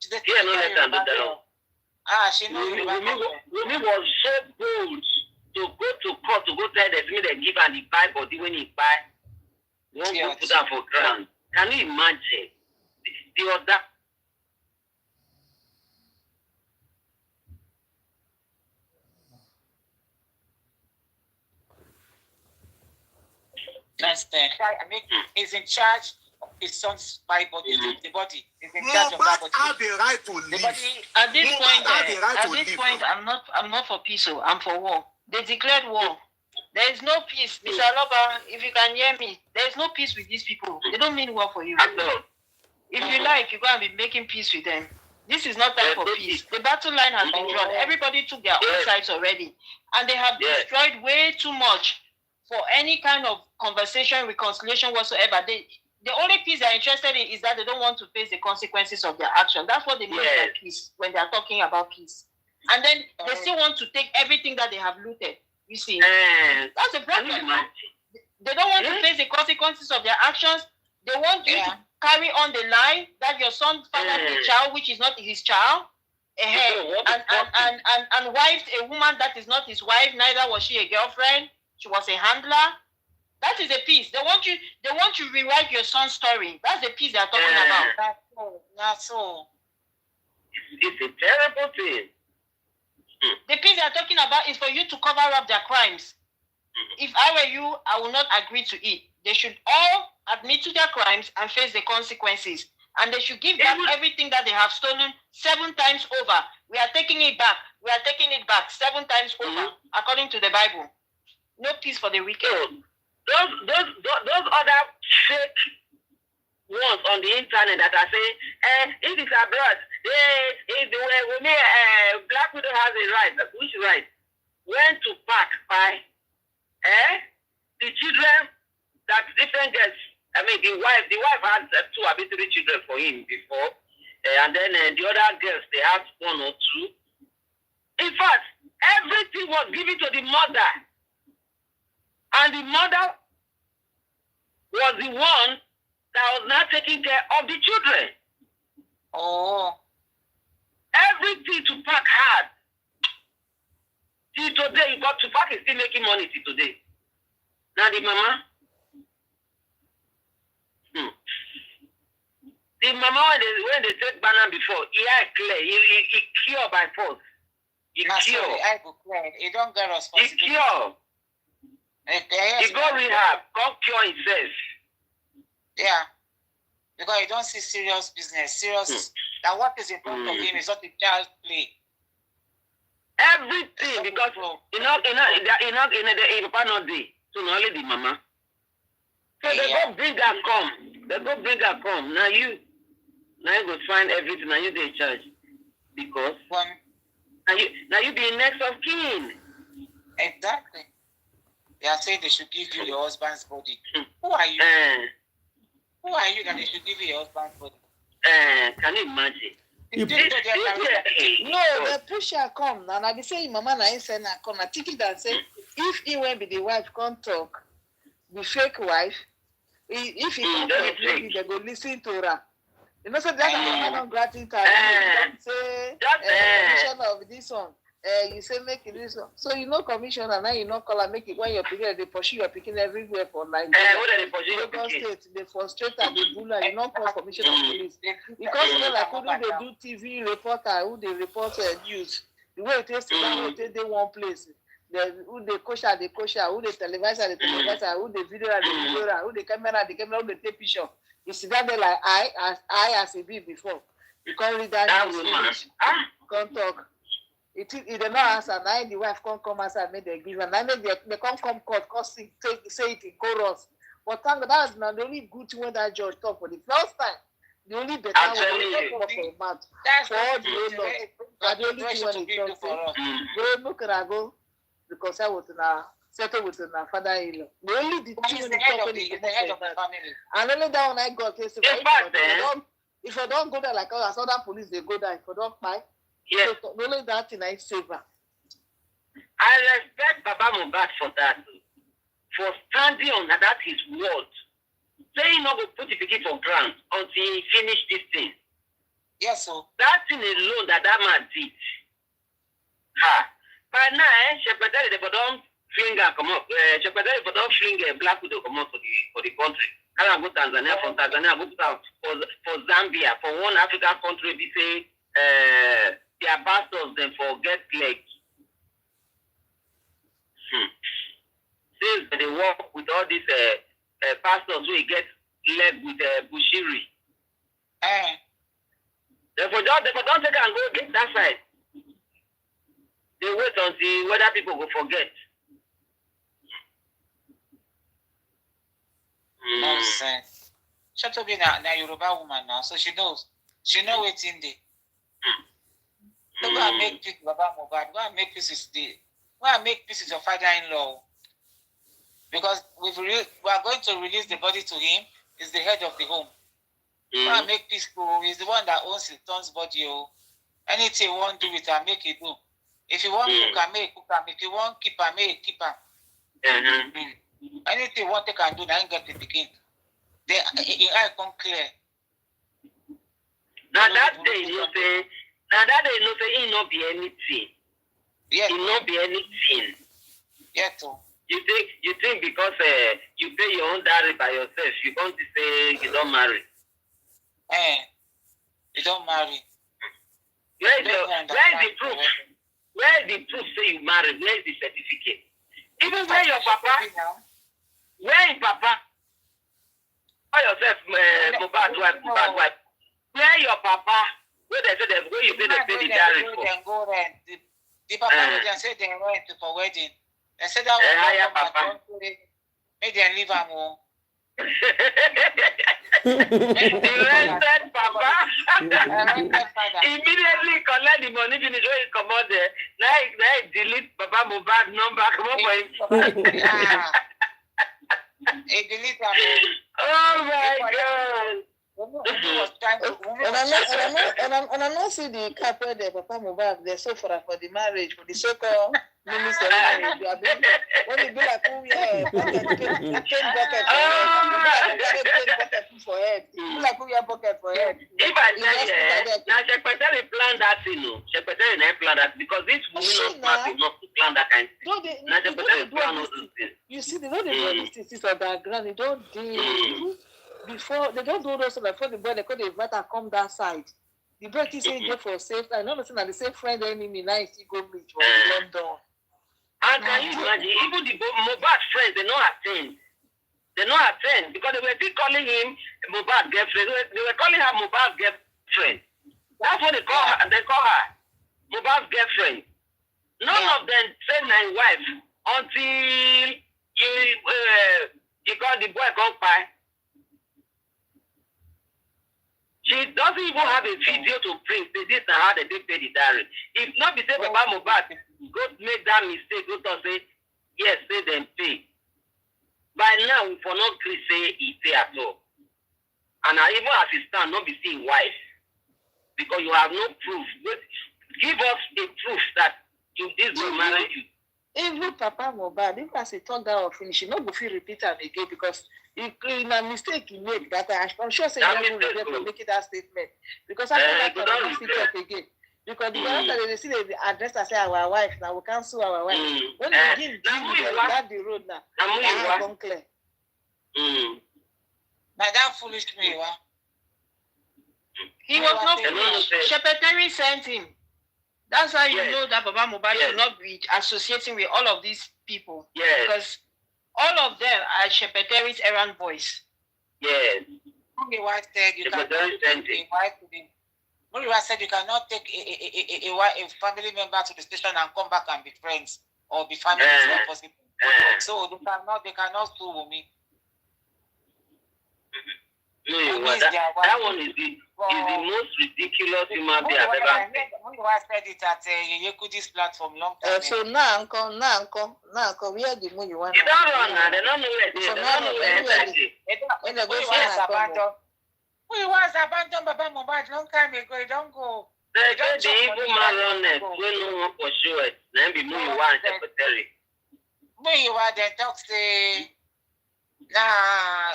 S5: Fear no let her do that.
S2: She knows.
S5: Wumi was so bold to go to court to go tell the me they give and he buy body when he buy. Won't go put that for ground. Can you imagine? The other.
S2: Understand? I mean, he's in charge of his son's body. The body is in charge of that body.
S10: Have the right to live.
S4: At this point, I'm not for peace. I'm for war. They declared war. There is no peace, Mr. Loba. If you can hear me, there is no peace with these people. They don't mean war for you. If you like, you go and be making peace with them. This is not time for peace. The battle line has been drawn. Everybody took their own sides already, and they have destroyed way too much for any kind of conversation, reconciliation whatsoever. The only peace they're interested in is that they don't want to face the consequences of their action. That's what they mean by peace when they're talking about peace. And then they still want to take everything that they have looted. You see, that's the problem. They don't want to face the consequences of their actions. They want you to carry on the lie that your son fathered a child which is not his child, and wifed a woman that is not his wife. Neither was she a girlfriend. She was a handler. That is a peace. They want you to rewrite your son's story. That's the peace they're talking about.
S2: That's all.
S5: It's a terrible thing.
S4: The peace they're talking about is for you to cover up their crimes. If I were you, I would not agree to it. They should all admit to their crimes and face the consequences. And they should give back everything that they have stolen 7 times over. We are taking it back. We are taking it back 7 times over, according to the Bible. No peace for the wicked.
S5: Those other fake ones on the internet that are saying, if it's abroad, if the way Black widow has a right, which right? When to pack by the children that different girls. I mean, the wife had 2 or 3 children for him before, and then the other girls they had 1 or 2. In fact, everything was given to the mother. And the mother was the one that was not taking care of the children.
S2: Oh.
S5: Everything to pack hard. Till today, you got to pack is still making money till today. Now the mama. The mama, when they take banana before, he had clear. He cure by force. He cure.
S2: He don't get responsibility.
S5: He cure. He go rehab, go cure himself.
S2: Yeah. Because he don't see serious business. That what is in front of him is not a child's play.
S5: Everything, because you know, so not only the mama. So they go bring her come. Now you go find everything. Now you they charge because now you be next of kin.
S2: Exactly. They are saying they should give you your husband's body. Who are you? Who are you that they should give you your husband's body?
S5: Can you imagine?
S4: No, the pusher come and I be saying, Mama, na say na come. I take it and say, if he will be the wife, can't talk. The fake wife, if he can't talk, maybe they go listen to her. You know, so that I don't gratis say commission of this one. You say make it this one. So you know commissioner now you know call and make it when you're picking they pursue you're picking everywhere for like Lagos State, they frustrate and they bull and you know call commissioner of police. Because you know like who they do TV reporter, who they report news. The way it is to they one place. Who they kosher, who they televisor, who they video, who the camera, who they take picture. You see that they like I as a bit before. You can't read that news. Can't talk. It did not answer. Now the wife can't come answer and make the give and now they can't come court, say it in chorus. But thank God that was not the only good thing when that judge talked for the first time. The only better one for a month. For all the old laws. The only thing when he talks go look at go because I was now settled with my father-in-law. The only thing when he talk
S2: the head of the family.
S4: And only that one I got case if I don't go there like all other police they go there if I don't buy.
S5: Yes.
S4: So only that thing I save her.
S5: I respect Baba Mohbad for that. for standing on that his word, saying not to put the pikin for ground until he finish this thing.
S2: Yes, sir.
S5: That thing alone that man did. By now, Shepherdess, they don't fling come up. Shepherdess, they don't fling black widow come up for the country. I go Tanzania, from Tanzania, go for Zambia, for one African country, we say their pastors then forget leg. Since they work with all these pastors who get leg with bushiri. Therefore, don't take and go get that side. They wait until whether people will forget.
S2: Nonsense. Shut up, na Yoruba woman now, so she knows. She knows what's in there. So go and make peace, Baba Mohbad. Go and make peace with your father-in-law. Because we are going to release the body to him. He's the head of the home. Go and make peace. He's the one that owns his son's body. Anything he won't do with her, make it do. If you want cook and make, cook and make. If you want keep and make, keep her. Anything you want they can do, now get the begin. They I come clear.
S5: Now that day you say it not be anything.
S2: Yes.
S5: It not be anything.
S2: Yes, too.
S5: You think because you pay your own dowry by yourself, you want to say you don't marry.
S2: You don't marry.
S5: Where is the proof? Where is the proof say you married? Where is the certificate? Even where your papa, where is papa? Or yourself, Mohbad wife. Where your papa? Where they say where you say they pay the dowry for?
S2: Go rent. The papa they say they rent for wedding. They said that was make them leave am home.
S5: The rented papa immediately collect the money finish when he come out there. Now he delete Papa Mohbad number come up for him.
S2: He delete am.
S5: Oh my God.
S4: And I'm not see the couple there, Papa Mohbad, they suffer for the marriage, for the so-called mini ceremony. When it be like, oh yeah, bucket for head. Like, oh yeah, bucket for head.
S5: If I tell you, now Secretary plan that thing, no. Secretary never plan that because this woman not plan that kind of thing. Now Secretary plan all those things.
S4: You see, they don't do these things on the ground. They don't do. Before they don't do those so before the boy they could invite her come that side. The boy keeps saying go for safe. I know that the same friend enemy now is go meet for London.
S5: And can you imagine even the Mohbad friends they not attend. They not attend because they were still calling him Mohbad girlfriend. They were calling her Mohbad girlfriend. That's what they call her. They call her Mohbad girlfriend. None of them say my wife until you got the boy come by. She doesn't even have a video to print. This is how they pay the dowry. If not be say Papa Mohbad go make that mistake, go to say, yes, say them pay. By now, we for not say he pay at all. And even as he stand, not be seeing wife. Because you have no proof. Give us a proof that this will marry you.
S4: Even Papa Mohbad, if I say talk that or finish, you not go feel repeat am again because in a mistake he made that I'm sure say you will regret to make it that statement. Because after that you don't speak up again. Because the after they see the address and say our wife now we cancel our wife. When they give that the road now, I come clear.
S2: Madam foolish me, wa.
S3: He was not foolish. Shepherdess sent him. That's how you know that Baba Mohbad should not be associating with all of these people.
S5: Yes.
S3: Because all of them are Shepherdess errand boys.
S5: Yes.
S2: Wife said you cannot take a wife to the wife said you cannot take a family member to the station and come back and be friends or be family. It's not possible. So they cannot sue Wumi.
S5: No, that one is the most ridiculous human being I've ever met.
S2: When you said it at Yekudi's platform long time.
S4: So now, we are the money one.
S5: They don't run now. They don't know where they are. They don't know where they are.
S4: When they go abandoned.
S2: We was abandoned Baba Mohbad long time ago. They don't go.
S5: They don't the evil man run it. We know what for sure. Then be moving one secretary.
S2: But when you are then talk say, nah,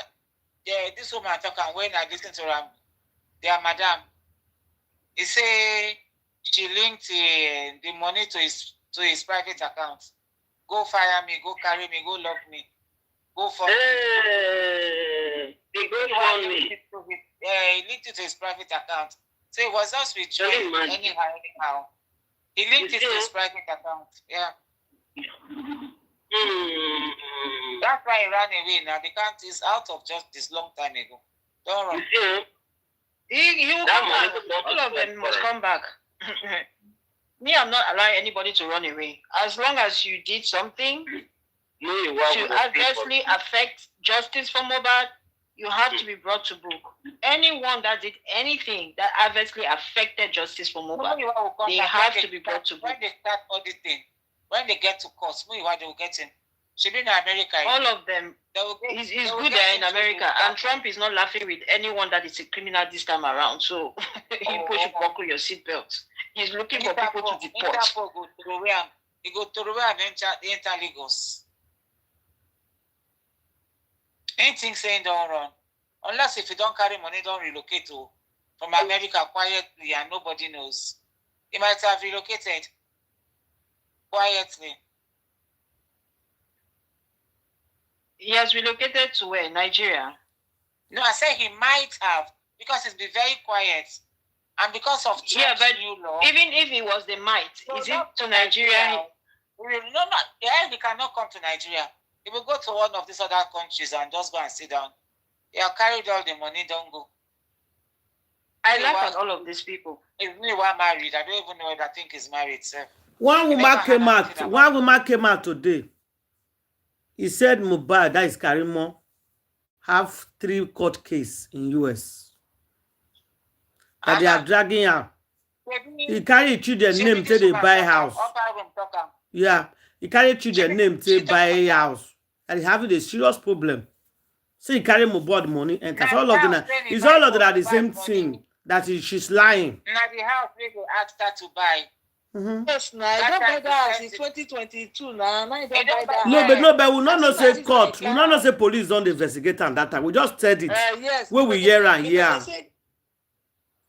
S2: this woman talking when I listen to her, their madam, he say she linked the money to his private account. Go fire me, go carry me, go love me, go for me.
S5: They go for me.
S2: He linked it to his private account. So it was not with you anyhow. He linked it to his private account. Yeah. That's why he ran away. Now the count is out of justice long time ago. Don't run.
S8: You come back. All of them must come back. Me, I'm not allowing anybody to run away. As long as you did something to adversely affect justice for Mohbad, you have to be brought to book. Anyone that did anything that adversely affected justice for Mohbad, they have to be brought to book.
S2: When they start auditing, when they get to court, they will get him. She been in America.
S8: All of them. It's good they're in America, and Trump is not laughing with anyone that is a criminal this time around. So you should buckle your seatbelt. He's looking for people to deport.
S2: He go to Rwanda and enter Lagos. Anything saying don't run. Unless if you don't carry money, don't relocate from America quietly and nobody knows. He might have relocated quietly.
S8: He has relocated to where? Nigeria?
S2: No, I said he might have because it's been very quiet. And because of Trump's new law.
S8: Even if he was the might, is it to Nigeria?
S2: He cannot come to Nigeria. He will go to one of these other countries and just go and sit down. He have carried all the money, don't go.
S8: I laugh at all of these people.
S2: He's really married. I don't even know whether I think he's married, sir.
S1: One woman came out today. He said Mohbad, that is Karimo, have 3 court cases in US. That they are dragging her. He carry children name till they buy house. Yeah, he carry children name till buy house. And he having a serious problem. So he carry Mohbad money and that's all of them. It's all of them are the same thing. That she's lying.
S2: Now the house they go ask her to buy.
S4: Yes, now I don't buy that in 2022 now. I don't buy that.
S1: No, but we not say court. We not say police don't investigate on that time. We just said it.
S4: Yes.
S1: When we hear and hear.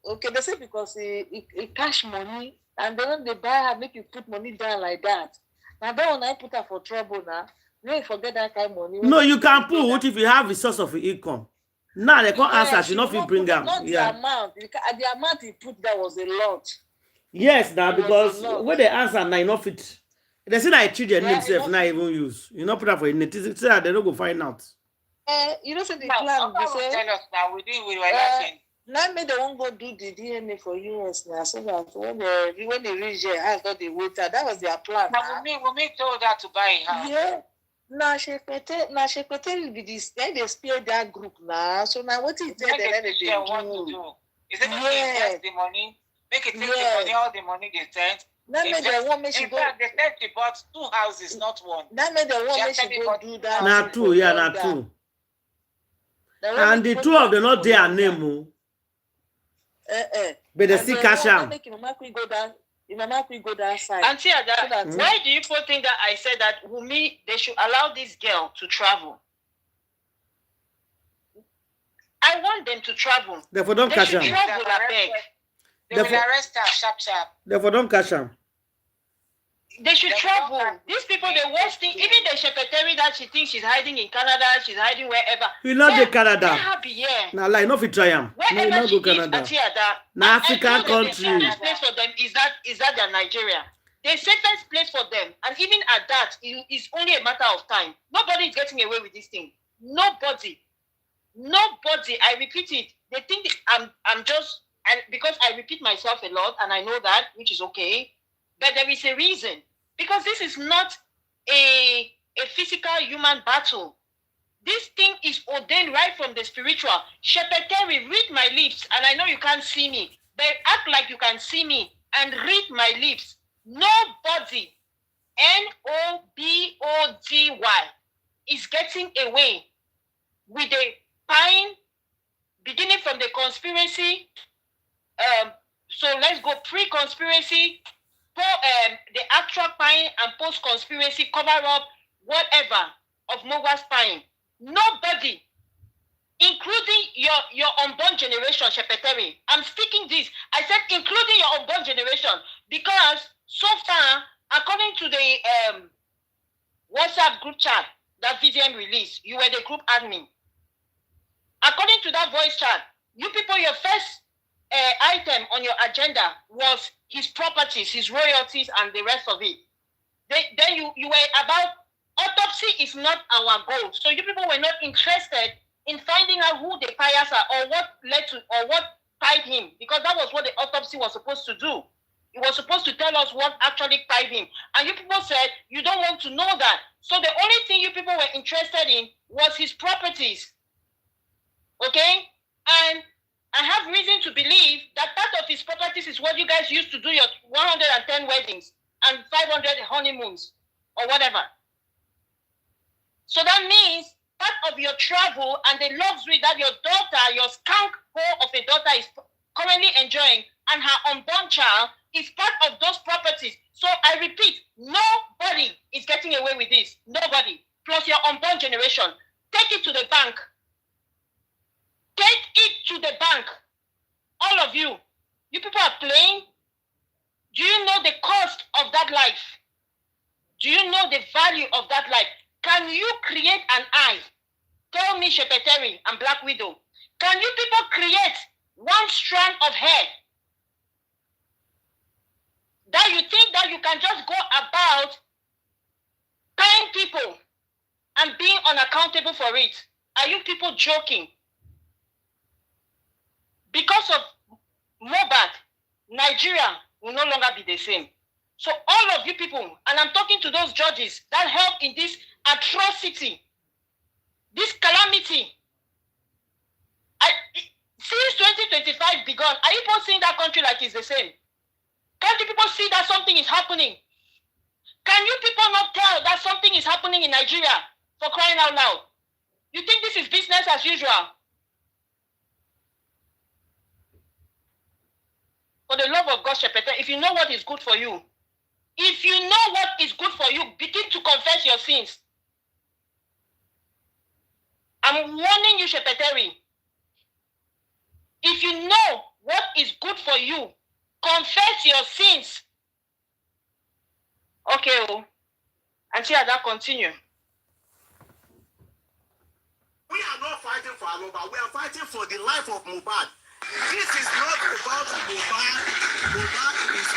S4: Okay, they say because he cash money and then they buy her, make you put money down like that. Now that one I put her for trouble now. You forget that kind of money.
S1: No, you can put if you have a source of income. Now they can't answer. She not fit bring them.
S4: Yeah. The amount he put there was a lot.
S1: Yes, now because when they answer now, you not fit. They say that children themselves not even use. You not put that for it. Say that they don't go find out.
S4: You know, say the plan. They say
S2: tell us now. We were laughing.
S4: Now maybe they won't go do the DNA for US now. So that when they reach there, I got the waiter. That was their plan.
S2: Now we told her to buy her.
S4: Yeah. Now she could be this. Then they spare that group now. So now what is it that they do?
S2: Is it invest the money? Make it take the money, all the money they sent.
S4: That made the woman she go.
S2: They said they bought 2 houses, not one.
S4: That made the woman she go do that.
S1: Not true, yeah, not true. And the 2 of them not their name. But they still cash out.
S4: Your mama could go that side.
S8: Auntie Ada, why do you think that I said that Wumi, they should allow this girl to travel? I want them to travel.
S1: Therefore, don't cash out.
S8: They should travel, I beg.
S2: They will arrest her, sharp.
S1: Therefore, don't cash out.
S8: They should travel. These people, the worst thing, even the secretary that she thinks she's hiding in Canada, she's hiding wherever.
S1: We not the Canada.
S8: Let her be here.
S1: Now, like, not if you try them.
S8: Wherever
S1: no,
S8: she
S1: go Canada.
S8: is, Ada,
S1: now, African country.
S8: The safest place for them is that they're Nigeria. The safest place for them, and even at that, it's only a matter of time. Nobody is getting away with this thing. Nobody. I repeat it. They think I'm just, and because I repeat myself a lot, and I know that, which is okay. But there is a reason. Because this is not a physical human battle. This thing is ordained right from the spiritual. Shepeteri, read my lips. And I know you can't see me. But act like you can see me and read my lips. Nobody, Nobody, is getting away with the pine, beginning from the conspiracy. So let's go pre-conspiracy, the actual pine and post-conspiracy cover-up,
S3: whatever of Mohbad spying. Nobody, including your unborn generation, Shepeteri. I'm speaking this. I said including your unborn generation, because so far, according to the WhatsApp group chat that VDM released, you were the group admin. According to that voice chat, you people, your first item on your agenda was his properties, his royalties, and the rest of it. Then you were about autopsy is not our goal. So you people were not interested in finding out who the buyers are or what led to or what tied him, because that was what the autopsy was supposed to do. It was supposed to tell us what actually tied him. And you people said you don't want to know that. So the only thing you people were interested in was his properties. Okay? And I have reason to believe that part of his properties is what you guys used to do your 110 weddings and 500 honeymoons or whatever. So that means part of your travel and the luxury that your daughter, your skunk hole of a daughter is currently enjoying, and her unborn child is part of those properties. So I repeat, nobody is getting away with this. Nobody. Plus your unborn generation. Take it to the bank. Take it to the bank. All of you. You people are playing. Do you know the cost of that life? Do you know the value of that life? Can you create an eye? Tell me, Shepeteri and Black Widow. Can you people create one strand of hair that you think that you can just go about paying people and being unaccountable for it? Are you people joking? Because of Mohbad, Nigeria will no longer be the same. So all of you people, and I'm talking to those judges that help in this atrocity, this calamity. Since 2025 begun, are you people seeing that country like it's the same? Can't you people see that something is happening? Can you people not tell that something is happening in Nigeria, for crying out loud? You think this is business as usual? For the love of God, Shepete, if you know what is good for you, if you know what is good for you, begin to confess your sins. I'm warning you, Shepeteri. If you know what is good for you, confess your sins. Okay, until that continue.
S10: We are not fighting for Aloba. We are fighting for the life of Mohbad. This is not about Mohbad. Mohbad is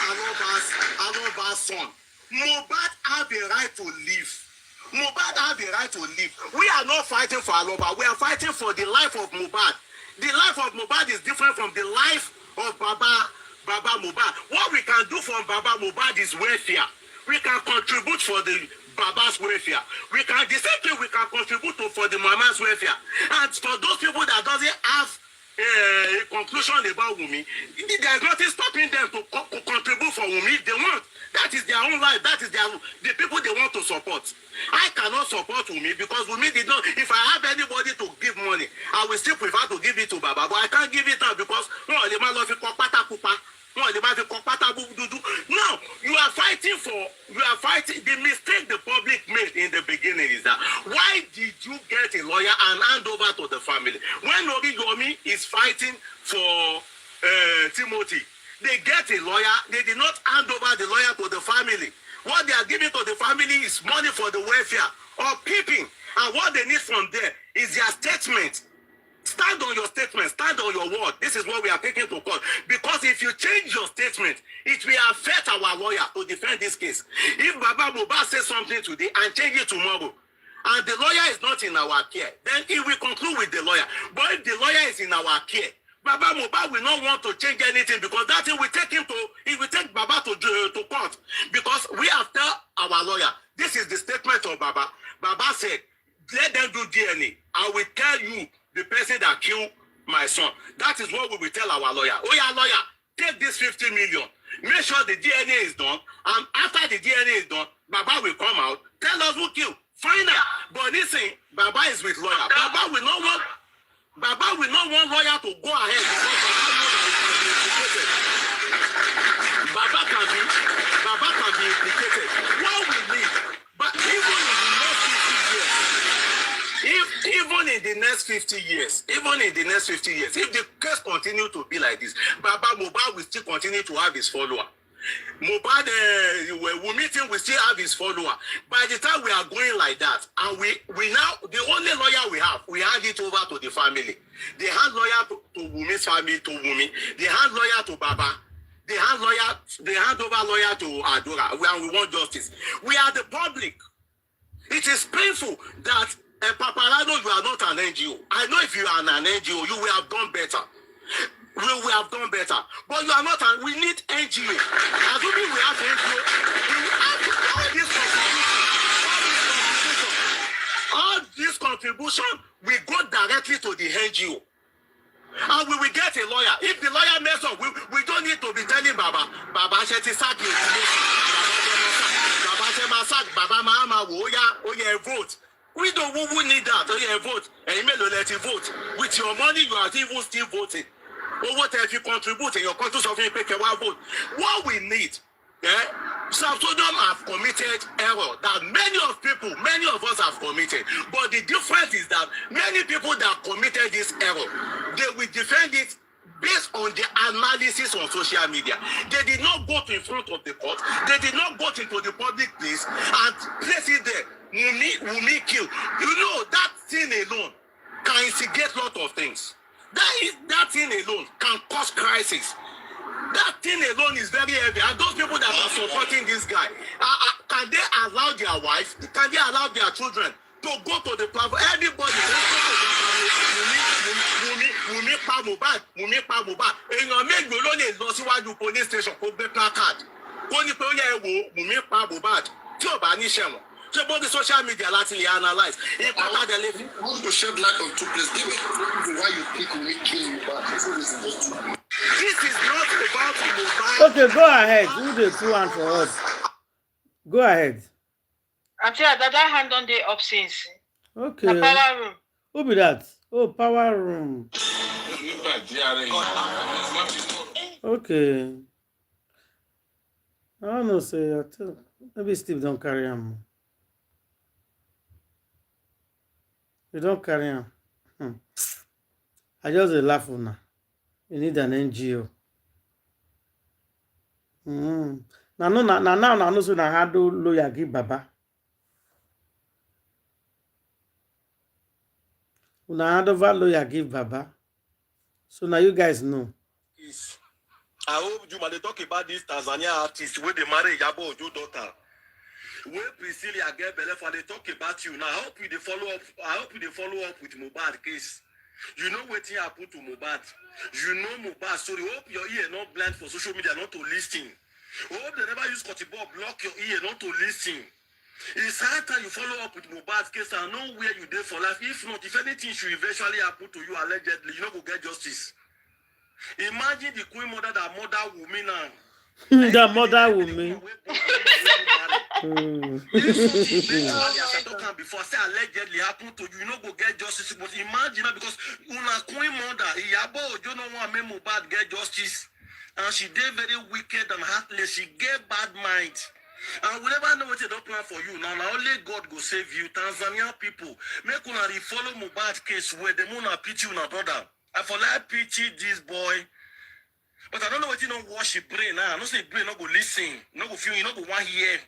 S10: Aloba's son. Mohbad have a right to live. Mohbad have a right to live. We are not fighting for Aloba. We are fighting for the life of Mohbad. The life of Mohbad is different from the life of Baba Mohbad. What we can do for Baba Mohbad is welfare. We can contribute for the Baba's welfare. We can, the same thing we can contribute to for the Mama's welfare. And for those people that doesn't have a conclusion about Wumi, there's nothing stopping them to contribute for Wumi if they want. That is their own life. That is the people they want to support. I cannot support Wumi because Wumi did not. If I have anybody to give money, I will still prefer to give it to Baba. But I can't give it now because the man of now you are fighting. The mistake the public made in the beginning is that why did you get a lawyer and hand over to the family? When Yomi is fighting for Timothy, they get a lawyer. They did not hand over the lawyer to the family. What they are giving to the family is money for the welfare or keeping. And what they need from there is their statement. Stand on your statement. Stand on your word. This is what we are taking to court. Because if you change your statement, it will affect our lawyer to defend this case. If Baba Mohbad says something today and change it tomorrow, and the lawyer is not in our care, then it will conclude with the lawyer. But if the lawyer is in our care, Baba Mohbad will not want to change anything because that thing will take him to, it will take Baba to court. Because we have told our lawyer, this is the statement of Baba. Baba said, let them do DNA. I will tell you the person that killed my son. That is what we will tell our lawyer. Oh yeah, lawyer, take this 50 million. Make sure the DNA is done. And after the DNA is done, Baba will come out, tell us who killed. Find out. But listen, Baba is with lawyer. Baba will not want lawyer to go ahead because Baba can be implicated. What we need, but even if we not the next 50 years, even in the next 50 years, if the case continue to be like this, Baba Mohbad will still continue to have his follower. Mohbad, Wumi thing will still have his follower. By the time we are going like that, and we now, the only lawyer we hand it over to the family. They hand lawyer to Wumi's family, to Wumi. They hand lawyer to Baba. They hand over lawyer to Adora. We want justice. We are the public. It is painful that Paparazzo, you are not an NGO. I know if you are an NGO, you will have done better. We will have done better. But you are not an, we need NGO. Assuming we have NGO, we have all this contribution will go directly to the NGO. And we will get a lawyer. If the lawyer mess up, we don't need to be telling Baba Sheti Saki, Baba Mama, Oya, vote. We don't need that. Oya, vote. And you may let you vote. With your money, you are even still voting. Or what if you contribute and your country something pick a vote? What we need, some of them have committed error that many of us have committed. But the difference is that many people that committed this error, they will defend it based on the analysis on social media. They did not go in front of the court. They did not go into the public place and place it there. Wumi kill. You know, that thing alone can instigate a lot of things. That thing alone can cause crisis. That thing alone is very heavy. And those people that are supporting this guy, can they allow their wives, can they allow their children to go to the platform? Everybody, Wumi pa Mohbad. Èèyàn mélòó ló lè lọ síwájú police station kó gbé placard. Kó ní pé ó yẹ wo Wumi pa Mohbad tí ò bá ní ṣẹ̀wọ̀n. So both the social media láti analyze.
S11: Want to shed light on two places. Give me why you think we kill Mohbad.
S10: This is not about Mohbad.
S1: Okay, go ahead. Who the two hand for us? Go ahead.
S2: Auntie, that hand on the up since.
S1: Okay.
S2: The power room.
S1: Who be that? Oh, power room. Okay. I don't know, say, maybe Steve don't carry him. You don't carry him. I just laugh now. You need an NGO. Now, so now how do lawyer give Baba? Now how do lawyer give Baba? So now you guys know.
S10: I hope you might talk about this Tanzania artist where they marry Iyabo Ojo daughter. When Priscilla get belly for they talk about you now. I hope you follow up with Mohbad case. You know what happened to Mohbad. You know Mohbad story. Hope your ear not blind for social media not to listen. Hope they never use Kotibor block your ear not to listen. It's hard time you follow up with Mohbad's case and know where you did for life. If not, if anything should eventually happen to you allegedly, you not go get justice. Imagine the queen mother that mother Wumi now.
S1: The mother Wumi.
S10: Before say allegedly happened to you, not go get justice. But imagine because una queen mother, Iyabo Ojo no want make Mohbad get justice, and she did very wicked and heartless. She get bad mind, and we never know what they don't plan for you. Now only God go save you. Tanzania people, make una follow Mohbad case where they wanna pity una brother. I for like pity this boy. But I don't know what you know wash your brain now. I don't say brain not go listen, not go feel, you not go want hear.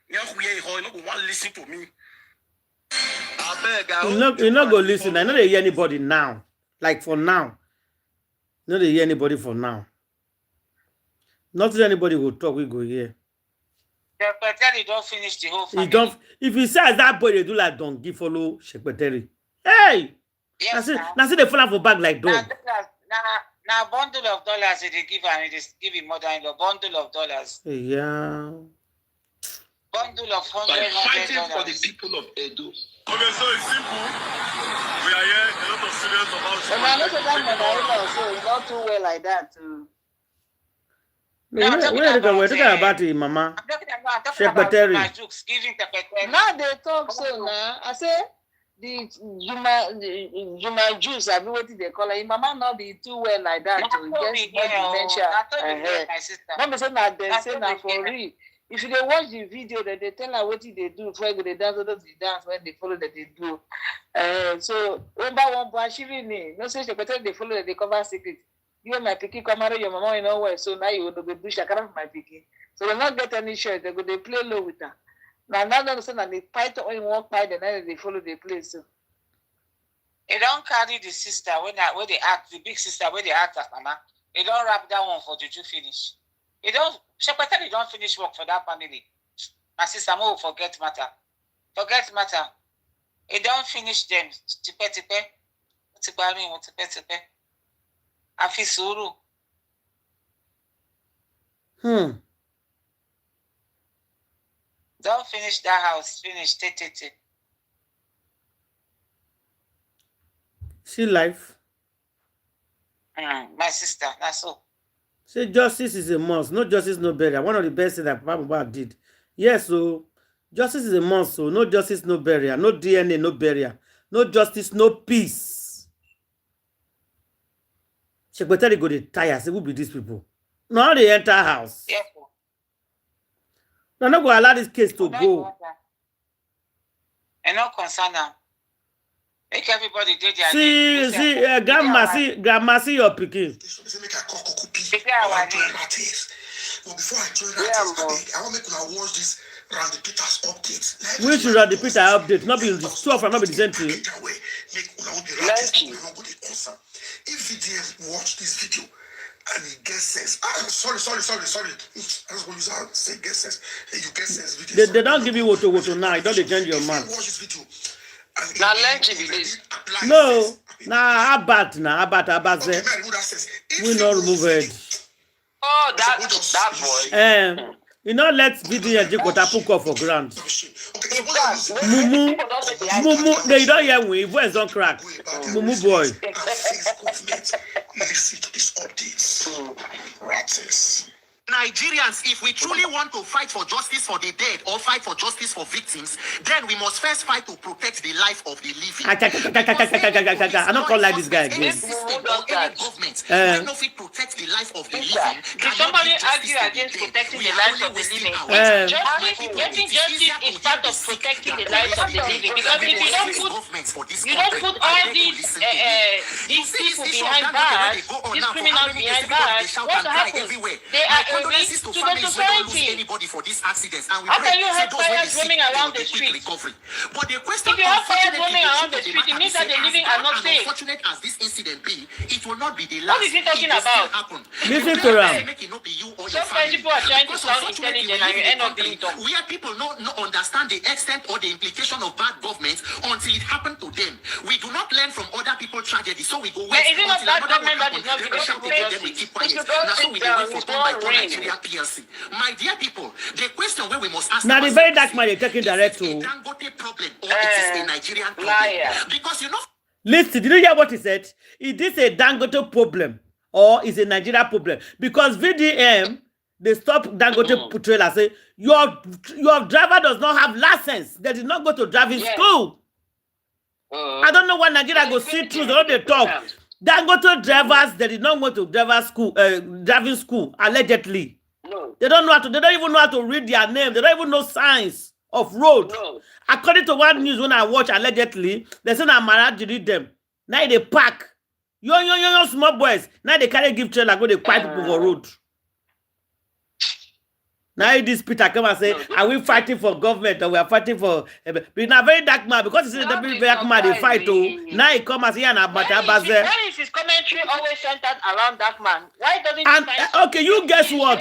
S10: You not go want listen to me. I beg,
S1: you not go listen. I know they hear anybody now. Like for now. No, they hear anybody for now. Not that anybody will talk, we go here.
S2: The secretary don't finish the whole family.
S1: He don't, if he says that boy they do like don't give follow secretary. Hey!
S2: Yes,
S1: now see they fall out for bag like dog.
S2: Now bundle of dollars they give and it is giving mother-in-law bundle of dollars.
S1: Yeah.
S2: Bundle of $100.
S11: Fighting for the people of Edo.
S10: Okay, so it's simple. We are here, a lot of students about
S4: And I know that mother-in-law, so it's not too well like that too.
S1: We're talking about it, Mama.
S2: I'm talking
S1: Secretary.
S2: about my jokes, giving secretary.
S4: Now they talk so now. I say the Juma juice, I mean what they call it. Mama not be too well like that to get dementia.
S2: My sister.
S4: Not be saying that they say that for real. If you dey watch the video, that they tell her what they do before they dance, others they dance when they follow that they do. So over one boy, she really no say she better they follow that they cover secret. You and my picky come out your mama in nowhere, so now you will go do shakara for my picky. So they not get any shirt, they go they play low with her. Now understand that they fight or in one fight, and then they follow the place. So
S2: They don't carry the sister when they act, the big sister when they act as mama. They don't wrap that one for Juju finish. They don't. They don't finish work for that family. My sister will forget matter. Forget matter. They don't finish them. Tipe. Afi suru. Don't finish that house. Finish.
S1: See life.
S2: My sister. That's all.
S1: Say justice is a must. No justice, no burial. One of the best things that Papa Mohbad did. Yes, so justice is a must. So no justice, no burial. No DNA, no burial. No justice, no peace. Secretary go to tire. Say who be these people? Now they enter house.
S2: Yes.
S1: No, not go allow this case to go.
S2: And not concern now. Make everybody do their
S1: grandma, see your pikin.
S11: But before I join that, I want to make una watch this Randy Peters update.
S1: Which Randy Peter update? Not be the two of them, not be the same thing.
S11: If VDM watch this video and he gets sense, sorry. I was going to use that say get sense. Hey, you get sense.
S1: They don't give you woto now. You don't change your mind.
S11: Watch this video.
S5: Now let it be this.
S1: No, now about we not remove it.
S5: Oh, that boy.
S1: You know, let video and Jikota put off for grant. Mumu, they don't hear me. Voice don't crack. Mumu boy.
S10: Nigerians, if we truly want to fight for justice for the dead or fight for justice for victims, then we must first fight to protect the life of the living.
S1: I don't call like this guy again.
S10: Government will not protect the life of the living.
S3: Did somebody argue against protecting the lives of the living? Getting justice is part of protecting the lives of the living. Because if you don't put all these people behind bars, these criminals behind bars, what happens? They are a risk to the society. How can you have fires roaming around the street? If you have fires roaming around the street, it means that the living are not safe.
S10: Unfortunate as this incident be, it will not be the
S3: What
S10: last.
S3: is he talking about?
S1: Listen to him.
S3: Sometimes people are trying to sound intelligent and you end up being dumb.
S10: Where people not understand the extent or the implication of bad government until it happened to them. We do not learn from other people's tragedy, so we go wait.
S3: But is it not that government that is not giving people justice?
S10: My dear people, the question where we must ask
S1: now the very dark man you're taking direct to.
S10: Problem or it is a Nigerian problem? Because you know.
S1: Listen, did you hear what he said? Is this a Dangote problem or is a Nigeria problem? Because VDM, they stop Dangote trailer say your driver does not have license. They did not go to driving school. I don't know why Nigeria go see through the they talk. Dangote drivers, they did not go to driving school, allegedly.
S5: No.
S1: They don't even know how to read their name. They don't even know signs of road.
S5: No.
S1: According to one news when I watch allegedly, they say I'm married to read them. Now they pack. Yo, small boys. Now they carry give trailer go they fight people for road. Now this Peter come and say, are we fighting for government or we are fighting for... But in a very dark man, because it's a very dark man, they fight too. Now he come and say,
S3: why is his commentary always centered around that man? Why doesn't he
S1: okay, you guess what?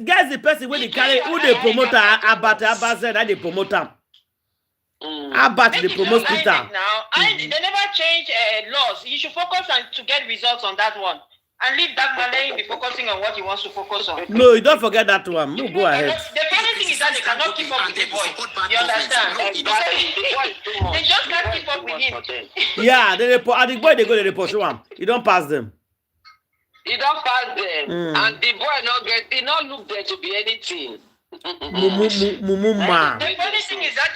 S1: Guess the person when they carry, who they promote Abaze, now they promote him. Abat the promote Peter.
S3: They never change laws. You should focus on to get results on that one. And leave that man there be focusing on what he wants to focus on.
S1: No, you don't forget that one. No, go ahead.
S3: The funny thing is that they cannot keep up with the boy. You understand? They just can't keep up with him.
S1: Yeah, they report. And the boy they go to report one. You don't pass them.
S5: You don't pass them. And the boy he not look there to be anything.
S1: Mumuma.
S3: The funny thing is that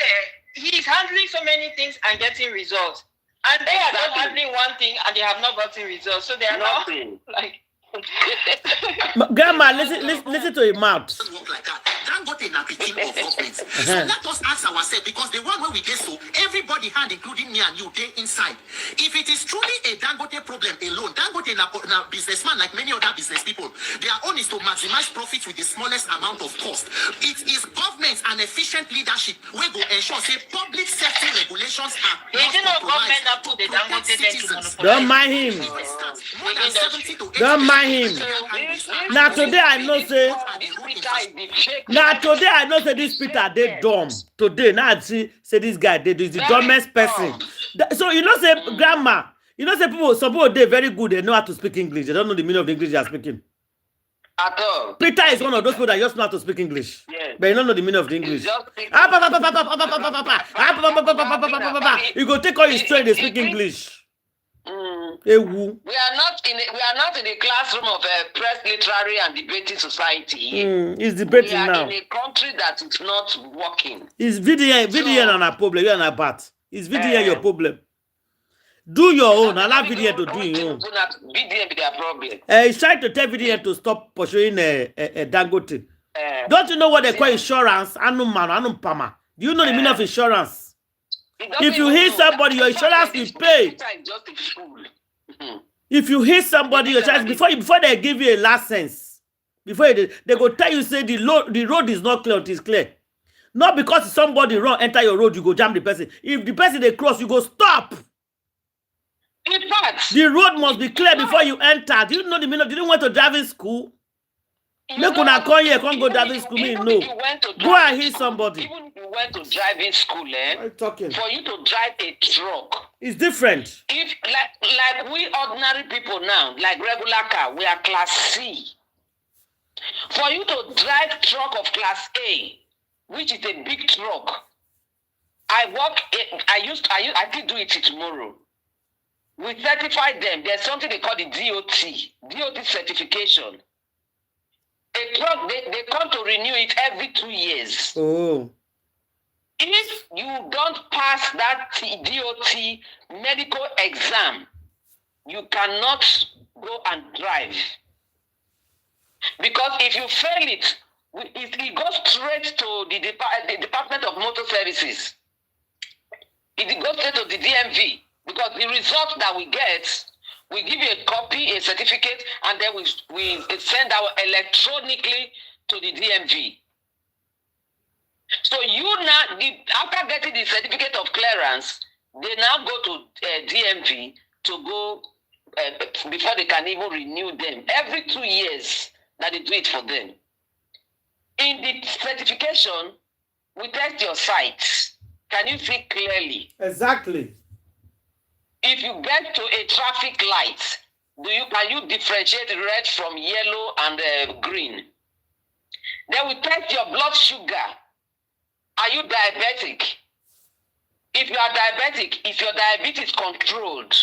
S3: he's handling so many things and getting results. And they are not handling one thing and they have not gotten results. So they are
S5: nothing.
S3: Like
S1: Grandma, listen to your mouth.
S10: Work like that.
S11: Dangote na pikin of government. So let us ask ourselves, because the one where we get so, everybody hand, including me and you, they inside. If it is truly a Dangote problem alone, Dangote na businessman like many other business people, their own is to maximize profit with the smallest amount of cost. It is government and efficient leadership we go ensure say public safety regulations are not compromised.
S1: Don't mind him. Don't mind him. Now today I know say. Now today I know say this Peter they dumb. Today now I see say this guy they is the dumbest person. So you know say grandma. You know say people suppose they very good. They know how to speak English. They don't know the meaning of the English they are speaking.
S5: At all.
S1: Peter is one of those people that just know how to speak English.
S5: Yes.
S1: But you don't know the meaning of the English. You go take all his strength, they speak English.
S5: We are not in the classroom of a press literary and debating society.
S1: He's debating now.
S5: We are in a country that is not working.
S1: It's video on a problem. You're on a bat. It's video your problem. Do your own. Allow video to do your own.
S5: Video be their problem.
S1: He's trying to tell video to stop pursuing a Dangote. Don't you know what they call insurance? Anum pama. Do you know the meaning of insurance? If you hit somebody, your insurance will pay. If you hit somebody, your insurance before they give you a license, before they go tell you say the road is not clear, it is clear. Not because somebody wrong enter your road, you go jam the person. If the person they cross, you go stop.
S5: In fact,
S1: the road must be clear before you enter. Do you know the meaning? Did you went to driving school? Make una come here, can't go driving school. Me no. Go and hit somebody.
S5: Even if you went to driving school, for you to drive a truck,
S1: it's different.
S5: If like we ordinary people now, like regular car, we are class C. For you to drive truck of class A, which is a big truck, I still do it tomorrow. We certify them. There's something they call the DOT certification. A truck, they come to renew it every 2 years.
S1: Oh.
S5: If you don't pass that DOT medical exam, you cannot go and drive. Because if you fail it, it goes straight to the Department of Motor Services. It goes straight to the DMV. Because the result that we get, we give you a copy, a certificate, and then we send out electronically to the DMV. So you now, after getting the certificate of clearance, they now go to DMV to go, before they can even renew them. Every 2 years that they do it for them. In the certification, we test your sight. Can you see clearly?
S1: Exactly.
S5: If you get to a traffic light, can you differentiate red from yellow and green? Then we test your blood sugar. Are you diabetic? If you are diabetic, if your diabetes controlled,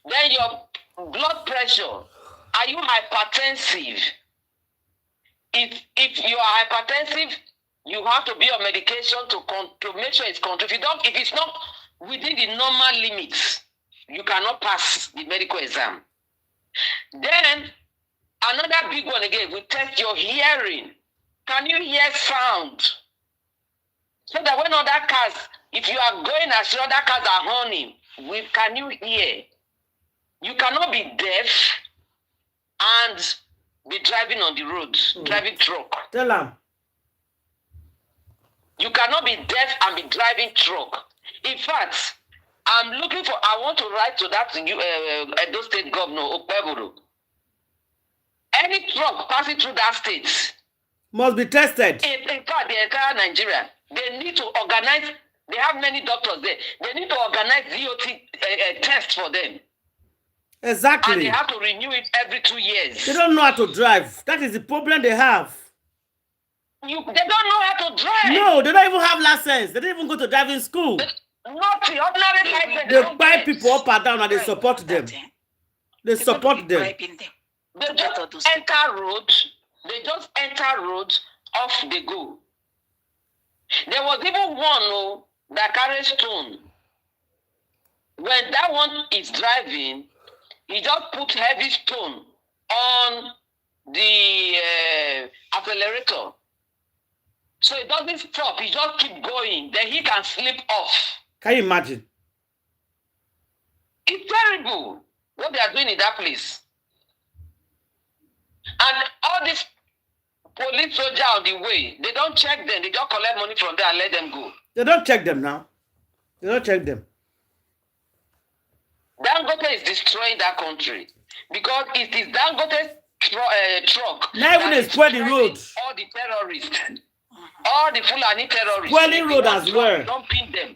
S5: then your blood pressure, are you hypertensive? If you are hypertensive, you have to be on medication to make sure it's controlled. If it's not within the normal limits, you cannot pass the medical exam. Then, another big one again, we test your hearing. Can you hear sound? So that when other cars, if you are going as other cars are horning, can you hear? You cannot be deaf and be driving on the road, driving truck.
S1: Tell them.
S5: You cannot be deaf and be driving truck. In fact, I want to write to that Edo State Governor, Okpeboro. Any truck passing through that state
S1: must be tested.
S5: In fact, the entire Nigeria, they need to organize, they have many doctors there, they need to organize DOT tests for them.
S1: Exactly.
S5: And they have to renew it every 2 years.
S1: They don't know how to drive. That is the problem they have.
S5: They don't know how to drive.
S1: No, they don't even have license. They don't even go to driving school.
S5: Not the ordinary license.
S1: They buy people up and down and they support them. They support them.
S5: They just enter road. They just enter road, off they go. There was even one that carries stone. When that one is driving, he just put heavy stone on the accelerator. So it doesn't stop. He just keep going. Then he can slip off.
S1: Can you imagine?
S5: It's terrible what they are doing in that place. And all this police soldier on the way, they don't check them. They just collect money from there and let them go.
S1: They don't check them now. They don't check them.
S5: Dangote is destroying that country because it is Dangote's truck.
S1: Now even they spoil the road.
S5: All the terrorists, all the Fulani terrorists.
S1: Spoiling road as well.
S5: Dumping them.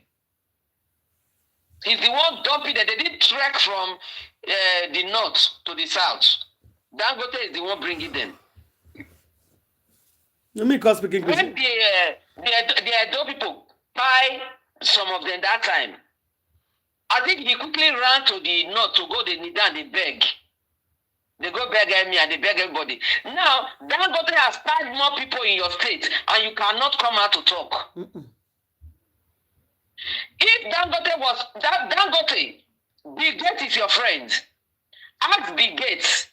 S5: He's the one dumping them. They did trek from the north to the south. Dangote is the one bringing them.
S1: Let me speak English.
S5: When the Edo people buy some of them that time, I think he quickly ran to the north to go they kneel down, they beg. They go beg me and they beg everybody. Now, Dangote has 5 more people in your state and you cannot come out to talk. If Dangote was, Dangote, Bill Gates is your friend. Ask Bill Gates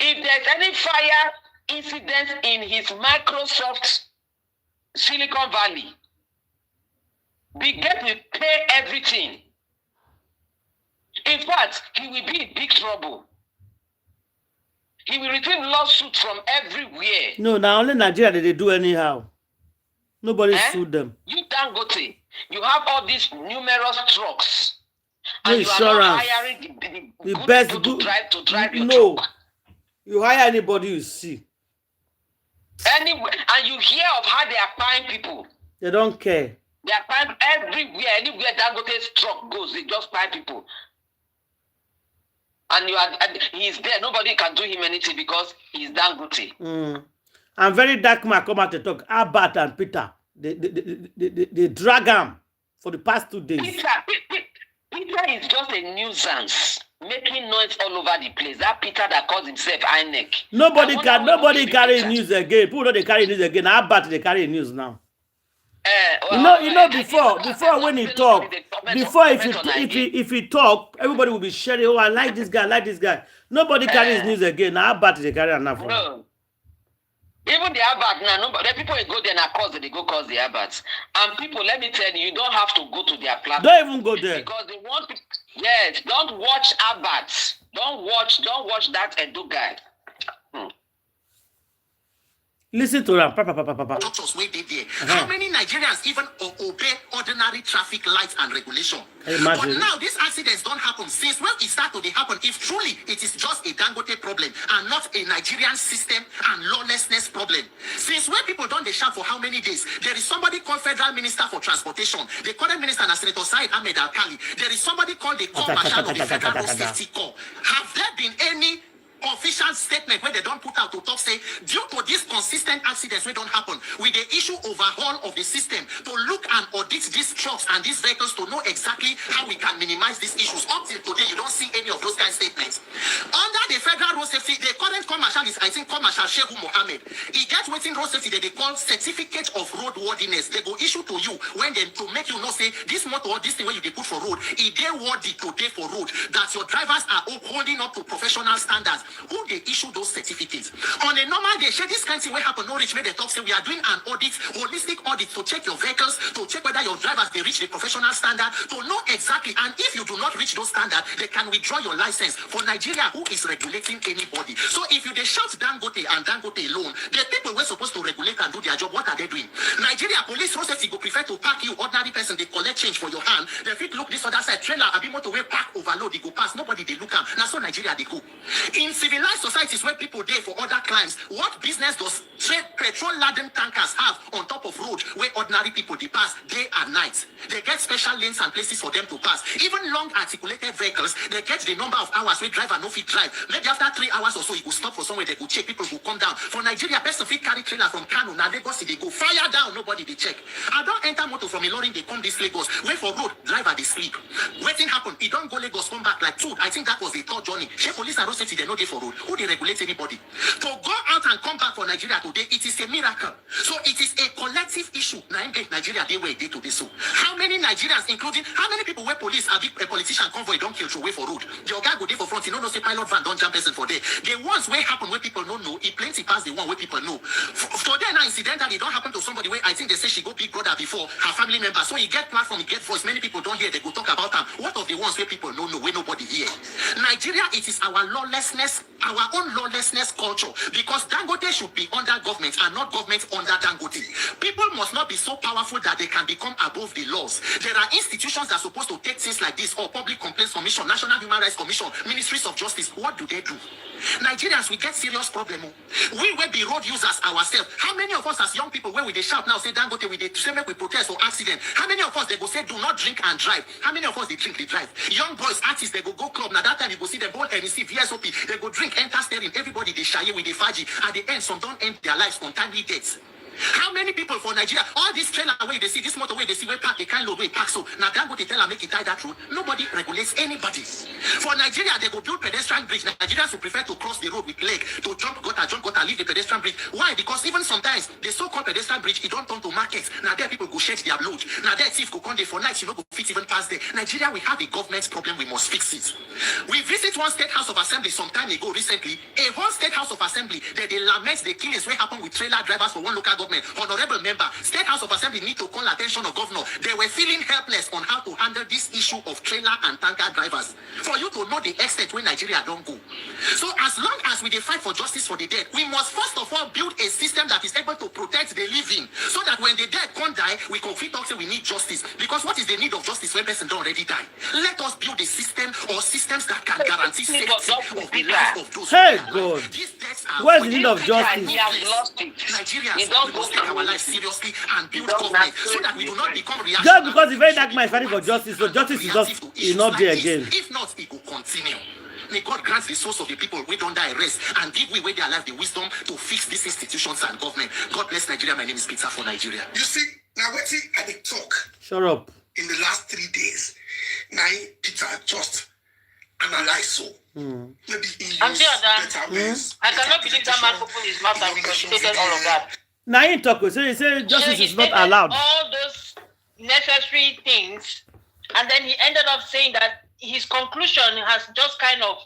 S5: if there's any fire incidents in his Microsoft Silicon Valley. Bill Gates will pay everything. In fact, he will be in big trouble. He will receive lawsuits from everywhere.
S1: No, now only Nigeria they do anyhow. Nobody sued them.
S5: You Dangote, you have all these numerous trucks.
S1: No
S5: and
S1: insurance.
S5: You are not hiring the good
S1: best
S5: people to drive your truck.
S1: You hire anybody you see.
S5: Anyway, and you hear of how they are buying people.
S1: They don't care.
S5: They are buying everywhere. Anywhere Dangote's truck goes, they just buy people. And he's there. Nobody can do him anything because he's Dangote.
S1: And very dark man come out to talk. Albert and Peter, they drag him for the past 2 days.
S5: Peter is just a nuisance, making noise all over the place. That Peter that calls himself INEC.
S1: Nobody carry news again. People don't carry news again. Albert they carry news now. Before when he talk, if he talk, everybody will be sharing. Oh, I like this guy, Nobody carries news again. Now, Albert they carry enough.
S5: No. Even the Albert now, the people go there and cause they go cause the Alberts. And people, let me tell you, you don't have to go to their platform.
S1: Don't even go there.
S5: Because they want to, yes, don't watch Alberts. Don't watch that Edo guy.
S1: Listen to them.
S11: Doctors wait there. How many Nigerians even obey ordinary traffic lights and regulation? But now these accidents don't happen since when it started to happen. If truly it is just a Dangote problem and not a Nigerian system and lawlessness problem. Since when people don't they shout for how many days? There is somebody called Federal Minister for Transportation. The current minister and Senator Said Ahmed Al-Kali. There is somebody called the Corps Marshal of the Federal Road Safety Corps. Have there been any official statement where they don't put out to talk say due to these consistent accidents we don't happen with the issue overhaul of the system to look and audit these trucks and these vehicles to know exactly how we can minimize these issues? Up till today you don't see any of those kind of statements. Under the Federal Road Safety, the current commercial is I think commercial Shehu Mohammed. He gets within road safety that they call certificate of roadworthiness. They go issue to you when they to make you know say this motor or this thing where you put for road it they worthy today for road that your drivers are holding up to professional standards. Who they issue those certificates? On a normal day, share this kind of thing will happen. No rich made the talk say we are doing an audit, holistic audit to check your vehicles, to check whether your drivers they reach the professional standard, to know exactly. And if you do not reach those standards, they can withdraw your license. For Nigeria, who is regulating anybody? So if you they shout Dangote and Dangote alone, the people were supposed to regulate and do their job. What are they doing? Nigeria police road safety go prefer to pack you ordinary person. They collect change for your hand. They fit look this other side trailer. Abi motorway pack overload. They go past. Nobody they look at. Now so Nigeria they go. In civilized societies where people there for other crimes, what business does petrol-laden tankers have on top of road where ordinary people they pass day and night? They get special lanes and places for them to pass. Even long articulated vehicles, they get the number of hours where driver no fit drive. Maybe after 3 hours or so, you will stop for somewhere, they go check, people will come down. For Nigeria, person fit carry trailer from Kano, now Lagos, they go fire down, nobody they check. I don't enter motor from Ilorin, they come this Lagos. Wait for road, driver they sleep. Waiting happen, he don't go Lagos, come back like 2. I think that was the 3rd journey. She police and road safety, they know they for road. Who they regulate anybody? To go out and come back for Nigeria today, it is a miracle. So it is a collective issue. Nigeria, they were they to this. So how many Nigerians, including how many people where police are a politician convoy don't kill through way for road? Your guy go there for front, you know, say pilot van don't jump person for there. The ones where happen where people don't know, it plenty past the one where people know. Today Today now, incidentally, don't happen to somebody where I think they say she go Big Brother before her family member. So you get platform, you get voice. Many people don't hear. They go talk about them. What of the ones where people don't know, where nobody hear? Nigeria, it is our lawlessness, our own lawlessness culture. Because Dangote should be under government and not government under Dangote. People must not be so powerful that they can become above the laws. There are institutions that are supposed to take things like this, or Public Complaints Commission, National Human Rights Commission, Ministries of Justice. What do they do? Nigerians, we get serious problem. We will be road users ourselves. How many of us as young people, where we they shout now, say Dangote, we they say make we protest or accident? How many of us they go say do not drink and drive? How many of us they drink, they drive? Young boys, artists, they go club. Now that time you go see them both NEC, VSOP, they go drink, enter steering. Everybody they shy with the faji. At the end, some don't end their lives on timely dates. How many people for Nigeria, all this trailer way they see, this motorway they see, where park, they can't load, way park. So now that what they tell them, make it tie that road. Nobody regulates anybody. For Nigeria, they go build pedestrian bridge. Nigerians will prefer to cross the road with leg, to jump gutter, leave the pedestrian bridge. Why? Because even sometimes the so-called pedestrian bridge, it don't turn to markets. Now there people go shed their load. Now there thief go come there for nights, you know, go fit even past there. Nigeria, we have a government problem, we must fix it. We visit one state house of assembly some time ago recently. A whole state house of assembly, they lament the killings what happened with trailer drivers for one local government. Honorable member, State House of Assembly need to call attention of governor. They were feeling helpless on how to handle this issue of trailer and tanker drivers. For you to know the extent where Nigeria don't go. So as long as we fight for justice for the dead, we must first of all build a system that is able to protect the living, so that when the dead can't die, we can fit talk say we need justice. Because what is the need of justice when person don't already die? Let us build a system or systems that can guarantee safety of the life of those.
S1: Hey God, where's the need of justice?
S5: We have lost it.
S11: Nigerians, we must take our life seriously and build government so that we do not become reactionary.
S1: Just because the very dark man is fighting for justice, so justice is not there again.
S11: If not, it will continue. May God grant the souls of the people we don't die rest and give we their life the wisdom to fix these institutions and government. God bless Nigeria. My name is Peter for Nigeria.
S12: You see, now wait till I talk.
S1: Shut up.
S12: In the last 3 days, now Peter just analyze so. Maybe he used better ways.
S3: I cannot believe that man opened his mouth and regurgitated all of that.
S1: Now he talk, so he said justice is not allowed.
S3: All those necessary things, and then he ended up saying that his conclusion has just kind of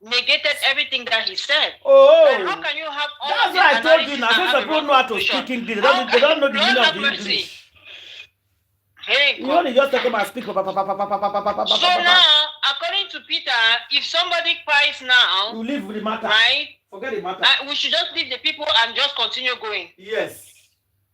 S3: negated everything that he said.
S1: Oh,
S3: but how can you have all
S1: that's why I told you now. Some people know how to speak English. They don't know the meaning of the English. You only just talk about speak. So
S3: now, according to Peter, if somebody cries now,
S1: you leave with the matter.
S3: Right?
S1: Forget the matter.
S3: We should just leave the people and just continue going.
S1: Yes.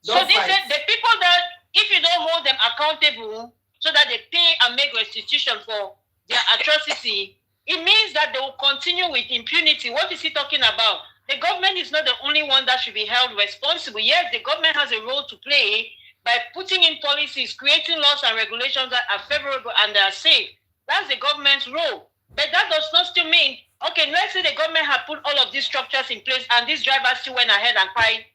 S3: So they said the people that, if you don't hold them accountable so that they pay and make restitution for their atrocity, it means that they will continue with impunity. What is he talking about? The government is not the only one that should be held responsible. Yes, the government has a role to play by putting in policies, creating laws and regulations that are favorable and they are safe. That's the government's role. But that does not still mean, okay, let's say the government had put all of these structures in place and these drivers still went ahead and fight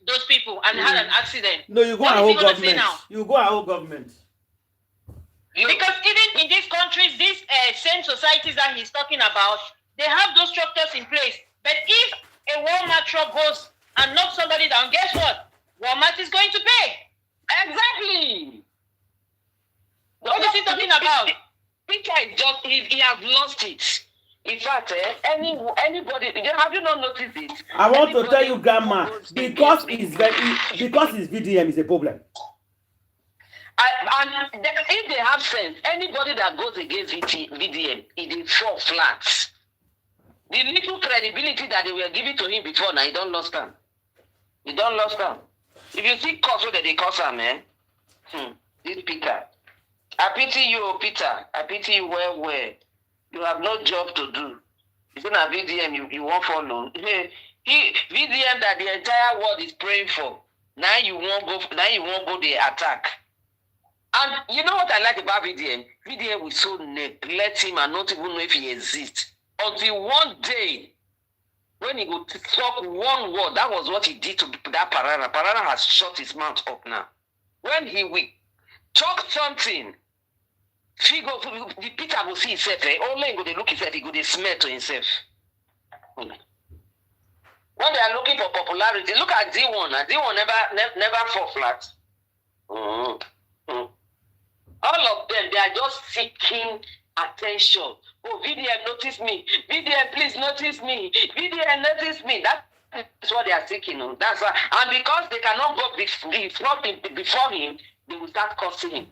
S3: those people and had an accident.
S1: No, you go our whole government. You go our whole government.
S3: Because even in these countries, these same societies that he's talking about, they have those structures in place. But if a Walmart truck goes and knocks somebody down, guess what? Walmart is going to pay.
S5: Exactly.
S3: What is he talking about?
S5: Peter is just, he has lost it. In fact, anybody, have you not noticed it?
S1: I want to tell you, Grandma, because his VDM is a problem.
S5: And if they have sense, anybody that goes against VDM, it fall flat. The little credibility that they were giving to him before, now he don't lost them. He don't lost them. If you see cause that they cause him, man, this Peter. I pity you, Peter. I pity you well. You have no job to do. It's not a VDM you won't follow. VDM that the entire world is praying for. Now you won't go the attack. And you know what I like about VDM? VDM will so neglect him and not even know if he exists. Until one day, when he would talk one word, that was what he did to that Parana. Parana has shut his mouth up now. When he will talk something, the Peter will see himself. Only he will look himself, he will smell to himself. When they are looking for popularity, look at D1. And D1 never fall flat. All of them, they are just seeking attention. Oh, VDM, notice me. VDM, please notice me. VDM, notice me. That That's what they are seeking. That's why, and because they cannot go before him, they will start cursing him,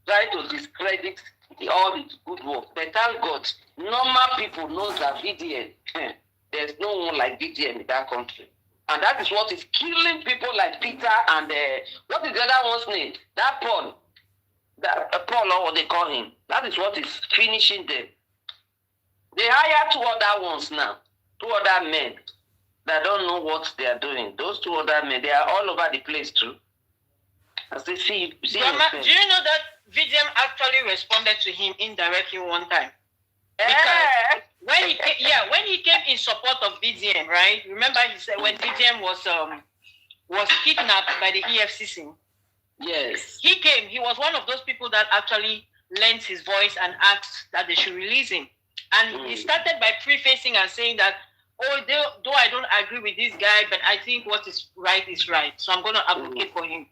S5: try to discredit all the good work. But thank God, normal people know that VDM. There's no one like VDM in that country, and that is what is killing people like Peter and what is the other one's name? That Paul, Paul, or what they call him. That is what is finishing them. They hire 2 other ones now, 2 other men that don't know what they are doing. Those 2 other men, they are all over the place too. As they see
S3: Grandma, do you know that VDM actually responded to him indirectly one time? Because when he came in support of VDM, right? Remember he said when VDM was kidnapped by the EFCC.
S5: Yes.
S3: He came. He was one of those people that actually lent his voice and asked that they should release him. And he started by prefacing and saying that, though I don't agree with this guy, but I think what is right is right. So I'm going to advocate for him.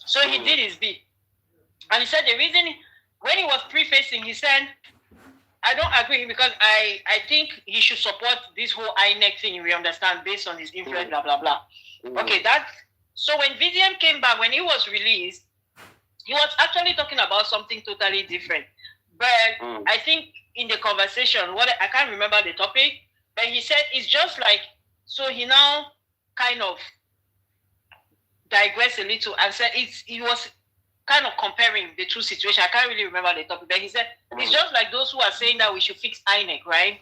S3: So he did his bit. And he said the reason, when he was prefacing, he said, I don't agree because I think he should support this whole INEC thing, we understand, based on his influence, blah, blah, blah. Okay, so when VDM came back, when he was released, he was actually talking about something totally different. But I think in the conversation, I can't remember the topic, but he said it's just like, so he now kind of digressed a little and said he was kind of comparing the 2 situations. I can't really remember the topic, but he said it's just like those who are saying that we should fix INEC, right?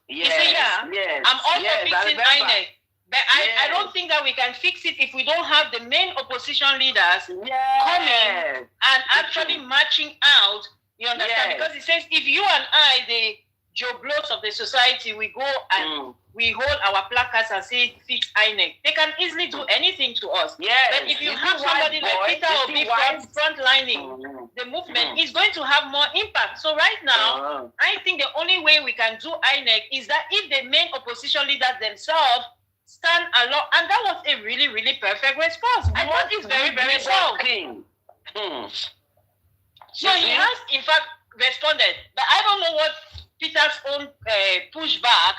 S5: Yes,
S3: he said, I'm also fixing INEC, but I don't think that we can fix it if we don't have the main opposition leaders coming and actually marching out. You understand? Because he says if you and I, the jobless of the society, we go and we hold our placards and say fix INEC, they can easily do anything to us. But if you have somebody like Peter Obi frontlining the movement, it's going to have more impact. So right now, I think the only way we can do INEC is that if the main opposition leaders themselves stand alone, and that was a really, really perfect response. I thought it's very, very sound. So he has, in fact, responded. But I don't know what Peter's own pushback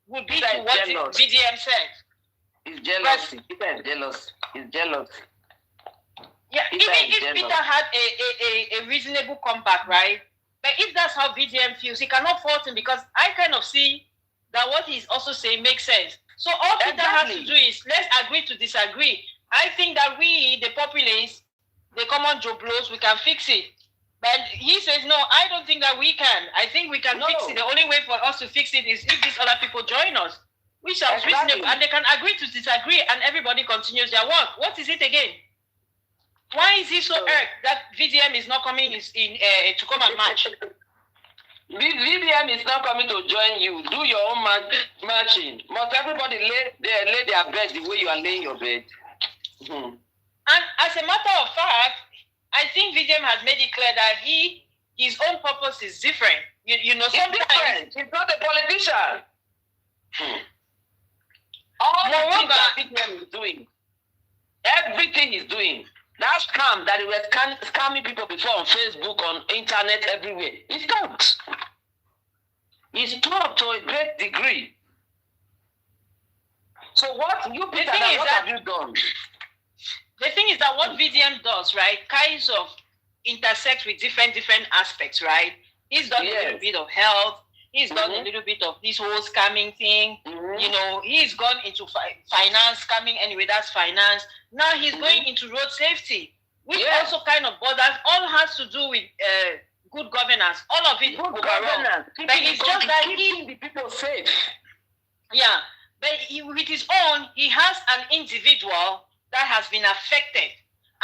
S3: would be to what VDM said.
S5: He's jealous. Peter is jealous. He's jealous.
S3: Yeah, even if Peter had a reasonable comeback, right? But if that's how VDM feels, he cannot fault him because I kind of see that what he's also saying makes sense. So all Peter has to do is let's agree to disagree. I think that we, the populace, the common jobless, we can fix it. But he says, no, I don't think that we can. I think we can fix it. The only way for us to fix it is if these other people join us. We shall reasonable, and they can agree to disagree, and everybody continues their work. What is it again? Why is he so irked that VDM is not coming to come and march?
S5: VDM is not coming to join you. Do your own marching. Must everybody lay their bed the way you are laying your bed?
S3: And as a matter of fact, I think VDM has made it clear that his own purpose is different. You know, sometimes
S5: he's not a politician. All the things that VDM is doing, everything he's doing, that scam that he was scamming people before on Facebook, on internet, everywhere, he stopped. He stopped to a great degree. So what you Peter, what have you done?
S3: The thing is that what VDM does, right, kinds of intersects with different aspects, right? He's done a little bit of health. He's done a little bit of this whole scamming thing. You know, he's gone into finance, scamming anyway, that's finance. Now he's going into road safety, which also kind of borders, all has to do with good governance. All of it. Good governance. But it's just that keeping the people safe. Yeah, but with his own, he has an individual that has been affected,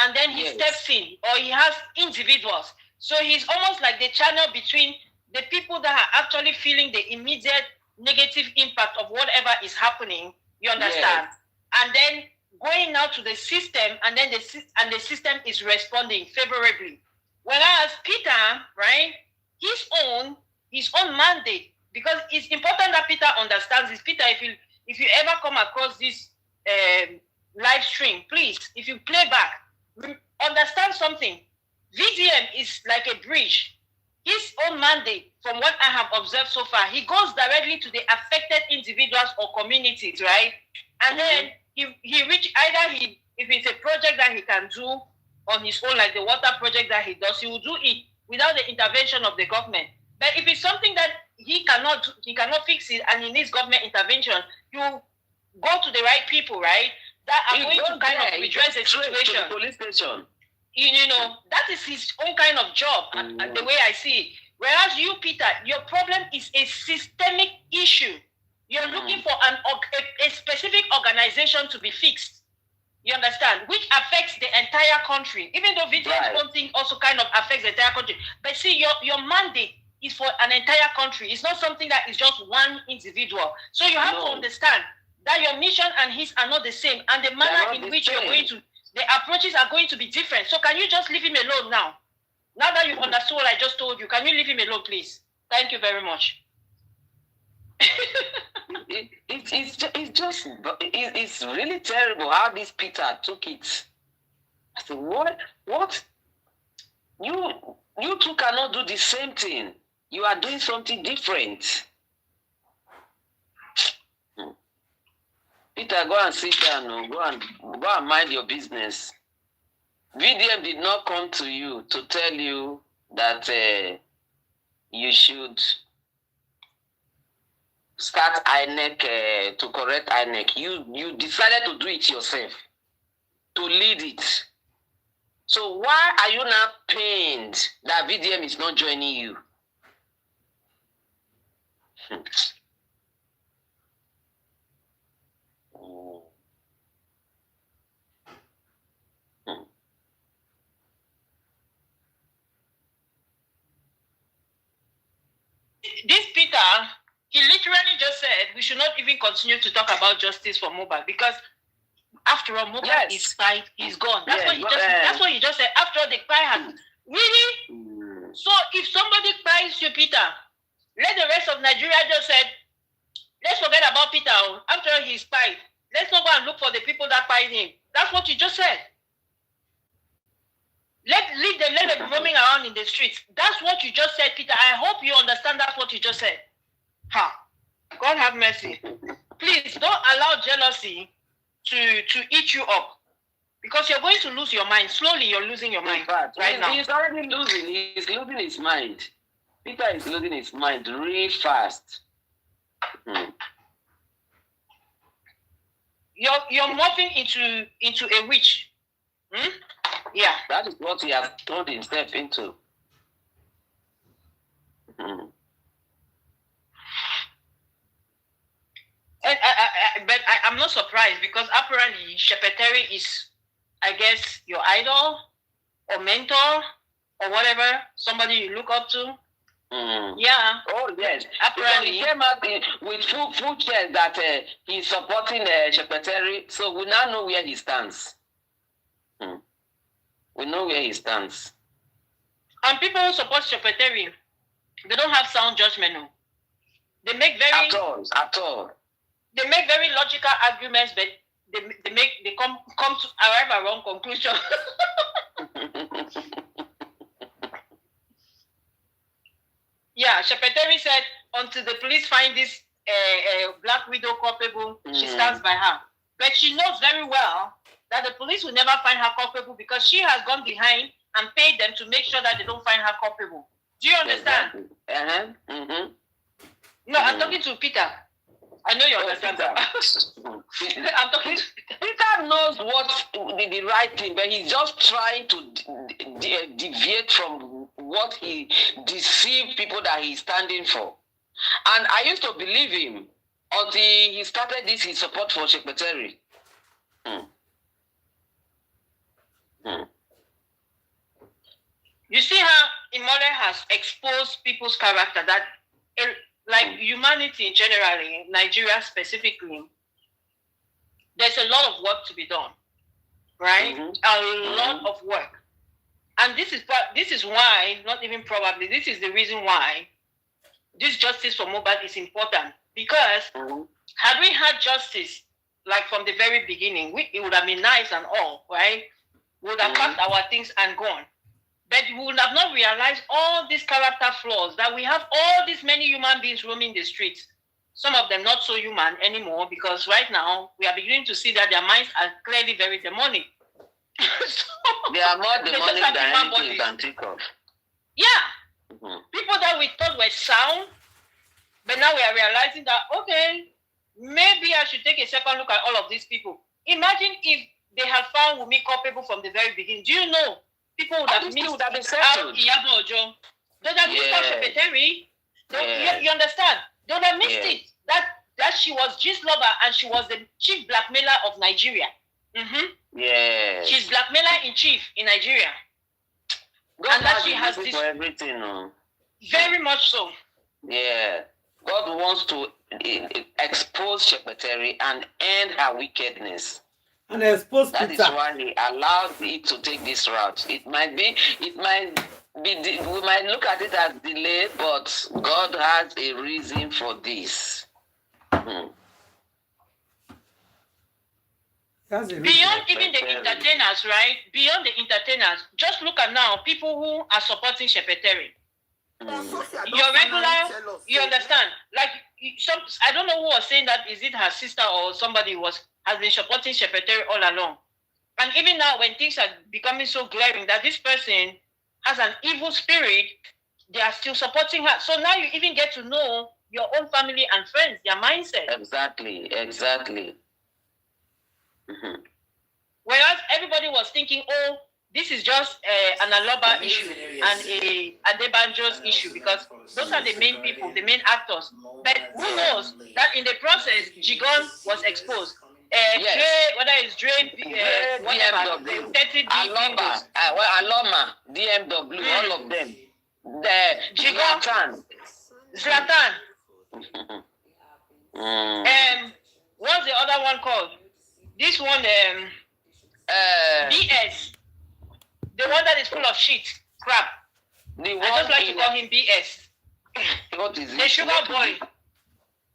S3: and then he steps in, or he has individuals. So he's almost like the channel between the people that are actually feeling the immediate negative impact of whatever is happening, you understand? And then going now to the system, and then the system is responding favorably. Whereas Peter, right, his own mandate, because it's important that Peter understands this. Peter, if you ever come across this live stream, please, if you play back, understand something. VDM is like a bridge his own mandate, from what I have observed so far, he goes directly to the affected individuals or communities, right? And then if it's a project that he can do on his own, like the water project that he does, he will do it without the intervention of the government. But if it's something that he cannot fix it and he needs government intervention, you go to the right people, right? That are going to kind of redress the situation.
S5: The police station.
S3: You know, that is his own kind of job, and the way I see it. Whereas you, Peter, your problem is a systemic issue. You're looking for a specific organization to be fixed. You understand? Which affects the entire country. Even though vigilance one thing also kind of affects the entire country. But see, your mandate is for an entire country. It's not something that is just one individual. So you have to understand that your mission and his are not the same. And the manner in which you're going to, the approaches are going to be different. So can you just leave him alone now? Now that you've understood what I just told you, can you leave him alone, please? Thank you very much.
S5: It's really terrible how this Peter took it. I said, what? You two cannot do the same thing. You are doing something different. Peter, go and sit down. Go and mind your business. VDM did not come to you to tell you that you should start INEC to correct INEC. You decided to do it yourself, to lead it. So why are you now pained that VDM is not joining you?
S3: This Peter, he literally just said we should not even continue to talk about justice for Mohbad because after all, Mohbad is fight, he's gone. That's what he just said. After all, the cry has really. So if somebody cries to Peter, let the rest of Nigeria just said, let's forget about Peter. After all, he's fight. Let's not go and look for the people that fight him. That's what you just said. Let them be roaming around in the streets. That's what you just said, Peter. I hope you understand that's what you just said. God have mercy. Please don't allow jealousy to eat you up. Because you're going to lose your mind. Slowly you're losing your mind right now.
S5: He's already losing. He's losing his mind. Peter is losing his mind really fast.
S3: You're morphing into a witch. Yeah.
S5: That is what he has turned himself into.
S3: But I'm not surprised because apparently Shepeteri is, I guess, your idol or mentor or whatever, somebody you look up to. Yeah.
S5: Oh yes.
S3: Apparently
S5: he came out with full chest that he's supporting Shepeteri, so we now know where he stands. We know where he stands.
S3: And people who support Shepeteri, they don't have sound judgment. No. They make very
S5: at all.
S3: They make very logical arguments, but they come to arrive at wrong conclusion. Yeah, Shepeteri said until the police find this black widow culpable, she stands by her. But she knows very well that the police will never find her culpable because she has gone behind and paid them to make sure that they don't find her culpable. Do you understand? No, I'm talking to Peter. I know you understand that. I'm talking to
S5: Peter knows what the right thing, but he's just trying to deviate from what he deceived people that he's standing for. And I used to believe him until he started his support for Shepeteri.
S3: You see how Imole has exposed people's character, that like humanity generally, Nigeria specifically, there's a lot of work to be done, right? A lot of work. And this is why, not even probably, this is the reason why this justice for Mohbad is important. Because had we had justice, like from the very beginning, it would have been nice and all, right? We would have packed our things and gone. But we would have not realized all these character flaws, that we have all these many human beings roaming the streets. Some of them not so human anymore, because right now we are beginning to see that their minds are clearly very demonic. So,
S5: they are more demonic than anything you can think of.
S3: Yeah. People that we thought were sound, but now we are realizing that, okay, maybe I should take a second look at all of these people. Imagine if they had found Wumi culpable from the very beginning. Do you know? People would have missed out Iyabo Ojo. They would have missed out Shepeteri. You understand? They would have missed it. That she was G's lover and she was the chief blackmailer of Nigeria.
S5: Yeah.
S3: She's blackmailer in chief in Nigeria.
S5: God
S3: and that she has this
S5: for everything.
S3: Very much so.
S5: Yeah. God wants to expose Shepeteri and end her wickedness.
S1: And expose
S5: That
S1: Peter.
S5: is why he allowed it to take this route. It might be, we might look at it as delay, but God has a reason for this.
S3: Beyond even the entertainers, right? Beyond the entertainers, just look at now people who are supporting Shepeteri. Your regular, you understand? Like some, I don't know who was saying that. Is it her sister or somebody has been supporting Shepeteri all along? And even now, when things are becoming so glaring that this person has an evil spirit, they are still supporting her. So now you even get to know your own family and friends, their mindset.
S5: Exactly.
S3: Whereas everybody was thinking, oh, this is just an Aloba issue and a Adebanjo's issue, because those are the main people, the main actors. But who knows that in the process, Jigon was exposed. Whether it's Dre, whatever,
S5: Aloma, DMW, all of them.
S3: Jigon, Zlatan. What's the other one called? This one, BS. The one that is full of shit, crap. I just like to call him BS.
S5: What is it?
S3: The sugar boy.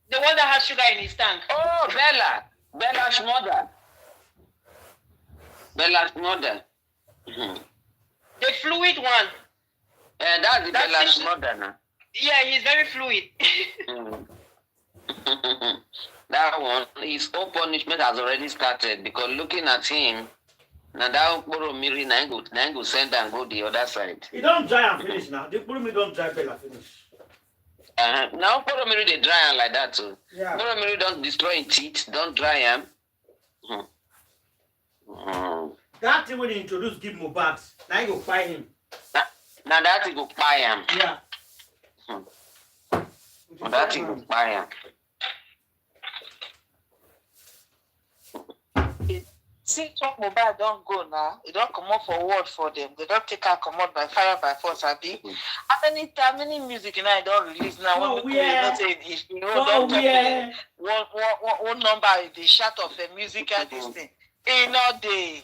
S3: The one that has sugar in his tank.
S5: Oh, Bella's mother.
S3: The fluid one.
S5: That's the Bella's mother now.
S3: Yeah, he's very fluid.
S5: That one, his own punishment has already started, because looking at him, now that Miri Nango send and go the other side.
S1: He don't dry and finish now. The Miri don't dry Bella finish.
S5: Now Miri they dry him like that too.
S1: Yeah.
S5: Miri don't destroy his teeth, don't dry him.
S1: That thing when he introduced give Mohbad, now he go buy him.
S5: Now that he go buy him.
S1: Yeah.
S5: That he go buy him.
S4: See, Mohbad don't go now. It don't come up for word for them. They don't take her come out by fire by force. Abi. How many music I don't release now? When people not say if you know don't talk one number the shot of the music and this thing. Ain't no day.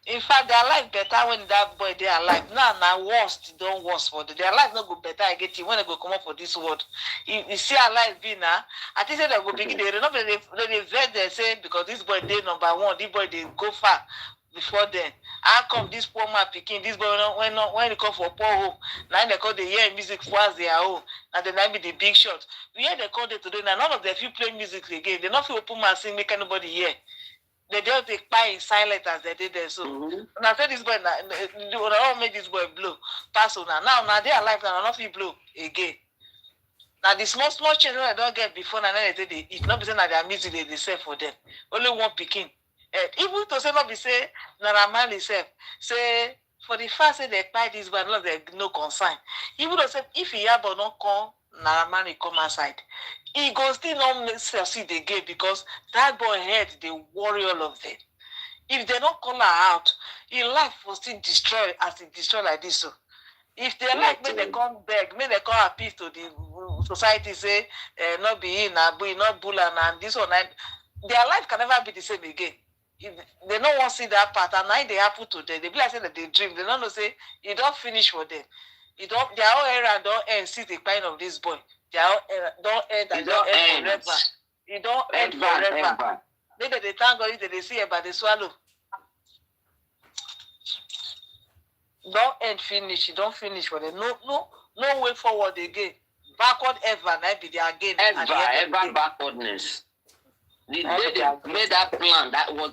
S4: In fact, their life better when that boy they alive. Now worst don't worse for them. Their life not go better. I get it when they go come up for this word. You see our life be now. I think they go begin. They vet. They say because this boy they number one. This boy they go far before then. How come this poor man picking this boy when they come for poor home? Now they call the hear music for as their own. And then be the big shot. We hear they call it today. Now none of them feel play music again. They not feel open man sing make anybody hear. They just take pie in silent as they did there. So when I say this boy, when I don't make this boy blow, pass on now they are alive now, not feel blow again. Now the small children I don't get before now they it's not be saying that their music they sell for them. Only one picking. Even to say not be say Naramali self say for the fact say they buy this boy, not they no concern. Even though say if Iyabo don't come, Naramali come outside. He goes still not succeed again because that boy head they worry all of them. If they don't call her out, his life will still destroy as it destroy like this. So if they like may they come beg, may they come appeal to the society, say not be in Abu, not Bula and this one, their life can never be the same again. If they don't want to see that part, and now they happen to them. They be like say that they dream. They don't know say it don't finish for them. It don't their whole era don't end. See the kind of this boy. Don't end and don't end forever. You don't end forever. Later they thank God if they see it, but they swallow. don't end finish. You don't finish for them. No way forward again. Backward ever. Now be there again.
S5: Ever backwardness. The day they made that plan, that was